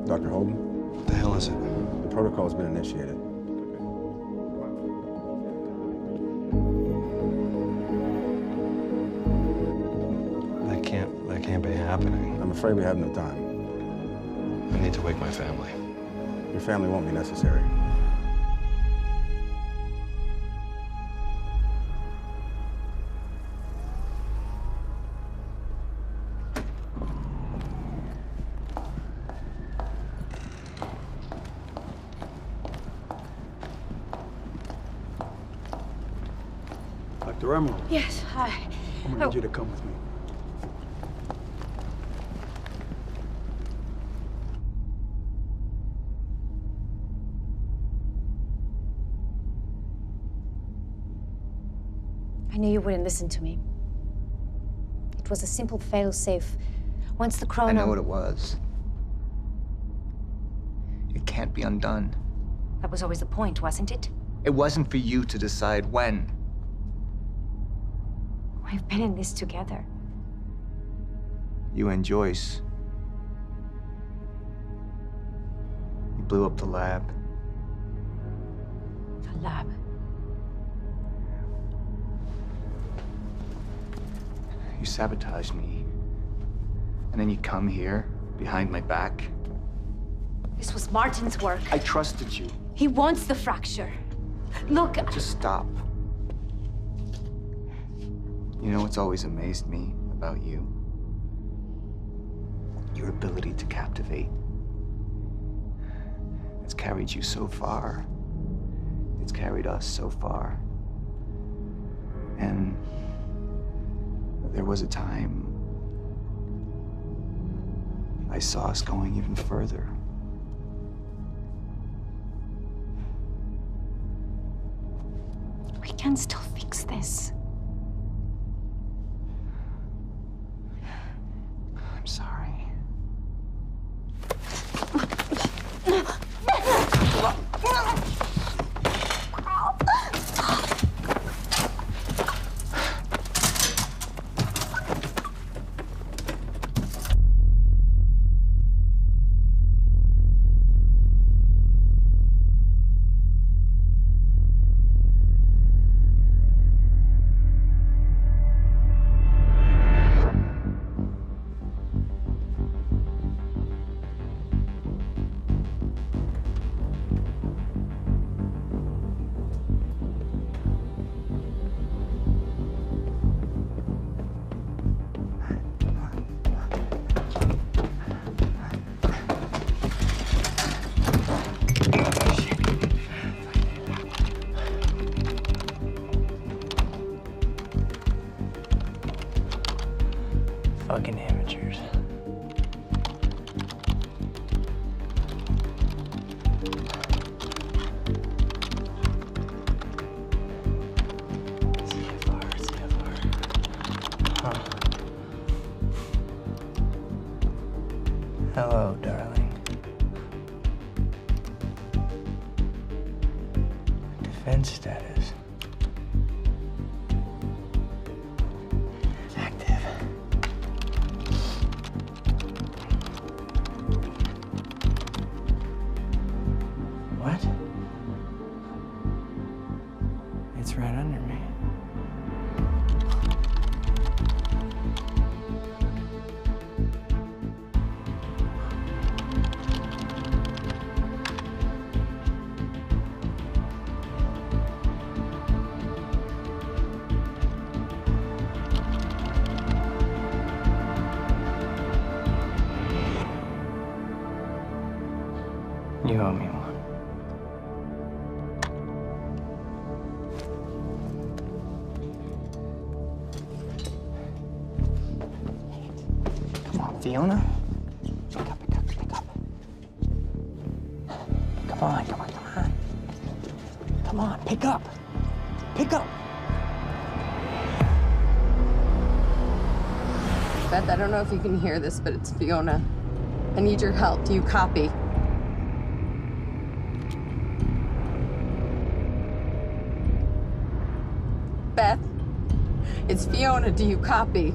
Dr. Holden? What the hell is it? The protocol has been initiated. That can't be happening. I'm afraid we have no time. I need to wake my family. Your family won't be necessary. Dr. Emerald, Yes, hi. I'm gonna need you to come with me. I knew you wouldn't listen to me. It was a simple fail-safe. Once the chrono... I know what it was. It can't be undone. That was always the point, wasn't it? It wasn't for you to decide when. We've been in this together. You and Joyce. You blew up the lab. The lab. You sabotaged me. And then you come here, behind my back. This was Martin's work. I trusted you. He wants the fracture. Look... Just stop. You know what's always amazed me about you? Your ability to captivate. It's carried you so far. It's carried us so far. And there was a time I saw us going even further. We can still fix this. I'm sorry. Defense status. Active. What? It's right under me. You owe me one. Come on, Fiona. Pick up, pick up, pick up. Come on, come on, come on. Come on, pick up. Pick up. Beth, I don't know if you can hear this, but it's Fiona. I need your help. Do you copy? Beth, it's Fiona. Do you copy?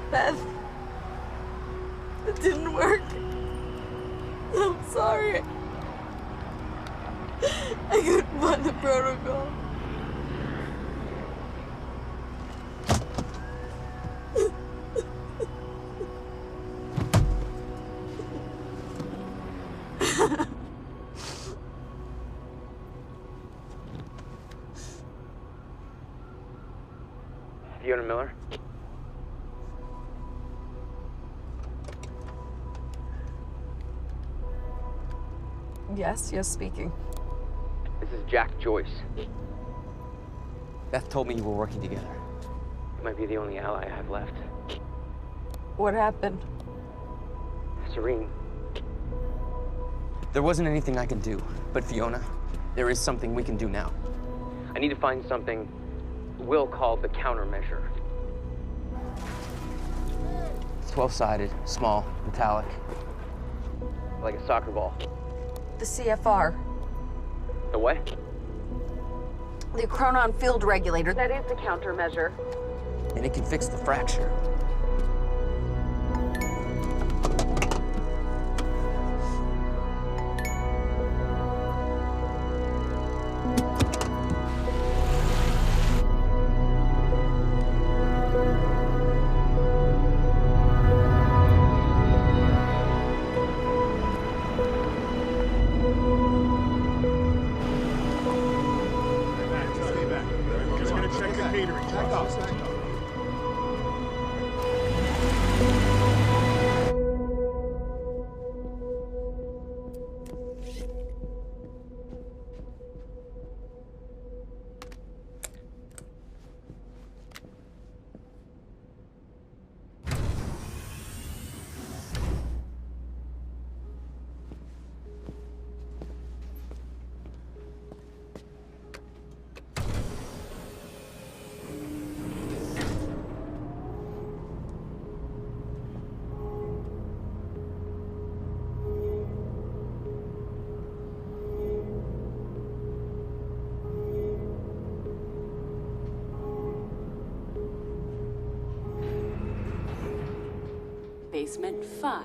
Beth, it didn't work. I'm sorry. I couldn't find the protocol. Fiona Miller? Yes, speaking. This is Jack Joyce. Beth told me you were working together. You might be the only ally I have left. What happened? Serene. There wasn't anything I could do, but Fiona, there is something we can do now. I need to find something Will called the countermeasure. It's 12-sided, small, metallic, like a soccer ball. The CFR. The what? The chronon field regulator. That is the countermeasure. And it can fix the fracture. Basement 5.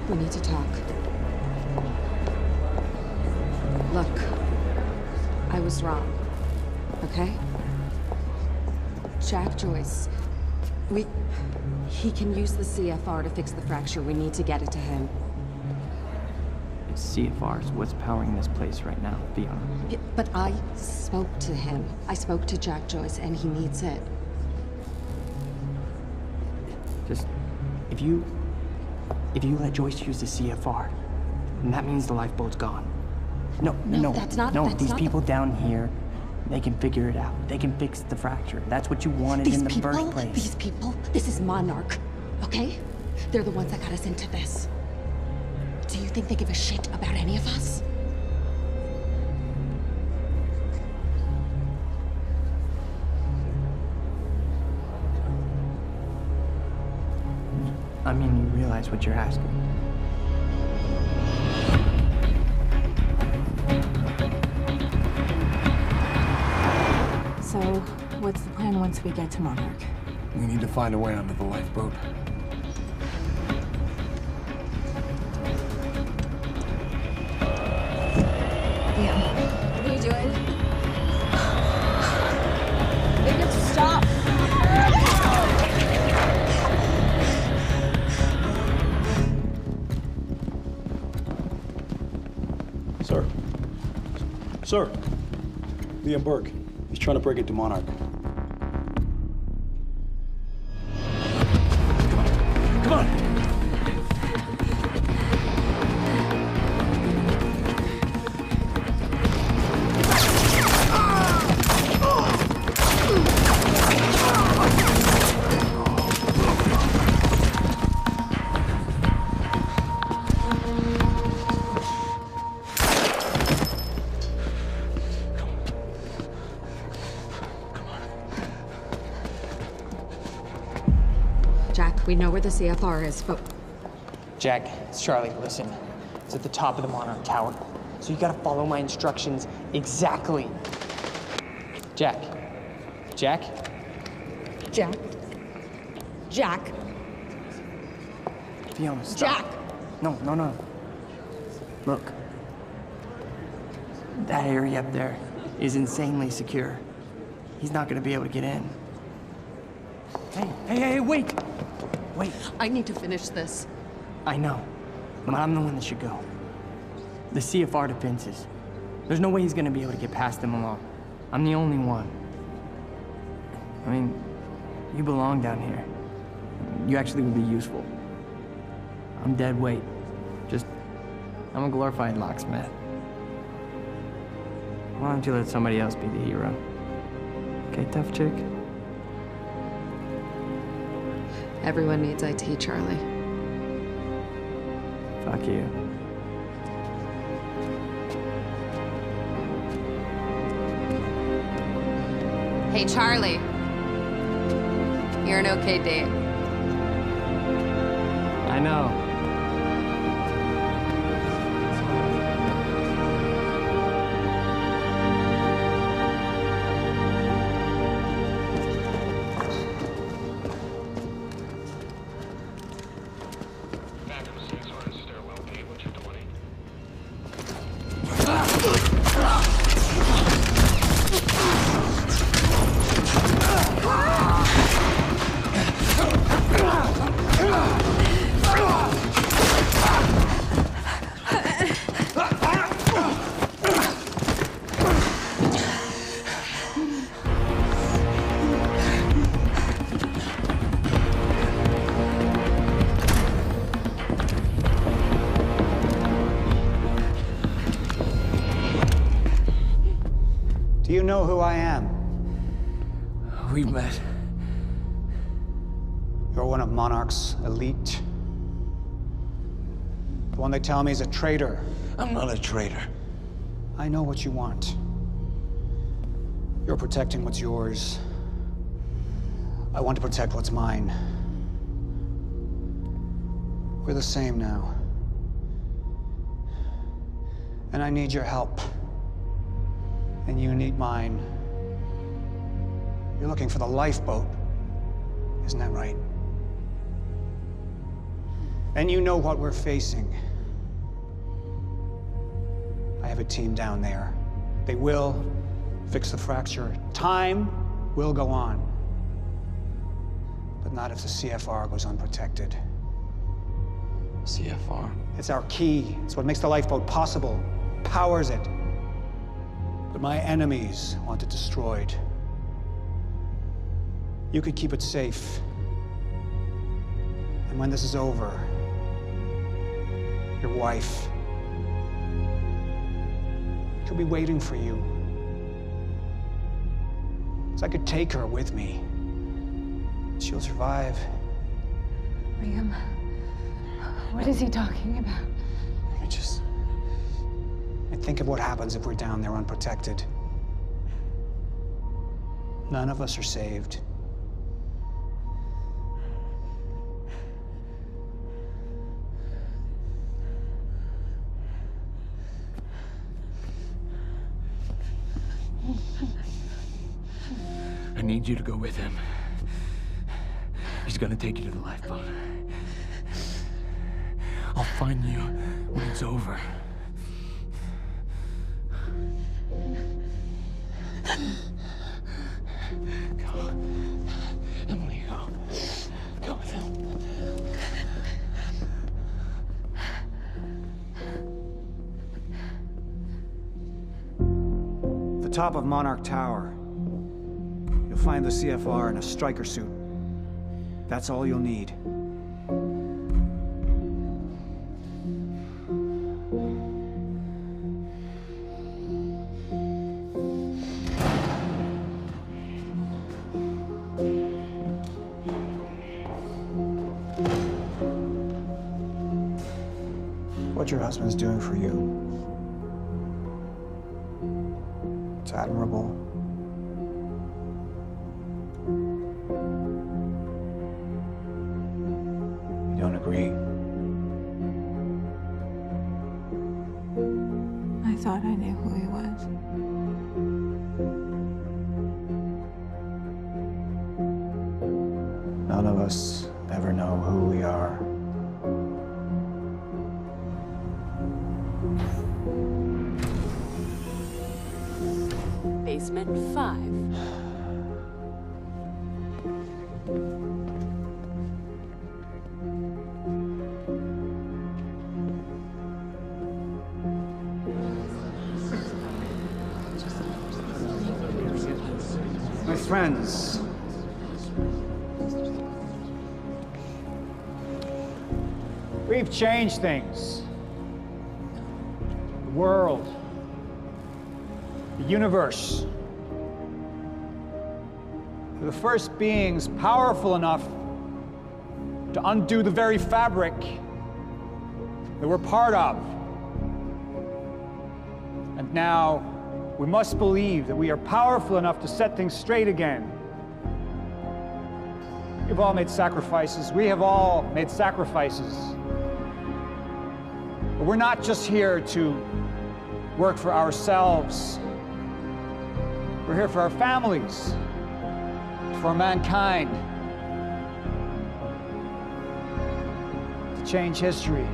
We need to talk. Look, I was wrong, okay? Jack Joyce, he can use the CFR to fix the fracture. We need to get it to him. CFR is what's powering this place right now, Fiona. Yeah, but I spoke to him. I spoke to Jack Joyce, and he needs it. Just, if you let Joyce use the CFR, then that means the lifeboat's gone. No, that's not. No, that's these not people down here, they can figure it out. They can fix the fracture. That's what you wanted in the first place. These people, this is Monarch, okay? They're the ones that got us into this. Do you think they give a shit about any of us? I mean, you realize what you're asking. So, what's the plan once we get to Monarch? We need to find a way onto the lifeboat. Liam, what are you doing? Make it stop! Sir, Liam Burke. He's trying to break into Monarch. Come on! We know where the CFR is, but... Jack, it's Charlie, listen. It's at the top of the Monarch Tower. So you gotta follow my instructions exactly. Jack. Jack? Jack? Jack? Fiona, stop. Jack! No. Look. That area up there is insanely secure. He's not gonna be able to get in. Hey, wait! Wait. I need to finish this. I know, but I'm the one that should go. The CFR defenses. There's no way he's gonna be able to get past them alone. I'm the only one. I mean, you belong down here. You actually would be useful. I'm dead weight. I'm a glorified locksmith. Why don't you let somebody else be the hero? Okay, tough chick? Everyone needs IT, Charlie. Fuck you. Hey, Charlie. You're an okay date. I know. Do you know who I am? We've met. You're one of Monarch's elite. The one they tell me is a traitor. I'm not a traitor. I know what you want. You're protecting what's yours. I want to protect what's mine. We're the same now. And I need your help. And you need mine. You're looking for the lifeboat. Isn't that right? And you know what we're facing. I have a team down there. They will fix the fracture. Time will go on. But not if the CFR goes unprotected. CFR? It's our key. It's what makes the lifeboat possible. Powers it. But my enemies want it destroyed. You could keep it safe. And when this is over, your wife, she'll be waiting for you. So I could take her with me. She'll survive. Liam, what is he talking about? And think of what happens if we're down there unprotected. None of us are saved. I need you to go with him. He's gonna take you to the lifeboat. I'll find you when it's over. Go. Emily, go. Go with him. At the top of Monarch Tower, you'll find the CFR in a striker suit. That's all you'll need. What your husband's doing for you, it's admirable. You don't agree? I thought I knew who he was. None of us ever know who we are. Basement 5. My friends, we've changed things. The world, the universe. We're the first beings powerful enough to undo the very fabric that we're part of. And now, we must believe that we are powerful enough to set things straight again. We've all made sacrifices. We have all made sacrifices. But we're not just here to work for ourselves. We're here for our families, for mankind, to change history,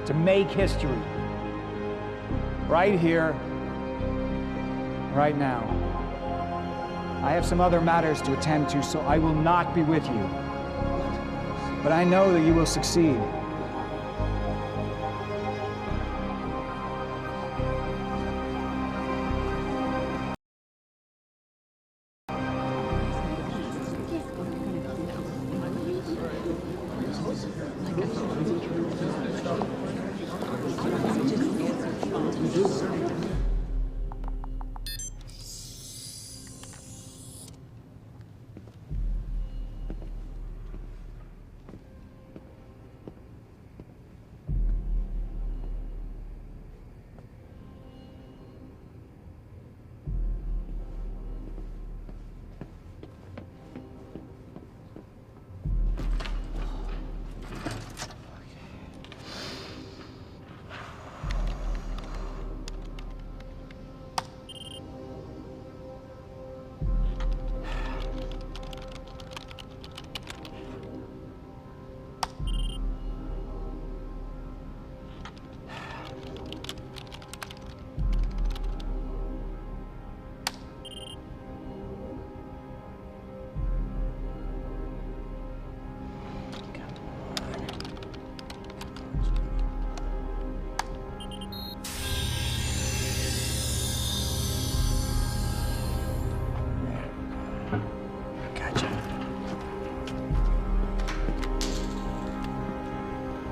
to make history, right here, right now. I have some other matters to attend to, so I will not be with you. But I know that you will succeed.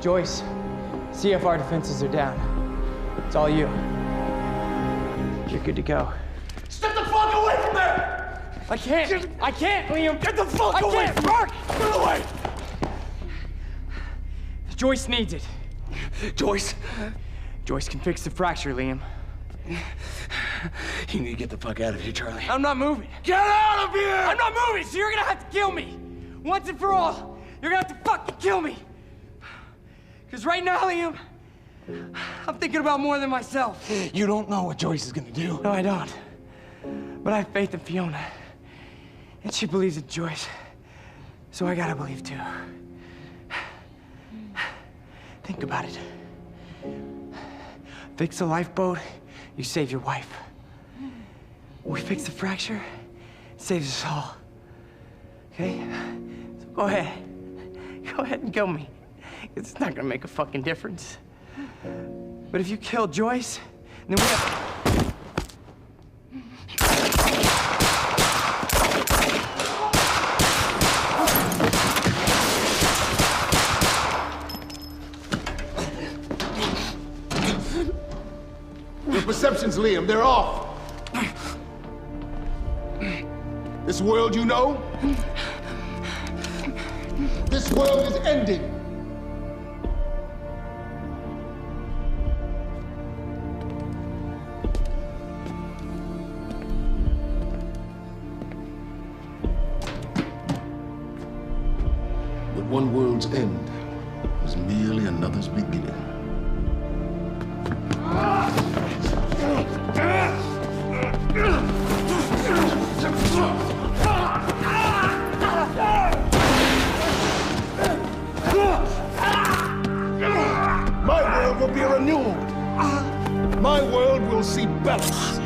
Joyce, CFR defenses are down. It's all you. You're good to go. Step the fuck away from there! I can't, Liam! Get the fuck away from Mark! Get away! Joyce needs it. Joyce? Joyce can fix the fracture, Liam. You need to get the fuck out of here, Charlie. I'm not moving. Get out of here! I'm not moving, so you're gonna have to kill me. Once and for all, you're gonna have to fucking kill me. Because right now, Liam, I'm thinking about more than myself. You don't know what Joyce is gonna do. No, I don't. But I have faith in Fiona. And she believes in Joyce. So I gotta believe too. Think about it. Fix the lifeboat, you save your wife. We fix the fracture, it saves us all. Okay? So go ahead. Go ahead and kill me. It's not gonna make a fucking difference. But if you kill Joyce, then we have... Your perceptions, Liam, they're off. This world you know, this world is ending. But one world's end is merely another's beginning. My world will be renewed. My world will see balance.